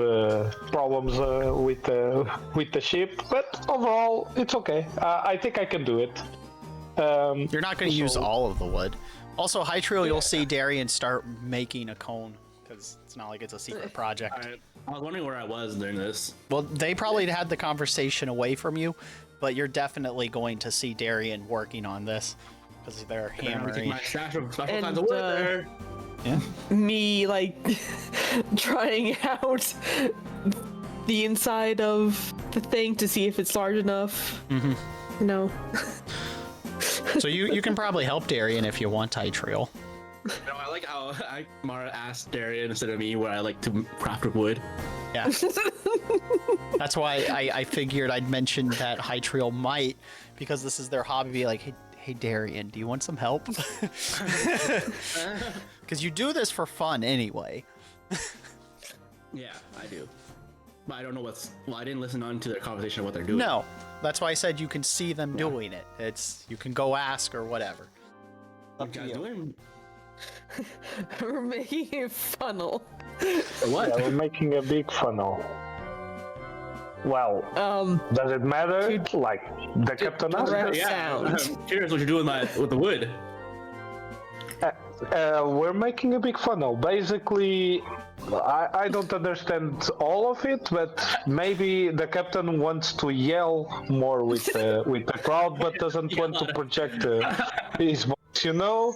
problems with the ship. But overall, it's okay. I think I can do it. You're not going to use all of the wood. Also, Hytriel, you'll see Darian start making a cone, because it's not like it's a secret project. Alright. I was wondering where I was during this. Well, they probably had the conversation away from you, but you're definitely going to see Darian working on this, because they're I'm gonna take hammering. my stash of special And, kinds of wood uh, there. Yeah. Me like trying out the inside of the thing to see if it's large enough. Mm-hmm. No. So you can probably help Darian if you want, Hytriel. No, I like how Mara asked Darian instead of me where I like to craft with wood. Yeah. That's why I figured I'd mention that Hytriel might, because this is their hobby, be like, hey Darian, do you want some help? Because you do this for fun anyway. Yeah, I do. But I don't know what's. Well, I didn't listen on to their conversation of what they're doing. No, that's why I said you can see them doing it. You can go ask or whatever. What you guys doing? We're making a funnel. What? Yeah, we're making a big funnel. Well, does it matter? Like the captain asked? direct Yeah, sound. I'm curious what you're doing with the wood. We're making a big funnel. Basically, I don't understand all of it, but maybe the captain wants to yell more with the crowd, but doesn't want to project his voice. You know,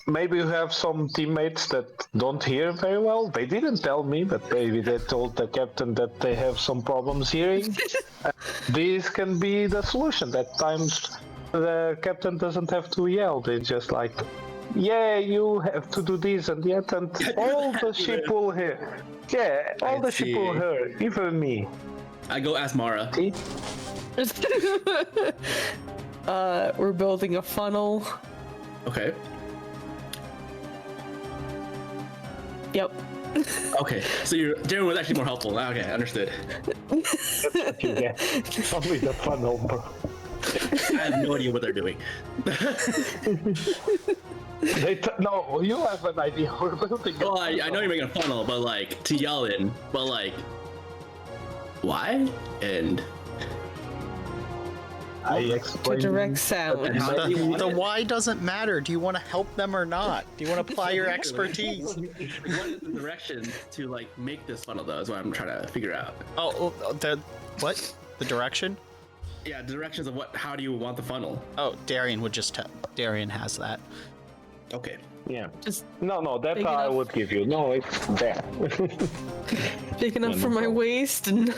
maybe you have some teammates that don't hear very well. They didn't tell me, but maybe they told the captain that they have some problems hearing. This can be the solution. At times, the captain doesn't have to yell. They just like, yeah, you have to do this and that, and all the ship will hear. Yeah, all the ship will hear, even me. I go ask Mara. See? We're building a funnel. Okay. Yep. Okay. So Darren was actually more helpful. Okay, understood. That's what you get. Only the funnel, bro. I have no idea what they're doing. No, you have an idea. We're building. Well, I know you're making a funnel, but like to yell in, but like, why? And I To explained. direct sound. The why doesn't matter. Do you want to help them or not? Do you want to apply your expertise? What is the direction to like make this funnel though? Is what I'm trying to figure out. Oh, what? The direction? Yeah, the directions of what? How do you want the funnel? Oh, Darian would just Darian has that. Okay. Yeah. Just No, that big I enough. would give you. No, it's there. big enough for my waist and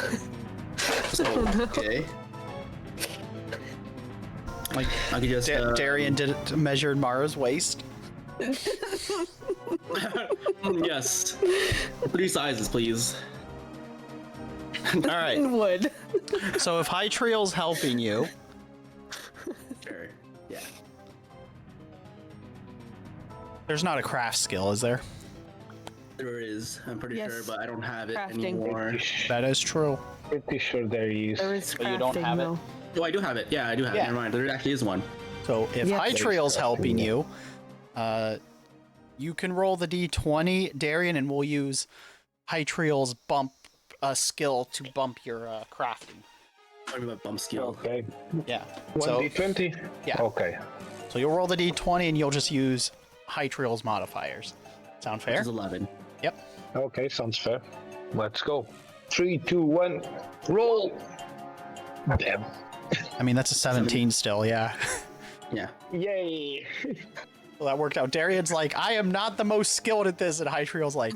Okay. Like I could just. Darian measured Mara's waist. Yes. 3 sizes, please. All right. wood. So if High Trial's helping you, Sure. Yeah. there's not a craft skill, is there? There is. I'm pretty Yes. sure, but I don't have it Crafting. anymore. That is true. Pretty sure there is. There is But you don't crafting, have it? though. Oh, I do have it. Yeah, I do have it. Yeah. Never mind. There actually is one. So if Yep. High Trial's helping you, you can roll the d20, Darian, and we'll use High Trial's bump skill to bump your crafting. Talking about bump skill. Okay. Yeah. 1d20? Yeah. Okay. So you'll roll the d20 and you'll just use High Trial's modifiers. Sound Which fair? is 11. Yep. Okay, sounds fair. Let's go. 3, 2, 1. Roll! Damn. I mean, that's a 17 still, yeah. Yeah. Yay! Well, that worked out. Darian's like, I am not the most skilled at this, and High Trial's like...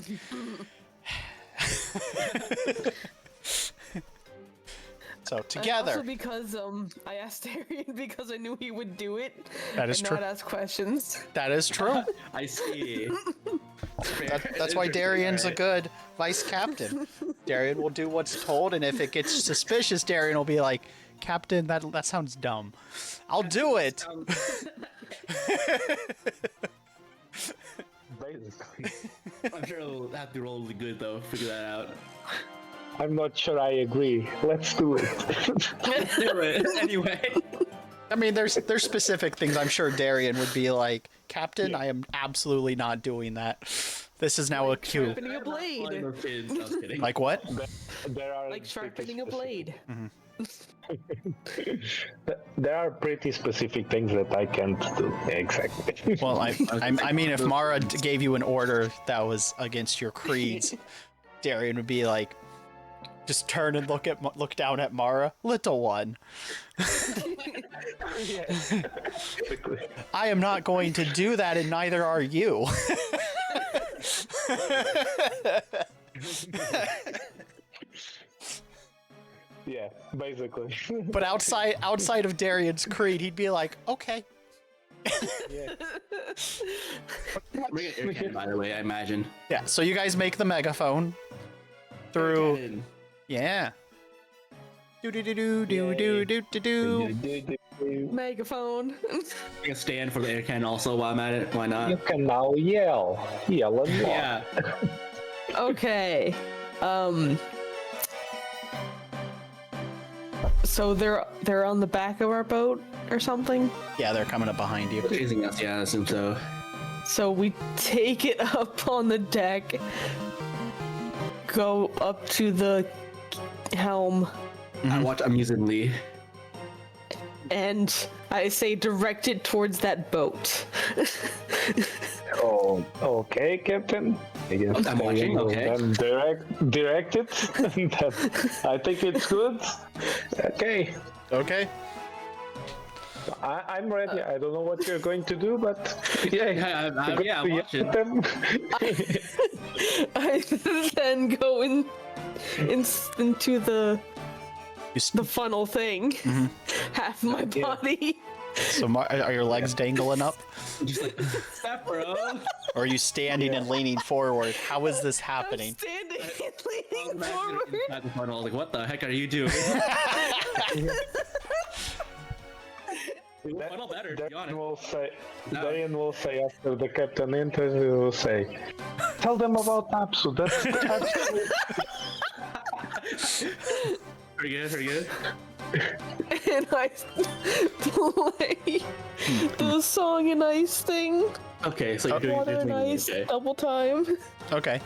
So together, Also because I asked Arian because I knew he would do it. That is and true. not ask questions. that is true. I see. That's why Darian's a good vice captain. Darian will do what's told, and if it gets suspicious, Darian will be like, Captain, that sounds dumb. I'll do it. Basically. I'm sure it'll have to roll really good though. Figure that out. I'm not sure I agree. Let's do it. Do it anyway. I mean, there's specific things I'm sure Darian would be like, Captain, I am absolutely not doing that. This is now a cue. Sharpening a blade. No kids. I was kidding. Like what? There are Like sharpening a blade. There are pretty specific things that I can't do. Exactly. Well, I mean, if Mara gave you an order that was against your creeds, Darian would be like, just turn and look down at Mara, little one. I am not going to do that, and neither are you. Yeah, basically. But outside of Darian's creed, he'd be like, okay. Bring an air cannon, by the way, I imagine. Yeah. So you guys make the megaphone through. Yeah. Do do do do do do do do. Megaphone. Bring a stand for the air cannon also while I'm at it. Why You not? can now yell and walk. Yeah. Okay. So they're on the back of our boat or something. Yeah, they're coming up behind you. Chasing us, yeah, I assume so. So we take it up on the deck, go up to the helm, I watch amusingly. and I say direct it towards that boat. Oh, okay, Captain. I guess I'm watching, will okay. then direct it. I think it's good. Okay, Okay. I'm ready. I don't know what you're going to do, but yeah, I'm watching. them. I then go into the funnel thing. Half my body. So are your legs dangling up? Just like, step, bro. Or are you standing and leaning forward? How is this happening? Standing and leaning Imagine forward. inside the funnel, like, what the heck are you doing? Funnel better, to be honest. Darian will say after the captain enters, he will say, "Tell them about Apsu. That's Pretty good. And I play the song and ice thing. Okay, so you're doing Water and ice double time. Okay.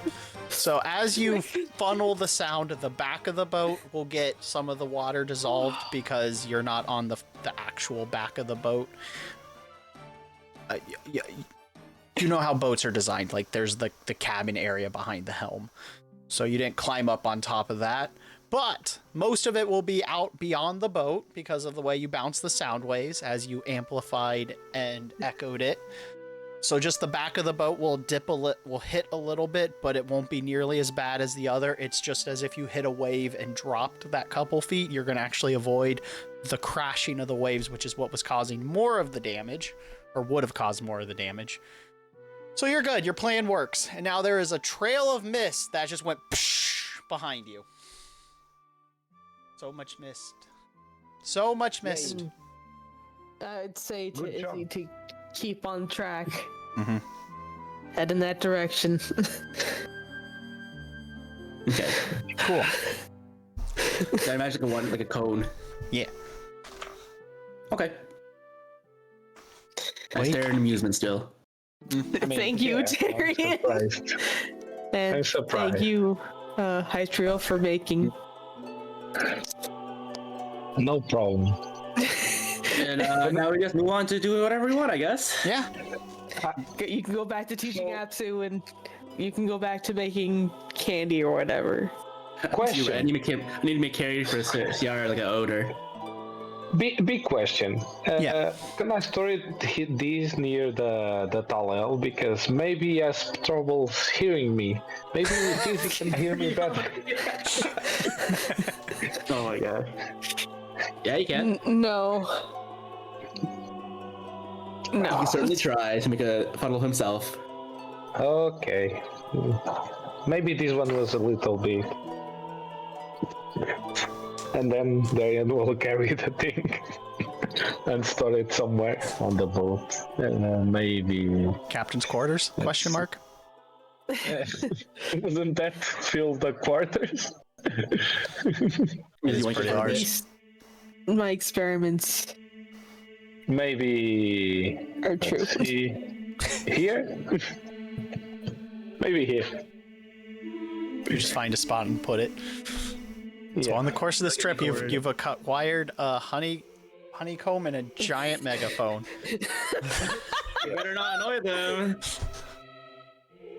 So as you funnel the sound, the back of the boat will get some of the water dissolved because you're not on the actual back of the boat. You know how boats are designed. Like there's the cabin area behind the helm. So you didn't climb up on top of that. But most of it will be out beyond the boat because of the way you bounce the sound waves as you amplified and echoed it. So just the back of the boat will will hit a little bit, but it won't be nearly as bad as the other. It's just as if you hit a wave and dropped that couple feet, you're going to actually avoid the crashing of the waves, which is what was causing more of the damage, or would have caused more of the damage. So you're good. Your plan works. And now there is a trail of mist that just went behind you. So much mist. So much mist. I'd say to Good Izzy job. to keep on track. Mm-hmm. Head in that direction. Okay. Cool. So I imagine like a cone. Yeah. Okay. I Wait. stare in amusement still. Thank you, Darian. I'm surprised. And I'm surprised. thank you, Hystriel, for making. No problem. And now we just move on to do whatever we want, I guess. Yeah. You can go back to teaching Apsu, and you can go back to making candy or whatever. Question. I need to make carry for Ciara like an odor. Big question. Yeah. Can I store these near the Talel? Because maybe he has trouble hearing me. Maybe he thinks he can hear me better. Oh my god. Yeah, you can. No. He No. can certainly try to make a funnel himself. Okay. Maybe this one was a little big. And then Darian will carry the thing and store it somewhere on the boat. Maybe. Captain's quarters? Question mark. Doesn't that fill the quarters? It is pretty large. My experiments Maybe. are true. See, here? Maybe here. You just find a spot and put it. So on the course of this trip, you've acquired a honeycomb and a giant megaphone. You better not annoy them.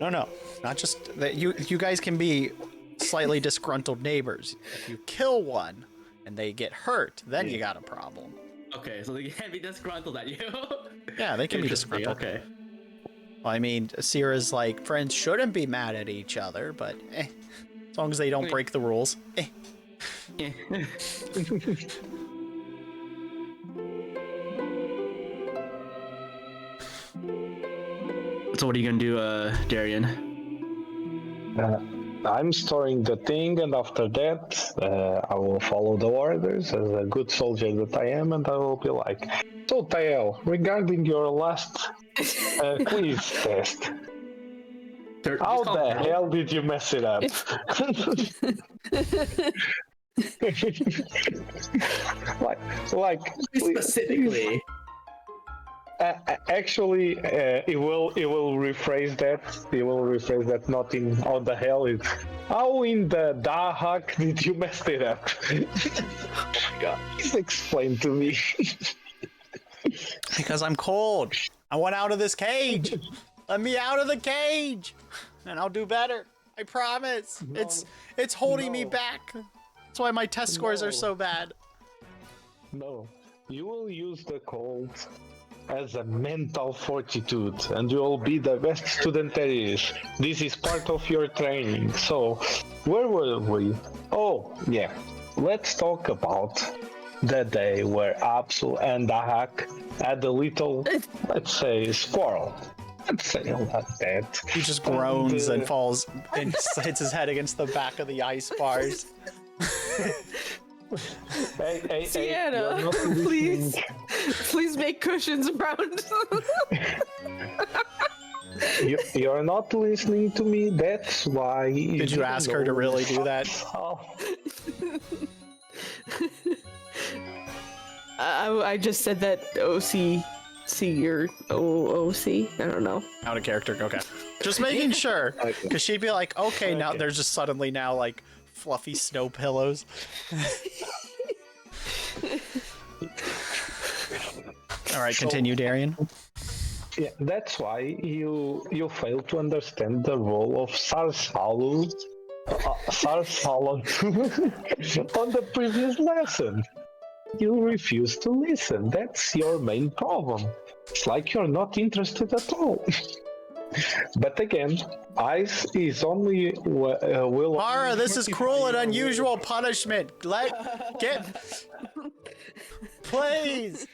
No, not just that. You guys can be slightly disgruntled neighbors. If you kill one and they get hurt, then you got a problem. Okay, so they can't be disgruntled at you. Yeah, they can be Interesting, disgruntled. Okay. Well, I mean, Sierra's like, friends shouldn't be mad at each other, but as long as they don't break the rules. Yeah. So what are you gonna do, Darian? I'm storing the thing, and after that, I will follow the orders as a good soldier that I am, and I will be like, "So, Tael, regarding your last quiz test, how the hell did you mess it up?" like Specifically. Actually, it will rephrase that. It will rephrase that. Not in how the hell it. How in the dahak did you mess it up? God, please explain to me. Because I'm cold. I want out of this cage. Let me out of the cage, and I'll do better. I promise. It's holding me back. That's why my test scores are so bad. No, you will use the cold as a mental fortitude, and you will be the best student there is. This is part of your training. So, where were we? Oh, yeah. Let's talk about the day where Apsu and Dahak had a little, let's say, quarrel. Let's say like that. He just groans and falls and hits his head against the back of the ice bars. Hey, Sienna, you're not listening. please make cushions around. You're not listening to me. That's why. Did you ask her to really do that? I just said that OC or OOC. I don't know. Out of character. Okay. Just making sure, because she'd be like, okay, now there's just suddenly now like fluffy snow pillows. All right, continue, Darian. Yeah, that's why you fail to understand the role of Sarsalon on the previous lesson. You refuse to listen. That's your main problem. It's like you're not interested at all. But again, ice is only will. Mara, this is cruel and unusual punishment. Please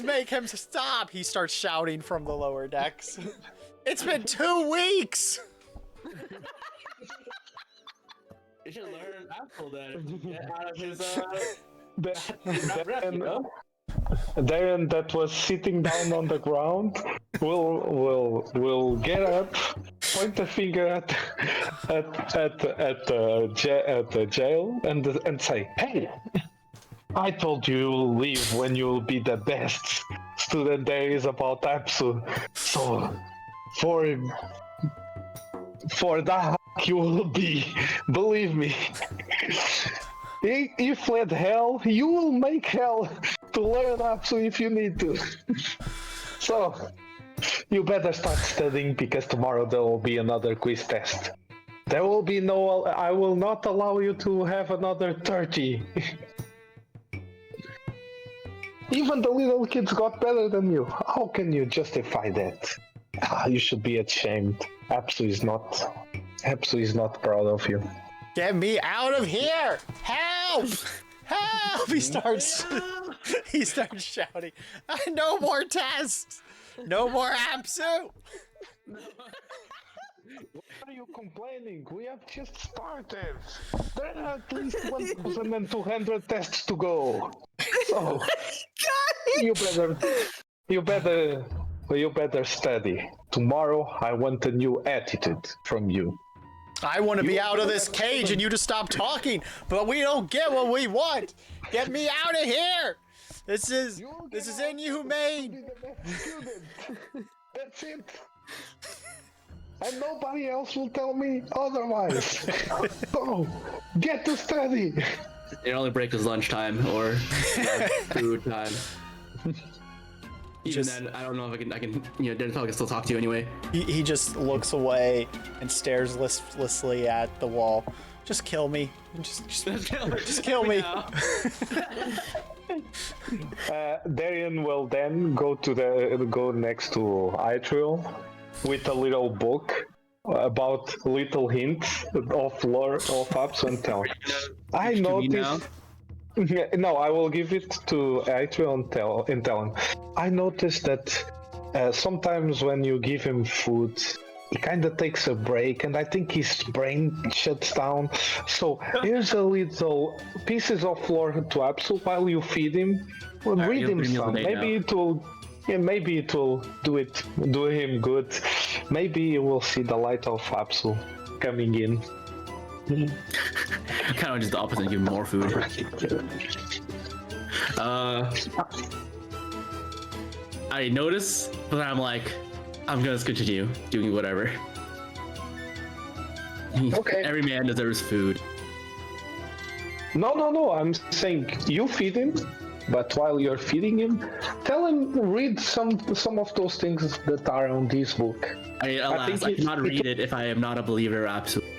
make him stop. He starts shouting from the lower decks. It's been 2 weeks. You should learn Apple then. Get out of his Darren, that was sitting down on the ground, will get up, point the finger at the jail, and say, "Hey, I told you you'll leave when you'll be the best student there is about Apsu. So for that you will be, believe me." You fled hell, you will make hell to learn Apsu if you need to. So, you better start studying, because tomorrow there will be another quiz test. There will be no, I will not allow you to have another 30. Even the little kids got better than you. How can you justify that? You should be ashamed. Apsu is not proud of you. Get me out of here! Help! Help! He starts shouting. No more tests! No more Apsu! Why are you complaining? We have just started. There are at least 1,200 tests to go. So you better study. Tomorrow I want a new attitude from you. I want to be out of this cage and you to stop talking, but we don't get what we want. Get me out of here. This is inhumane. That's it. And nobody else will tell me otherwise. So, get to study. It only break is lunchtime or food time. Even then, I don't know if I can, Dennis can still talk to you anyway. He just looks away and stares listlessly at the wall. Just kill me. Just kill me. Darian will then go next to Itriel with a little book about little hints of lore of Apsu and Town. I noticed. No, I will give it to Itriel and Talon. I noticed that sometimes when you give him food, he kind of takes a break, and I think his brain shuts down. So here's a little pieces of lore to Apsu while you feed him. Well, read him some. Maybe it will do him good. Maybe you will see the light of Apsu coming in. Kind of just the opposite, give him more food. I notice, but I'm like, I'm gonna continue doing whatever. Okay. Every man deserves food. No. I'm saying you feed him, But while you're feeding him, tell him read some of those things that are on this book. Alas, I cannot read it if I am not a believer, absolutely.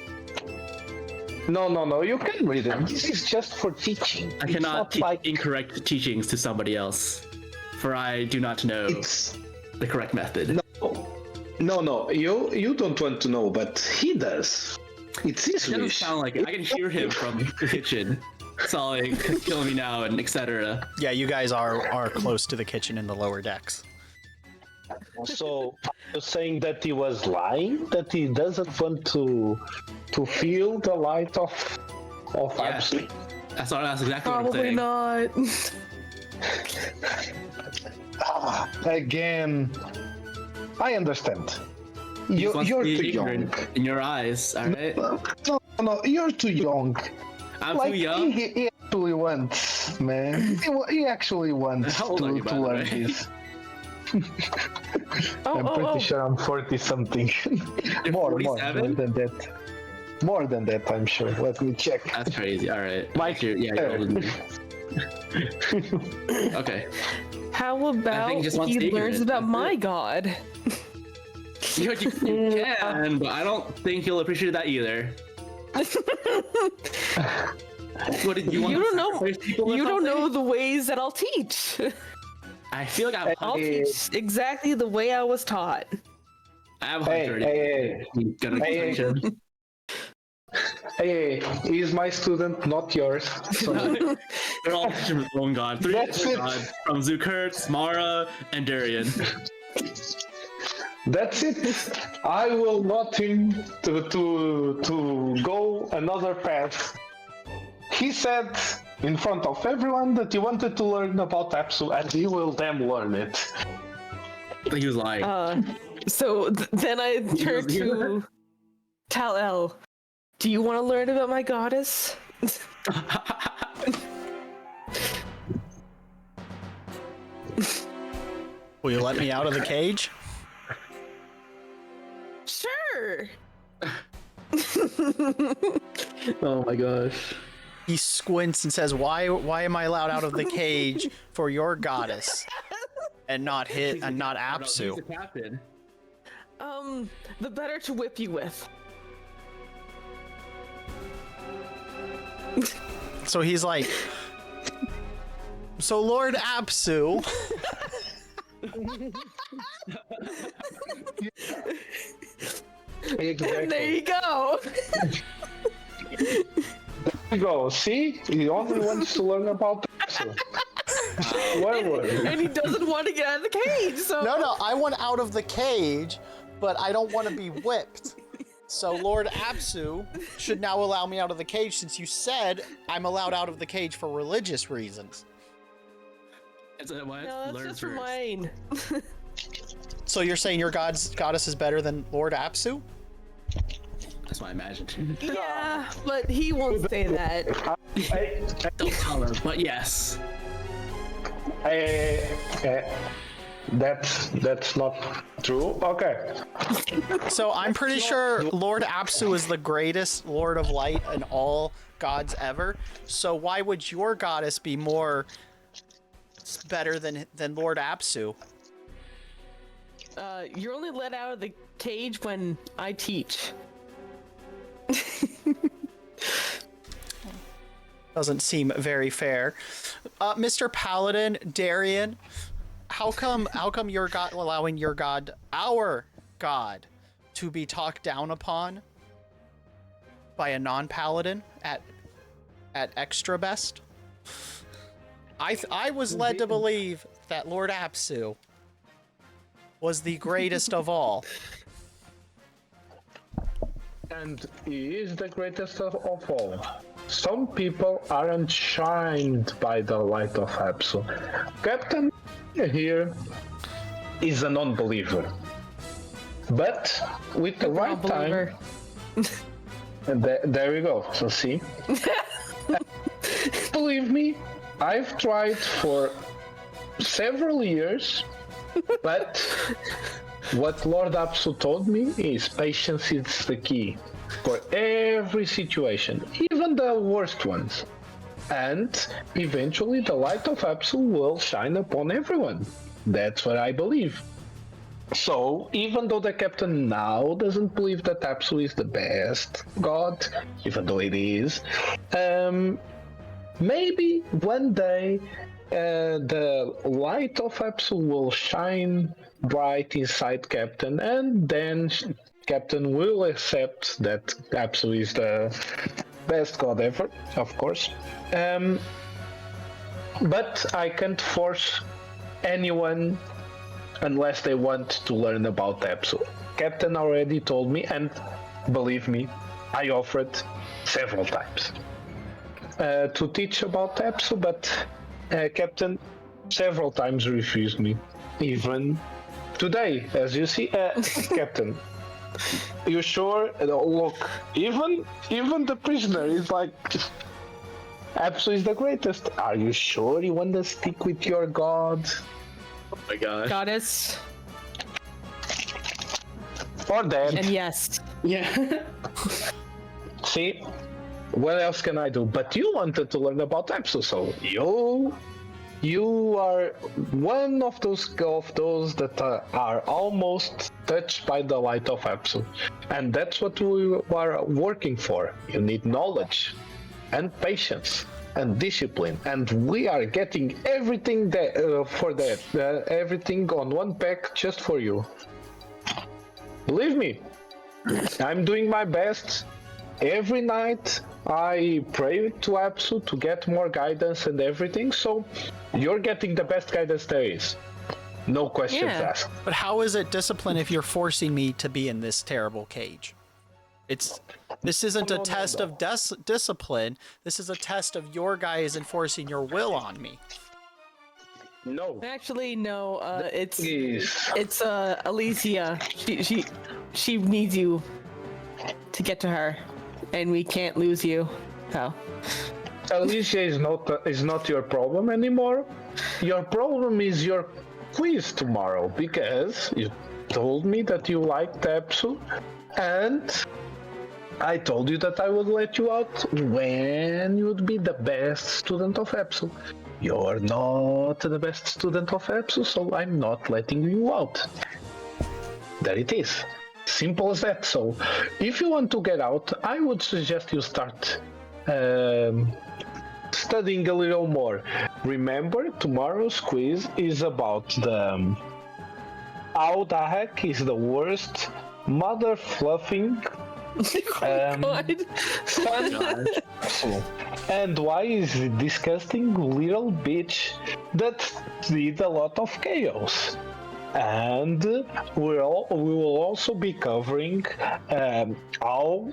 No, you can read them. This is just for teaching. I cannot teach incorrect teachings to somebody else, for I do not know the correct method. No, you don't want to know, but he does. It's his It doesn't wish. sound like it. I can hear him from the kitchen. Solid, killing me now, and etc. Yeah, you guys are close to the kitchen in the lower decks. So you're saying that he was lying? That he doesn't want to feel the light of Absolute? That's exactly what I'm Probably saying. not. Again, I understand. He wants You're to be too young. ignorant in your eyes, alright? No, you're too young. I'm Like too young. he actually wants, man. He actually wants How old are you, by to the learn way? this. Oh, I'm pretty sure I'm 40 something. more 47? than that. More than that, I'm sure. Let me check. That's crazy. Alright. Mike, You're older than me. Okay. How about he just wants he to be learns ignorant, about that's my it. god? You can, but I don't think you'll appreciate that either. What did you want? You to don't know. sacrifice people or You don't know something? the ways that I'll teach. I feel like I'll teach exactly the way I was taught. I have Hey, he's my student, not yours. So They're all teaching with one god. Three That's different it. gods from Zukurtz, Mara, and Darian. that's it. I will not him to go another path. He said in front of everyone that he wanted to learn about Apsu, and he will damn learn it. I think he was lying. So then I turn to Tal-El. Do you want to learn about my goddess? Will you let me out of the cage? Sure. Oh my gosh. He squints and says, "Why am I allowed out of the cage for your goddess and not He's the Apsu?" captain. The better to whip you with. So he's like, "So Lord Apsu." Exactly. There you go. There you go. See, he only wants to learn about Apsu. Where were you? And he doesn't want to get out of the cage, so No, I want out of the cage, but I don't want to be whipped. So Lord Apsu should now allow me out of the cage since you said I'm allowed out of the cage for religious reasons. It's a what? No, that's Learn just for first. mine. So you're saying your goddess is better than Lord Apsu? That's what I imagined. Yeah, but he won't say that. Don't tell her, but yes. That's not true. Okay. So I'm pretty sure Lord Apsu is the greatest Lord of Light in all gods ever. So why would your goddess be better than Lord Apsu? You're only let out of the cage when I teach. Doesn't seem very fair. Mr. Paladin, Darian, how come your god allowing our god, to be talked down upon by a non-paladin at extra best? I was led to believe that Lord Apsu was the greatest of all. And he is the greatest of all. Some people aren't shined by the light of Apsu. Captain here is a non-believer. But with the right time, and there we go. So see, believe me, I've tried for several years, but what Lord Apsu told me is patience is the key for every situation, even the worst ones. and eventually the light of Absol will shine upon everyone. That's what I believe. So, even though the captain now doesn't believe that Absol is the best god, even though it is, maybe one day the light of Absol will shine bright inside Captain, and then Captain will accept that Absol is the best god ever, of course. But I can't force anyone unless they want to learn about Absol. Captain already told me, and believe me, I offered several times to teach about Absol, but Captain several times refused me. Even today, as you see, Captain. You sure? Look, even the prisoner is like, Absol is the greatest. Are you sure you want to stick with your god? Oh my gosh. Goddess. Or that? And yes. Yeah. See, what else can I do? But you wanted to learn about Absol, so you are one of those that are almost touched by the light of Absol, and that's what we are working for. You need knowledge, and patience, and discipline, and we are getting everything for that. Everything on one pack just for you. Believe me, I'm doing my best. Every night I pray to Absol to get more guidance and everything, so you're getting the best guidance there is. No questions asked. But how is it discipline if you're forcing me to be in this terrible cage? This isn't a test of discipline. This is a test of your guys enforcing your will on me. No. Actually, no. It's Please. Alicia. She needs you to get to her, and we can't lose you. So. Alicia is not your problem anymore. Your problem is your quiz tomorrow, because you told me that you liked Absol, and I told you that I would let you out when you would be the best student of Absol. You're not the best student of Absol, so I'm not letting you out. There it is. Simple as that. So, if you want to get out, I would suggest you start studying a little more. Remember, tomorrow's quiz is about how the heck is the worst mother fluffing and why is it disgusting little bitch that did a lot of chaos. And we will also be covering how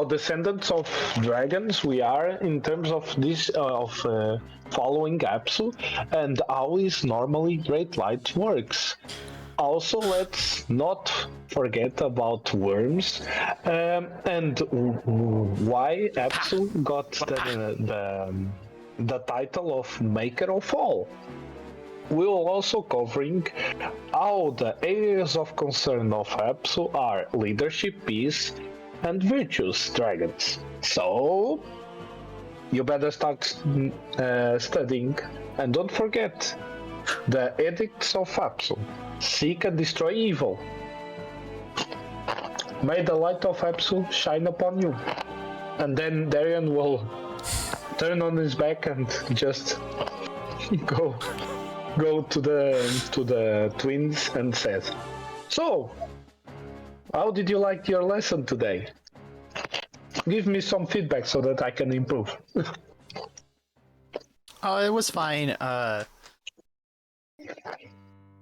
descendants of dragons we are in terms of this following Absol, and how is normally Great Light works. Also, let's not forget about worms and why Absol got the title of Maker of All. We will also covering how the areas of concern of Absol are leadership, peace, and virtuous dragons. So you better start studying, and don't forget the edicts of Absol. Seek and destroy evil. May the light of Absol shine upon you. And then Darian will turn on his back and just go to the twins and says, "So, how did you like your lesson today? Give me some feedback so that I can improve." Oh, it was fine,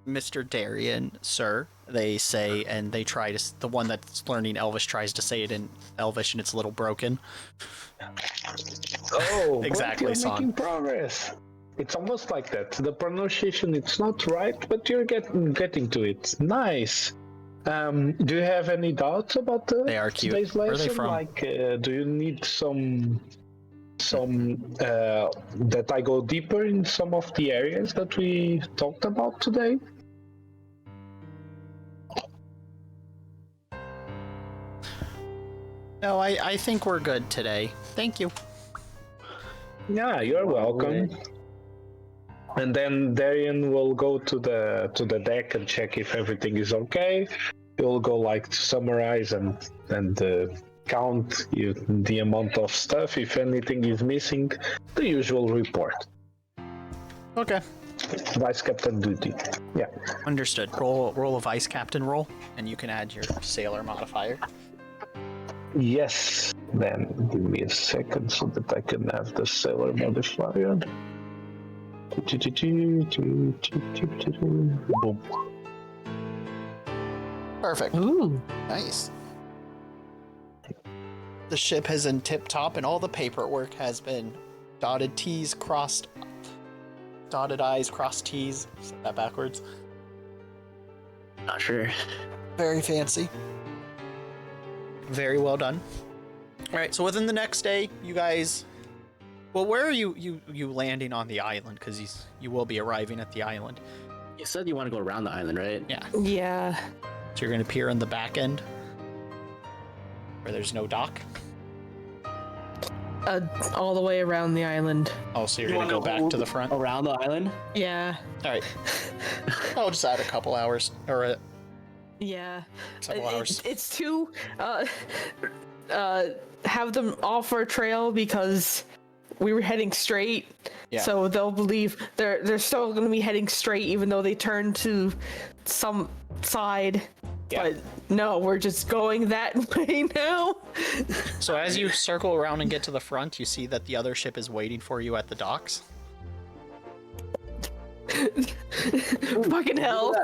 Mr. Darian, sir, they say, and they try to. The one that's learning Elvish tries to say it in Elvish, and it's a little broken. Oh, exactly, you're son. making progress. It's almost like that. The pronunciation, it's not right, but you're getting to it. Nice. Do you have any doubts about They are cute. today's Where are lesson? they from? Like, do you need some that I go deeper in some of the areas that we talked about today? No, I think we're good today. Thank you. Yeah, you're welcome. And then Darian will go to the deck and check if everything is okay. He'll go like to summarize and count the amount of stuff. If anything is missing, the usual report. Okay. Vice Captain duty. Yeah. Understood. Roll a vice captain roll, and you can add your sailor modifier. Yes. Then give me a second so that I can have the sailor modifier. Boom. Perfect. Ooh. Nice. The ship is in tip-top, and all the paperwork has been dotted T's, crossed... Dotted I's, crossed T's. Is that backwards? Not sure. Very fancy. Very well done. All right, so within the next day, you guys... Well, where are you landing on the island? Because you will be arriving at the island. You said you want to go around the island, right? Yeah. Yeah. So you're going to pier in the back end, where there's no dock. All the way around the island. Oh, so you're going to go back to the front? Around the island? Yeah. All right. I'll just add a couple hours, or Yeah. several hours. It's to have them off our trail because we were heading straight. Yeah. So they'll believe they're still going to be heading straight even though they turn to some side. Yeah. But no, we're just going that way now. So as you circle around and get to the front, you see that the other ship is waiting for you at the docks. Fucking hell.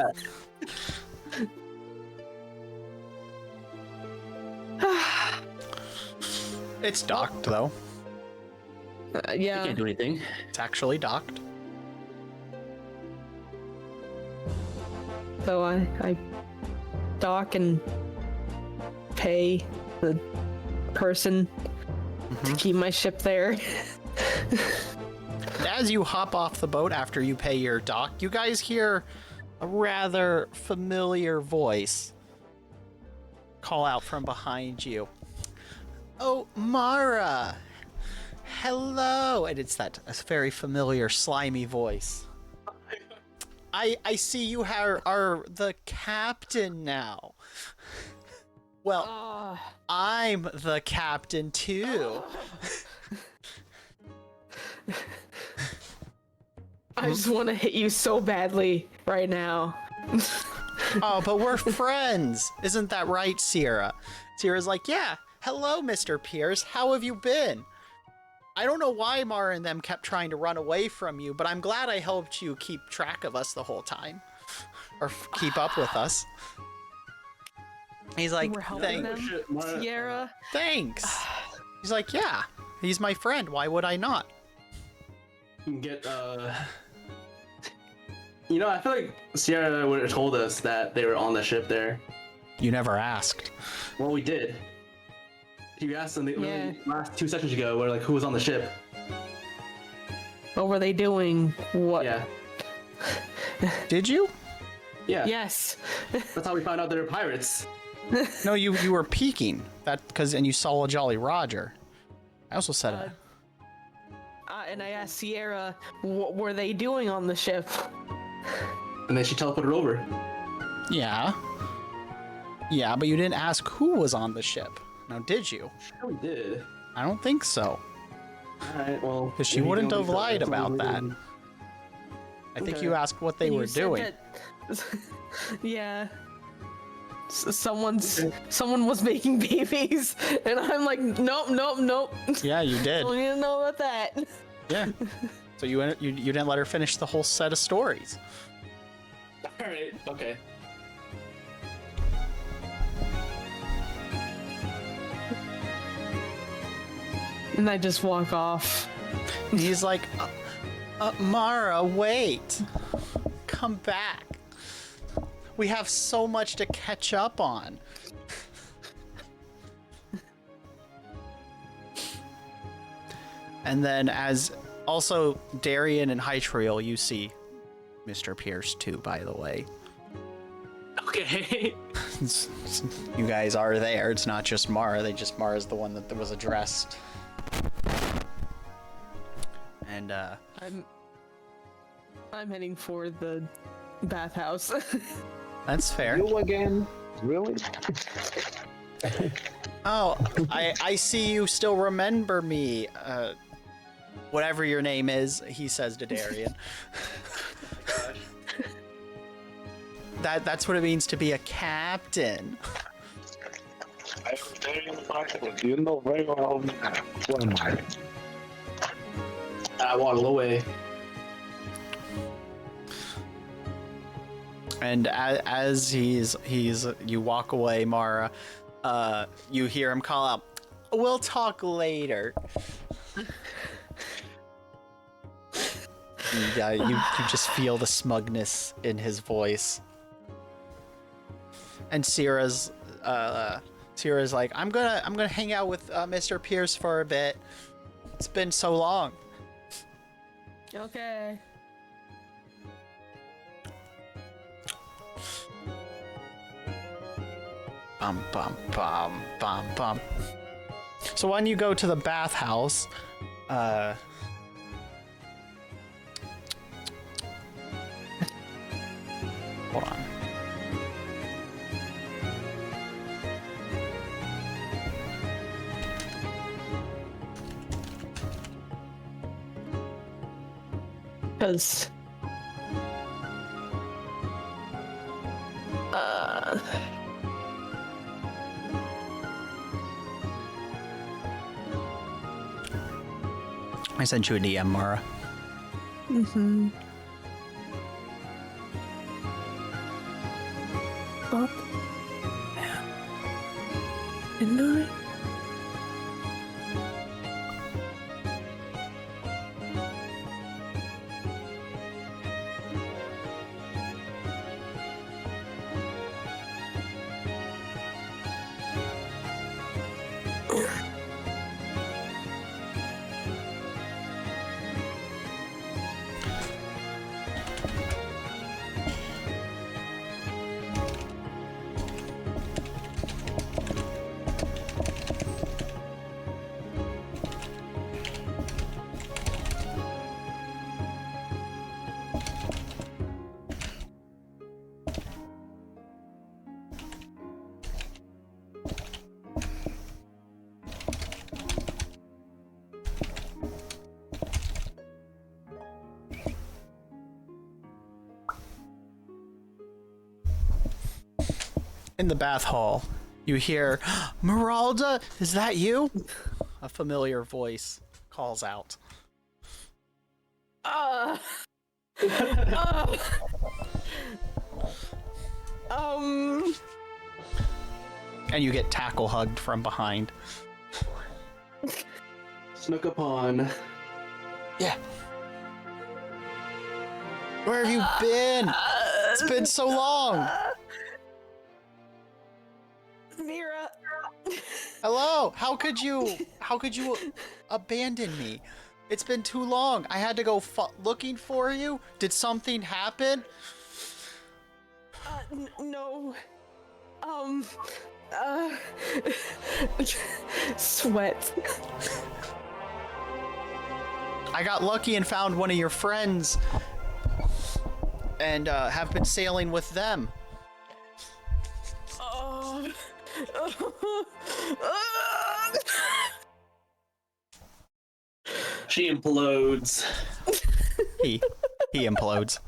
It's docked, though. Yeah. Can't do anything. It's actually docked. So I dock and pay the person to keep my ship there. As you hop off the boat after you pay your dock, you guys hear a rather familiar voice call out from behind you. Oh, Mara! Hello! And it's that very familiar, slimy voice. I see you are the captain now. Well, I'm the captain too. I just want to hit you so badly right now. Oh, but we're friends. Isn't that right, Sierra? Sierra's like, yeah, hello, Mr. Pierce. How have you been? I don't know why Mara and them kept trying to run away from you, but I'm glad I helped you keep track of us the whole time. Or keep up with us. He's like, We're helping thanks. them, Sierra. Thanks. He's like, yeah, he's my friend. Why would I not? Get You know, I feel like Sierra would have told us that they were on the ship there. You never asked. Well, we did. You asked them Yeah. last 2 sessions ago, where like who was on the ship. What were they doing? What? Yeah. Did you? Yeah. Yes. That's how we found out they were pirates. No, you were peeking. And you saw a Jolly Roger. I also said it. And I asked Sierra, what were they doing on the ship? And then she teleported over. Yeah. Yeah, but you didn't ask who was on the ship. Now, did you? Sure we did. I don't think so. Alright, well... Because she maybe wouldn't don't have be so- lied that's about what we that. did. I think Okay. you asked what they You were said doing. that- yeah. Someone was making babies, and I'm like, nope. Yeah, you did. Don't need to know about that. Yeah. So you didn't let her finish the whole set of stories. Alright, okay. And I just walk off. He's like, Mara, wait. Come back. We have so much to catch up on. And then as also Darian and Hytriel, you see Mr. Pierce too, by the way. Okay. You guys are there. It's not just Mara. Mara's the one that was addressed. And I'm heading for the bathhouse. that's fair. You again? Really? Oh, I see you still remember me. Whatever your name is, he says to Darian. That's what it means to be a captain. I'm very impressed. You know very well who am I. I waddle away. And as you walk away, Mara, you hear him call out, "We'll talk later." And, you just feel the smugness in his voice. And Sierra's like, I'm gonna hang out with Mr. Pierce for a bit. It's been so long. Okay. Bum bum bum bum bum. So when you go to the bathhouse, hold on. Because I sent you a DM, Mara. mm-hmm. Up and I. In the bath hall, you hear, "Meralda, is that you?" A familiar voice calls out. Uh, And you get tackle hugged from behind. Snook upon. Yeah. Where have you been? It's been so long. Mira. Hello. How could you abandon me? It's been too long. I had to go looking for you. Did something happen? No. Sweat. I got lucky and found one of your friends and have been sailing with them. She implodes. He implodes.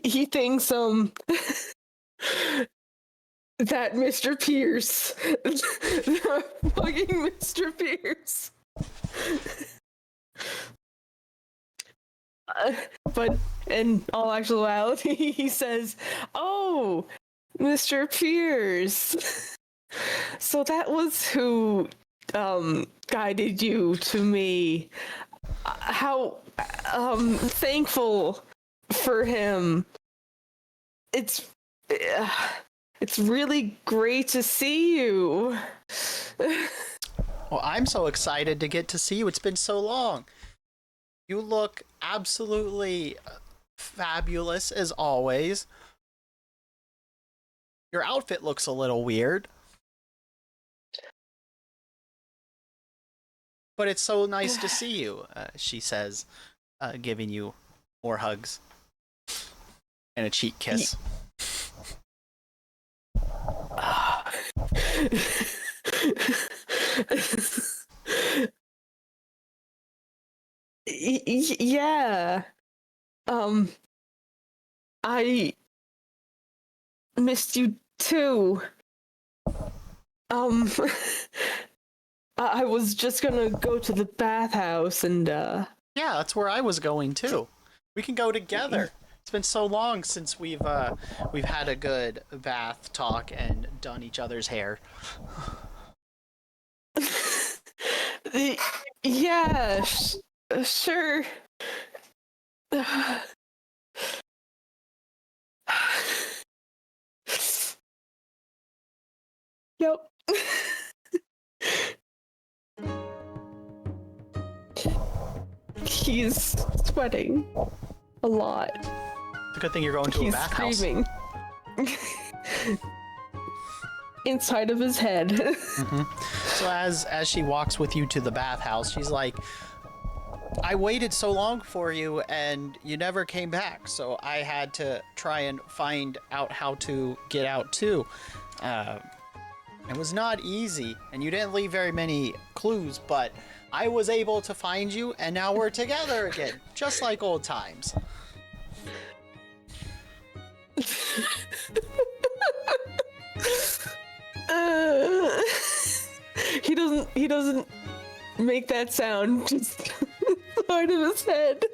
He thinks that Mr. Pierce, fucking Mr. Pierce. But in all actuality, he says, "Oh, Mr. Pierce. So that was who guided you to me. How thankful for him. It's really great to see you." Well, I'm so excited to get to see you. It's been so long. You look absolutely fabulous as always. Your outfit looks a little weird. But it's so nice to see you, she says, giving you more hugs and a cheek kiss. Yeah. I missed you too. I was just gonna go to the bathhouse and Yeah, that's where I was going too. We can go together. It's been so long since we've had a good bath talk and done each other's hair. yeah, sure. Yep. He's sweating a lot. It's a good thing you're going to a He's bathhouse. screaming. Inside of his head. So as she walks with you to the bathhouse, she's like, I waited so long for you and you never came back, so I had to try and find out how to get out too. It was not easy, and you didn't leave very many clues, but I was able to find you, and now we're together again, just like old times. He doesn't make that sound, just part of his head.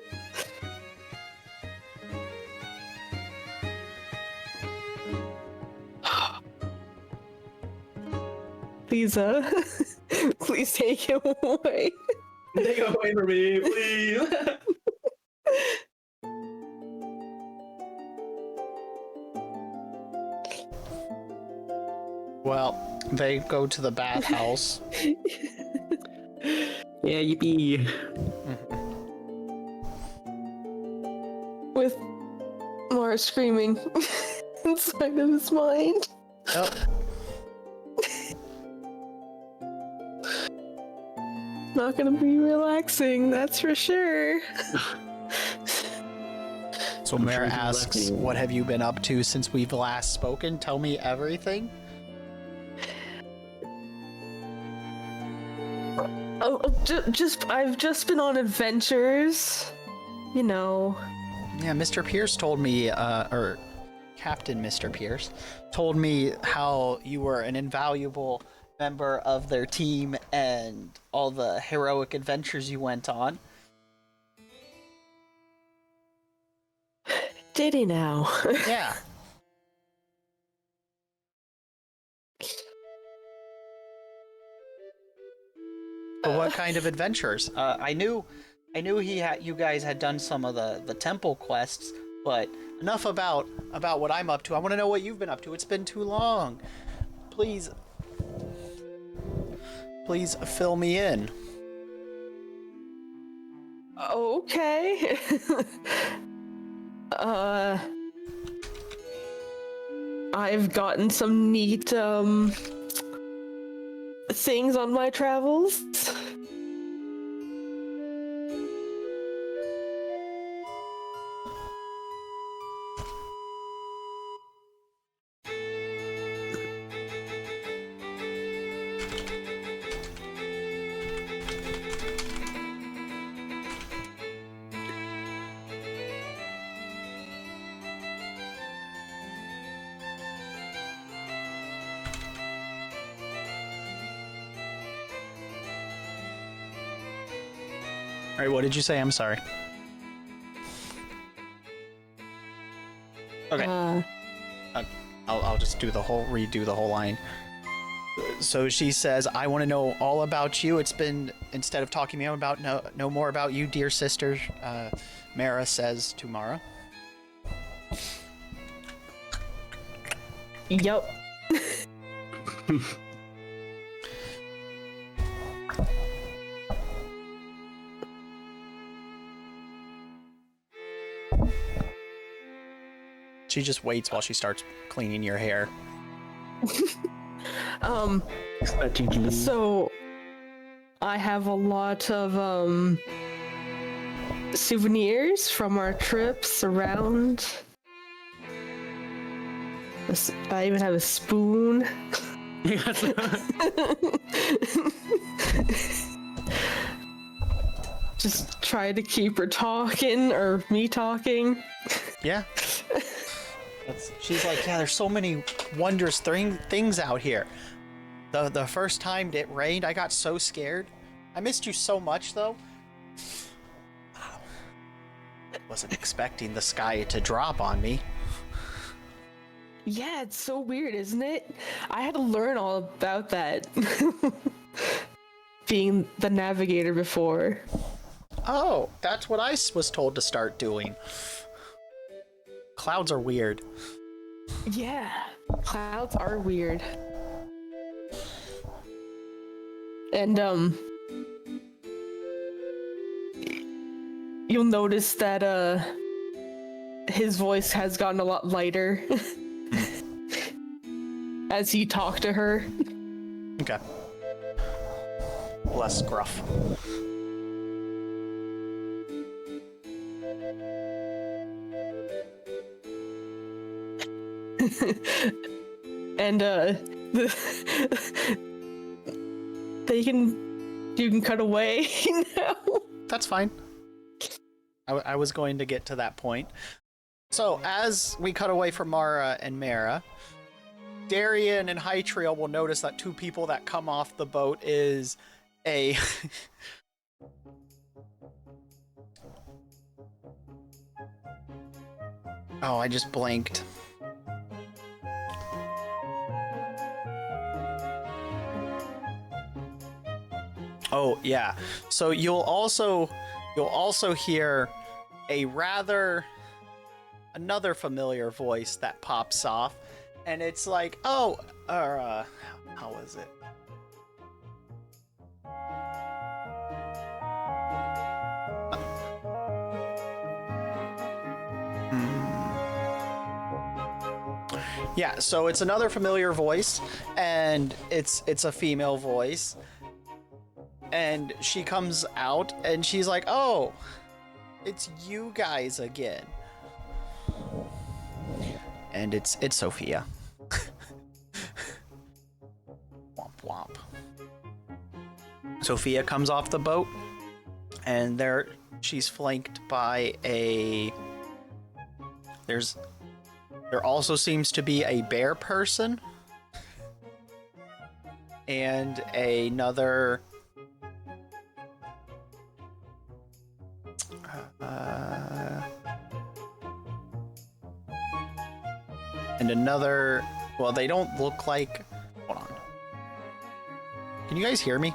Please, please take him away. Take it away from me, please. Well, they go to the bathhouse. Yeah, yippee. With Mara screaming inside of his mind. Yep. Not gonna be relaxing, that's for sure. So Mara asks, what have you been up to since we've last spoken? Tell me everything. I've just been on adventures, you know. Yeah, Mr. Pierce told me, or Captain Mr. Pierce, told me how you were an invaluable member of their team and all the heroic adventures you went on. Did he now? Yeah. But what kind of adventures? I knew you guys had done some of the temple quests, but enough about what I'm up to. I want to know what you've been up to. It's been too long. Please fill me in. Okay. I've gotten some neat things on my travels. All right, what did you say? I'm sorry. Okay. I'll just redo the whole line. So she says, I want to know all about you. It's been, instead of talking to me about know more about you, dear sister, Mara says to Mara. Yup. She just waits while she starts cleaning your hair. So I have a lot of souvenirs from our trips around. I even have a spoon. Just try to keep her talking, or me talking. Yeah. She's like, yeah, there's so many wondrous things out here. The first time it rained, I got so scared. I missed you so much, though. Wow. Wasn't expecting the sky to drop on me. Yeah, it's so weird, isn't it? I had to learn all about that. Being the navigator before. Oh, that's what I was told to start doing. Clouds are weird. Yeah, clouds are weird. And you'll notice that his voice has gotten a lot lighter as he talked to her. Okay. Less gruff. And you can cut away now. That's fine. I was going to get to that point. So as we cut away from Mara and Mara, Darian and Hytriel will notice that two people that come off the boat is a oh, I just blanked. Oh, yeah. So you'll also hear another familiar voice that pops off, and it's like, oh, or how was it? Yeah, so it's another familiar voice, and it's a female voice. And she comes out and she's like, oh, it's you guys again. And it's Sophia. Womp womp. Sophia comes off the boat, and she's flanked by there also seems to be a bear person and another well, they don't look like, hold on. Can you guys hear me?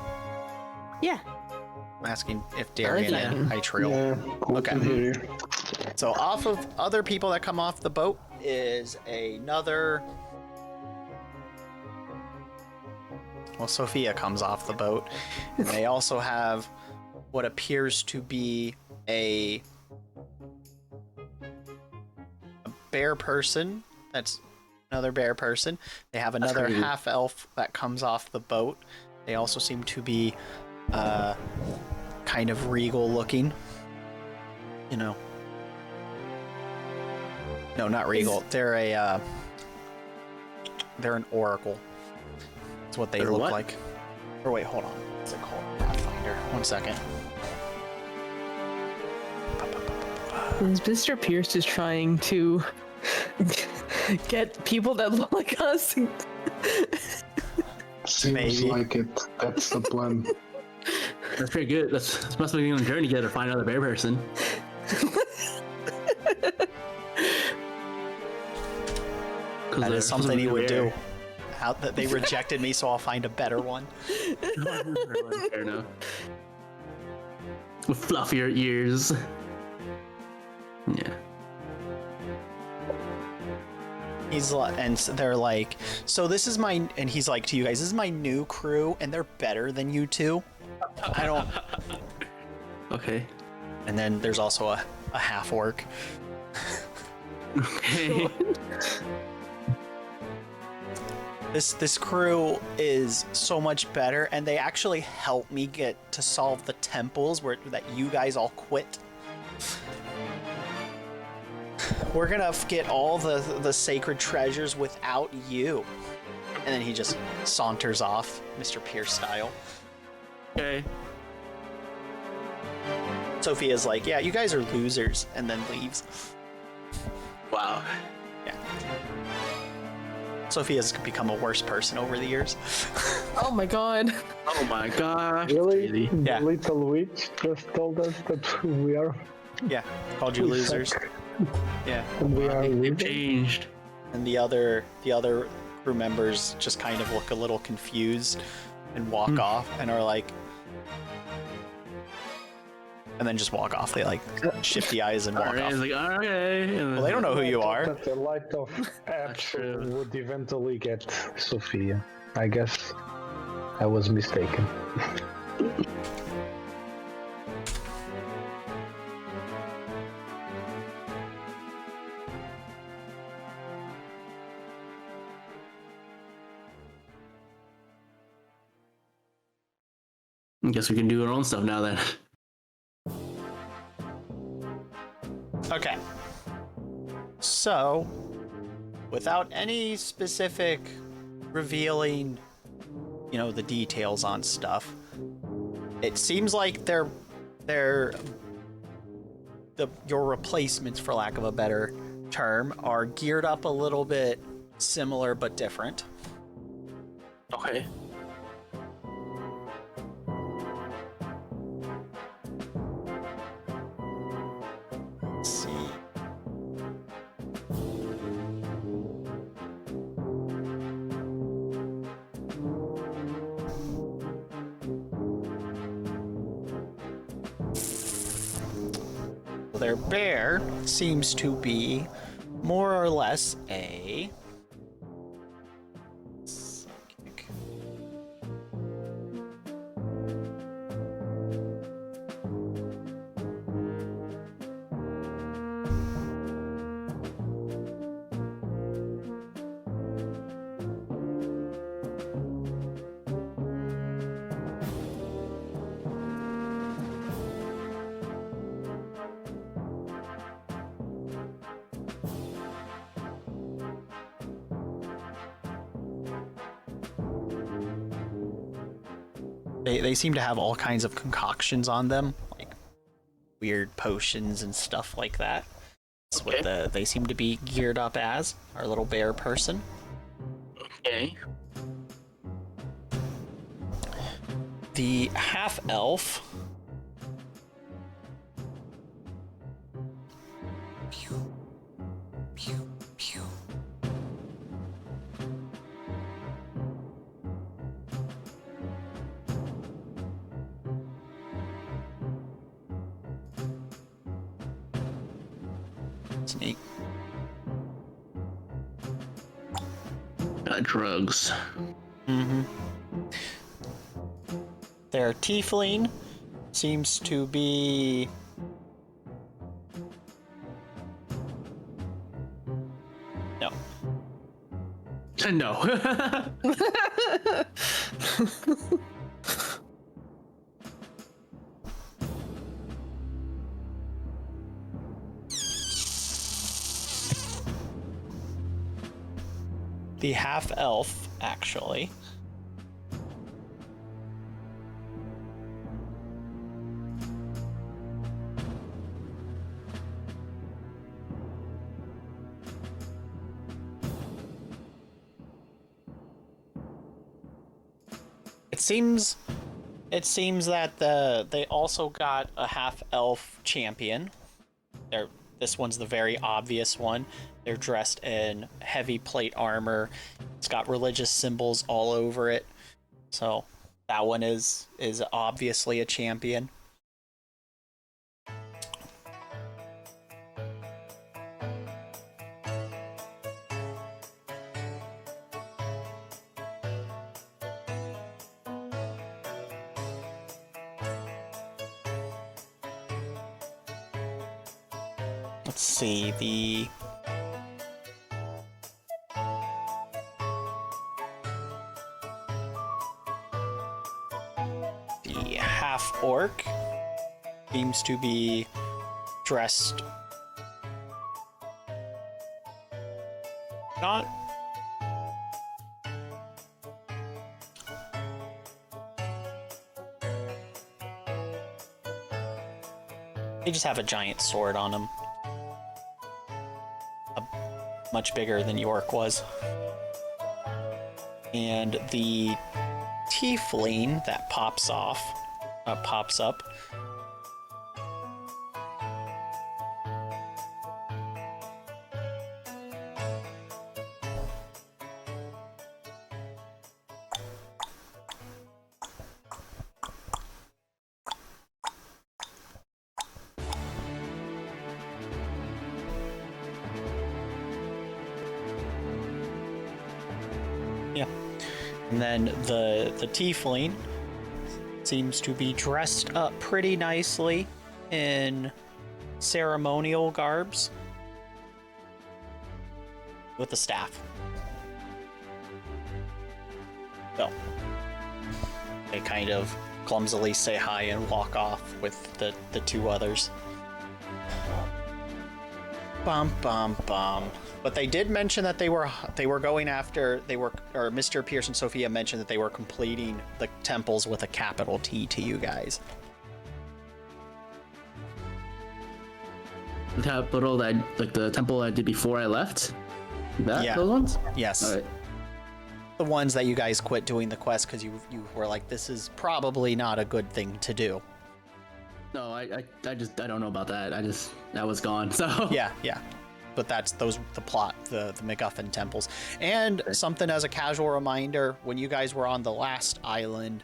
Yeah. I'm asking if Darian and Hytriel. Yeah, Okay. to hear you. So off of other people that come off the boat is another. Well, Sophia comes off the boat, and they also have what appears to be a bear person. That's another bear person. They have another half elf that comes off the boat. They also seem to be kind of regal looking. You know. No, not regal. They're an oracle. That's what they look like. Or wait, hold on. What's it called? Pathfinder. 1 second. Mr. Pierce is trying to get people that look like us. Seems Maybe. like it. That's the plan. That's pretty good. That's must be on a journey together to find another bear person. That is something he would do. Out that they rejected me, so I'll find a better one. Fair enough. With fluffier ears. Yeah. He's like, and they're like, so this is my, and he's like to you guys, this is my new crew, and they're better than you two. I don't. Okay. And then there's also a half orc. Okay. This crew is so much better, and they actually help me get to solve the temples that you guys all quit. We're gonna get all the sacred treasures without you. And then he just saunters off, Mr. Pierce style. Okay. Sophia's like, yeah, you guys are losers, and then leaves. Wow. Yeah. Sophia's become a worse person over the years. Oh my god. Oh my gosh. Really? Yeah. The little witch just told us that we are. Yeah, called you we losers. suck, Yeah. and we are They've losers. changed. And the other crew members just kind of look a little confused and walk off and are like, and then just walk off. They like shift the eyes and walk Alright, off. it's like, okay. Well, they don't know who you I are. thought that the light of true. Absol would eventually get Sophia. I guess I was mistaken. I guess we can do our own stuff now then. Okay. So, without any specific revealing, the details on stuff, it seems like your replacements, for lack of a better term, are geared up a little bit similar but different. Okay. Let's see. Their bear seems to be more or less a psychic. They seem to have all kinds of concoctions on them, like weird potions and stuff like that. That's what they seem to be geared up as, our little bear person. Okay. The half-elf. Sneak. Got drugs. Mm-hmm. Their tiefling seems to be no. No. The half-elf, actually. It seems that they also got a half-elf champion. This one's the very obvious one. They're dressed in heavy plate armor. It's got religious symbols all over it. So that one is obviously a champion. Let's see, orc seems to be dressed not they just have a giant sword on them. Much bigger than York was. And the tiefling that pops up. Yeah. And then the tiefling seems to be dressed up pretty nicely in ceremonial garbs with a staff. So they kind of clumsily say hi and walk off with the two others. Bum bum bum. But they did mention that they were going after or Mr. Pierce and Sophia mentioned that they were completing the temples with a capital T to you guys. The capital that like the temple I did before I left. Yeah. Those ones. Yes. All right. The ones that you guys quit doing the quest because you were like, this is probably not a good thing to do. No, I don't know about that. That was gone. So Yeah. But that's the plot, the MacGuffin temples. And something as a casual reminder, when you guys were on the last island,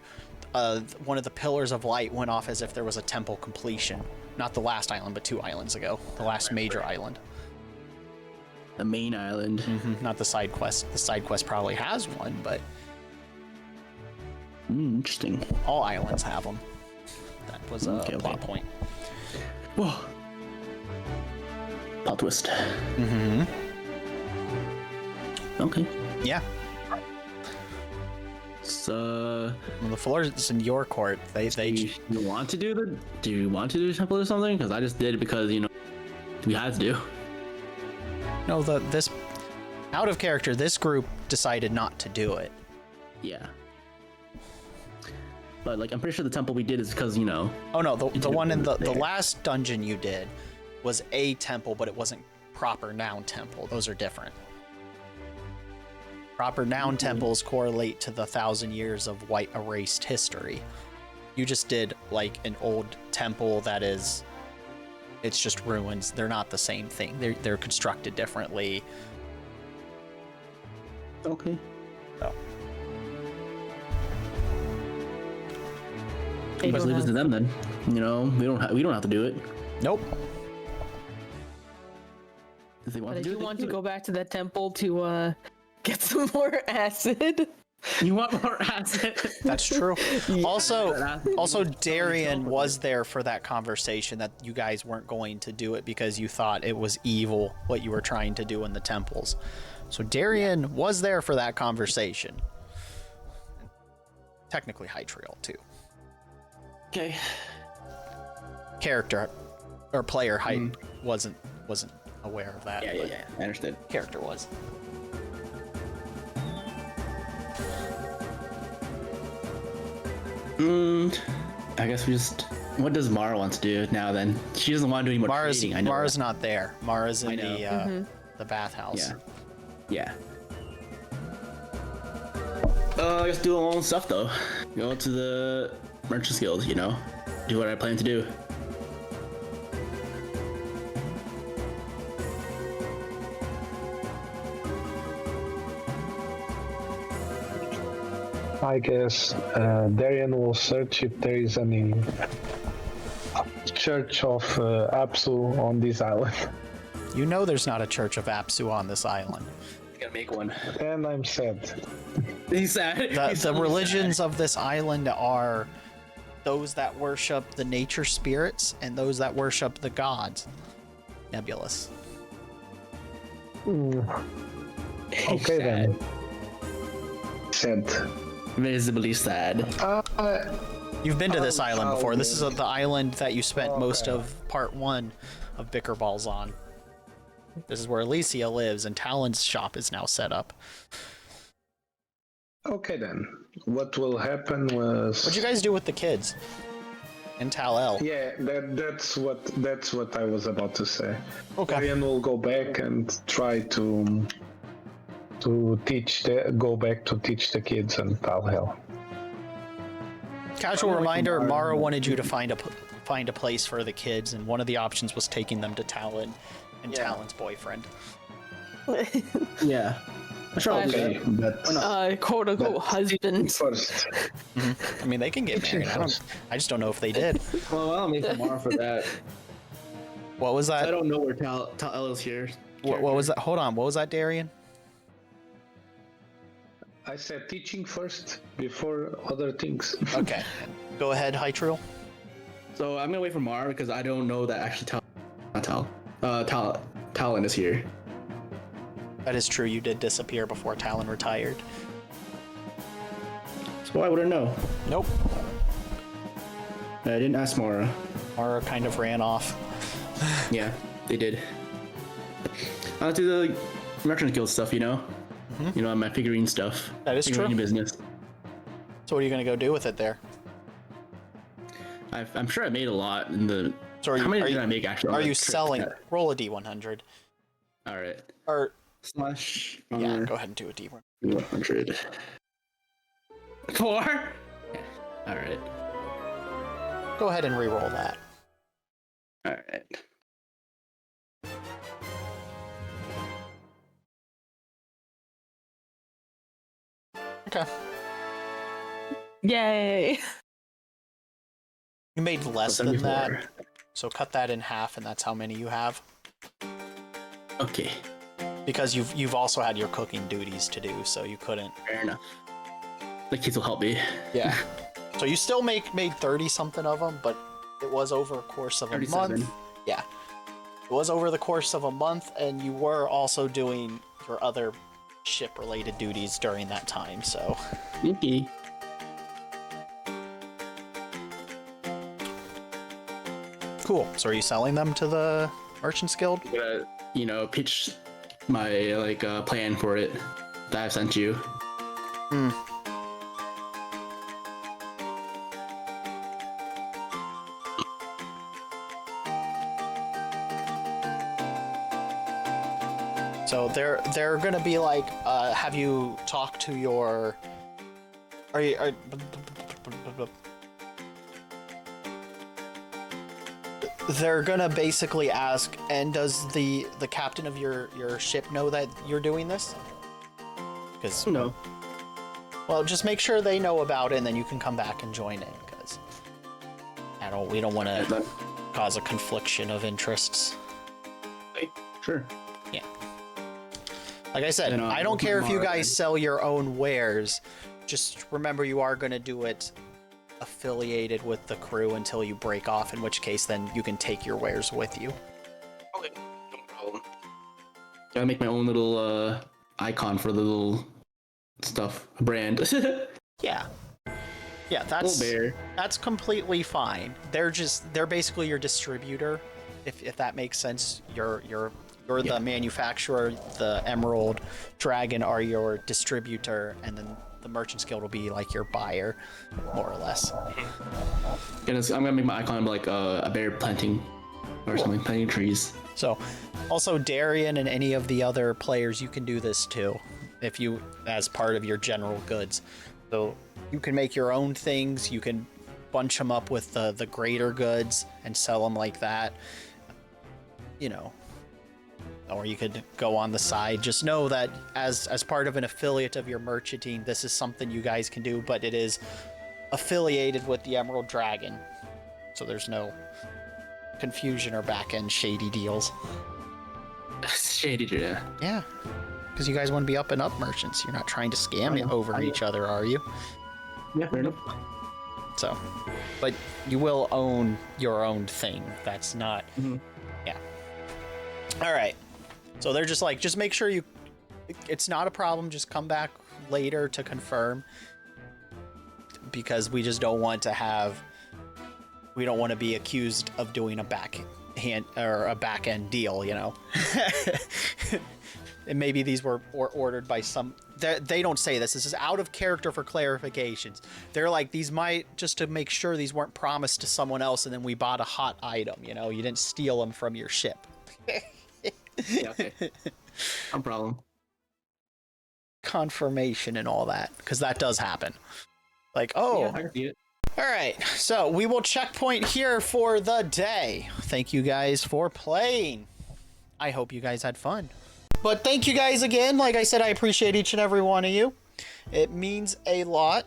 one of the pillars of light went off as if there was a temple completion. Not the last island, but 2 islands ago. The last major island. The main island. Mm-hmm. Not the side quest. The side quest probably has one, but Interesting. all islands have them. That was a plot point. Whoa. Plot twist. Mm-hmm. Okay. Yeah. So Well, the floor is in your court. do you want to do the temple or something? Because I just did it because we had to do. No, this out of character. This group decided not to do it. Yeah. But like I'm pretty sure the temple we did is because Oh no, the one in the there. last dungeon you did was a temple, but it wasn't proper noun temple. Those are different. Proper noun temples correlate to the 1,000 years of white erased history. You just did like an old temple that is, it's just ruins. They're not the same thing. They're constructed differently. Okay. So. Let's leave it to them then. We don't have to do it. Nope. If they want But to if do you it, want they to do go back to that temple to get some more acid. it. You want more acid? That's true. Also, Acid. Darian was there for that conversation that you guys weren't going to do it because you thought it was evil what you were trying to do in the temples. So Darian was there for that conversation. Technically Hytriel too. Okay. Character or player height wasn't aware of that. but Yeah. I understood. Character was. I guess we just. What does Mara want to do now? Then she doesn't want to do any more trading. I know. Mara's that. not there. Mara's in I know. the bathhouse. Yeah. I guess do our own stuff though. Go to the Merchants Guild. Do what I plan to do. I guess Darian will search if there is any church of Apsu on this island. You know there's not a church of Apsu on this island. Gotta make one. And I'm sad. He's sad. The religions of this island are those that worship the nature spirits and those that worship the gods. Nebulous. Okay then. Sad. Visibly sad. You've been to this island how before. This is many? the island that you spent most Okay. of part 1 of BickerBallZ on. This is where Alicia lives, and Talon's shop is now set up. Okay then. What will happen was. What'd you guys do with the kids? In Tal-El? Yeah, that's what I was about to say. Okay. Arian will go back and try to go back to teach the kids and all hell. Casual reminder, Mara wanted you to find a place for the kids, and one of the options was taking them to Talon and Talon's boyfriend. Yeah. Sure, I'll do Okay, that. but Quote unquote husband. first, I mean, they can get married. I just don't know if they did. Well, I'll make tomorrow for that. What was I that? don't know where Tal is here. What was that? Hold on. What was that, Darian? I said teaching first before other things. Okay. Go ahead, Hytrul. So I'm gonna wait for Mara because I don't know that actually Talon is here. That is true. You did disappear before Talon retired. So I wouldn't know. Nope. I didn't ask Mara. Mara kind of ran off. Yeah, they did. I'll do the Merchant Guild stuff, you know? You know, my figurine stuff. That is figurine true. business. So what are you going to go do with it there? I'm sure I made a lot in the... So are you, How many are did you, I make actually? are you selling? Yeah. Roll a D100. Alright. Or, Slash... yeah, go ahead and do a D100. 100. 4? Alright. Go ahead and re-roll that. Alright. Okay. Yay. You made less than 74. that, so cut that in half, and that's how many you have. Okay. Because you've also had your cooking duties to do, so you couldn't. Fair enough. The kids will help me. Yeah. So you still made 30 something of them, but it was over a course of a 37. month. Yeah. It was over the course of a month, and you were also doing your other ship-related duties during that time, so. Okay. Cool. So are you selling them to the Merchants Guild? I'm gonna, you know, pitch my plan for it that I've sent you. So they're gonna be like, have you talked to your? They're gonna basically ask, and does the captain of your ship know that you're doing this? Because No. well, just make sure they know about it, and then you can come back and join in. Because we don't want to cause a confliction of interests. Sure. Yeah. Like I said, And, I don't care if you Mara guys then. sell your own wares. Just remember you are going to do it affiliated with the crew until you break off, in which case then you can take your wares with you. Okay. No problem. Gotta make my own little icon for the little stuff brand. Yeah. Yeah, Little bear. that's completely fine. They're basically your distributor, if that makes sense. You're the manufacturer, the Emerald Dragon are your distributor, and then the Merchants Guild will be like your buyer, more or less. I'm gonna make my icon like a bear planting or something, planting trees. So, also Darian and any of the other players, you can do this too, if you, as part of your general goods. So you can make your own things. You can bunch them up with the greater goods and sell them like that. You know, or you could go on the side. Just know that as part of an affiliate of your merchanting, this is something you guys can do, but it is affiliated with the Emerald Dragon, so there's no confusion or back-end shady deals. Shady, yeah. Yeah, because you guys want to be up and up merchants. You're not trying to scam it over each other, are you? Yeah, fair enough. So, but you will own your own thing. That's not. Yeah. All right. So they're just like, just make sure it's not a problem. Just come back later to confirm. because we just don't want to have. We don't want to be accused of doing a backhand or a back end deal, you know. And maybe these were ordered by some. They don't say this. This is out of character for clarifications. They're like, these might, just to make sure these weren't promised to someone else and then we bought a hot item, you know? You didn't steal them from your ship. Yeah, okay. No problem. Confirmation and all that, because that does happen. Like, oh. Yeah, I can see it. All right, so we will checkpoint here for the day. Thank you guys for playing. I hope you guys had fun. But thank you guys again. Like I said, I appreciate each and every one of you. It means a lot,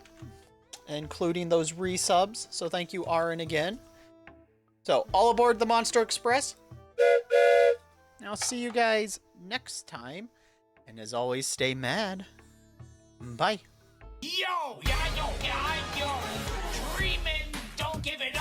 including those resubs. So thank you, Auron, again. So all aboard the Monster Express. And I'll see you guys next time. And as always, stay mad. Bye. Yo, dreaming, don't give it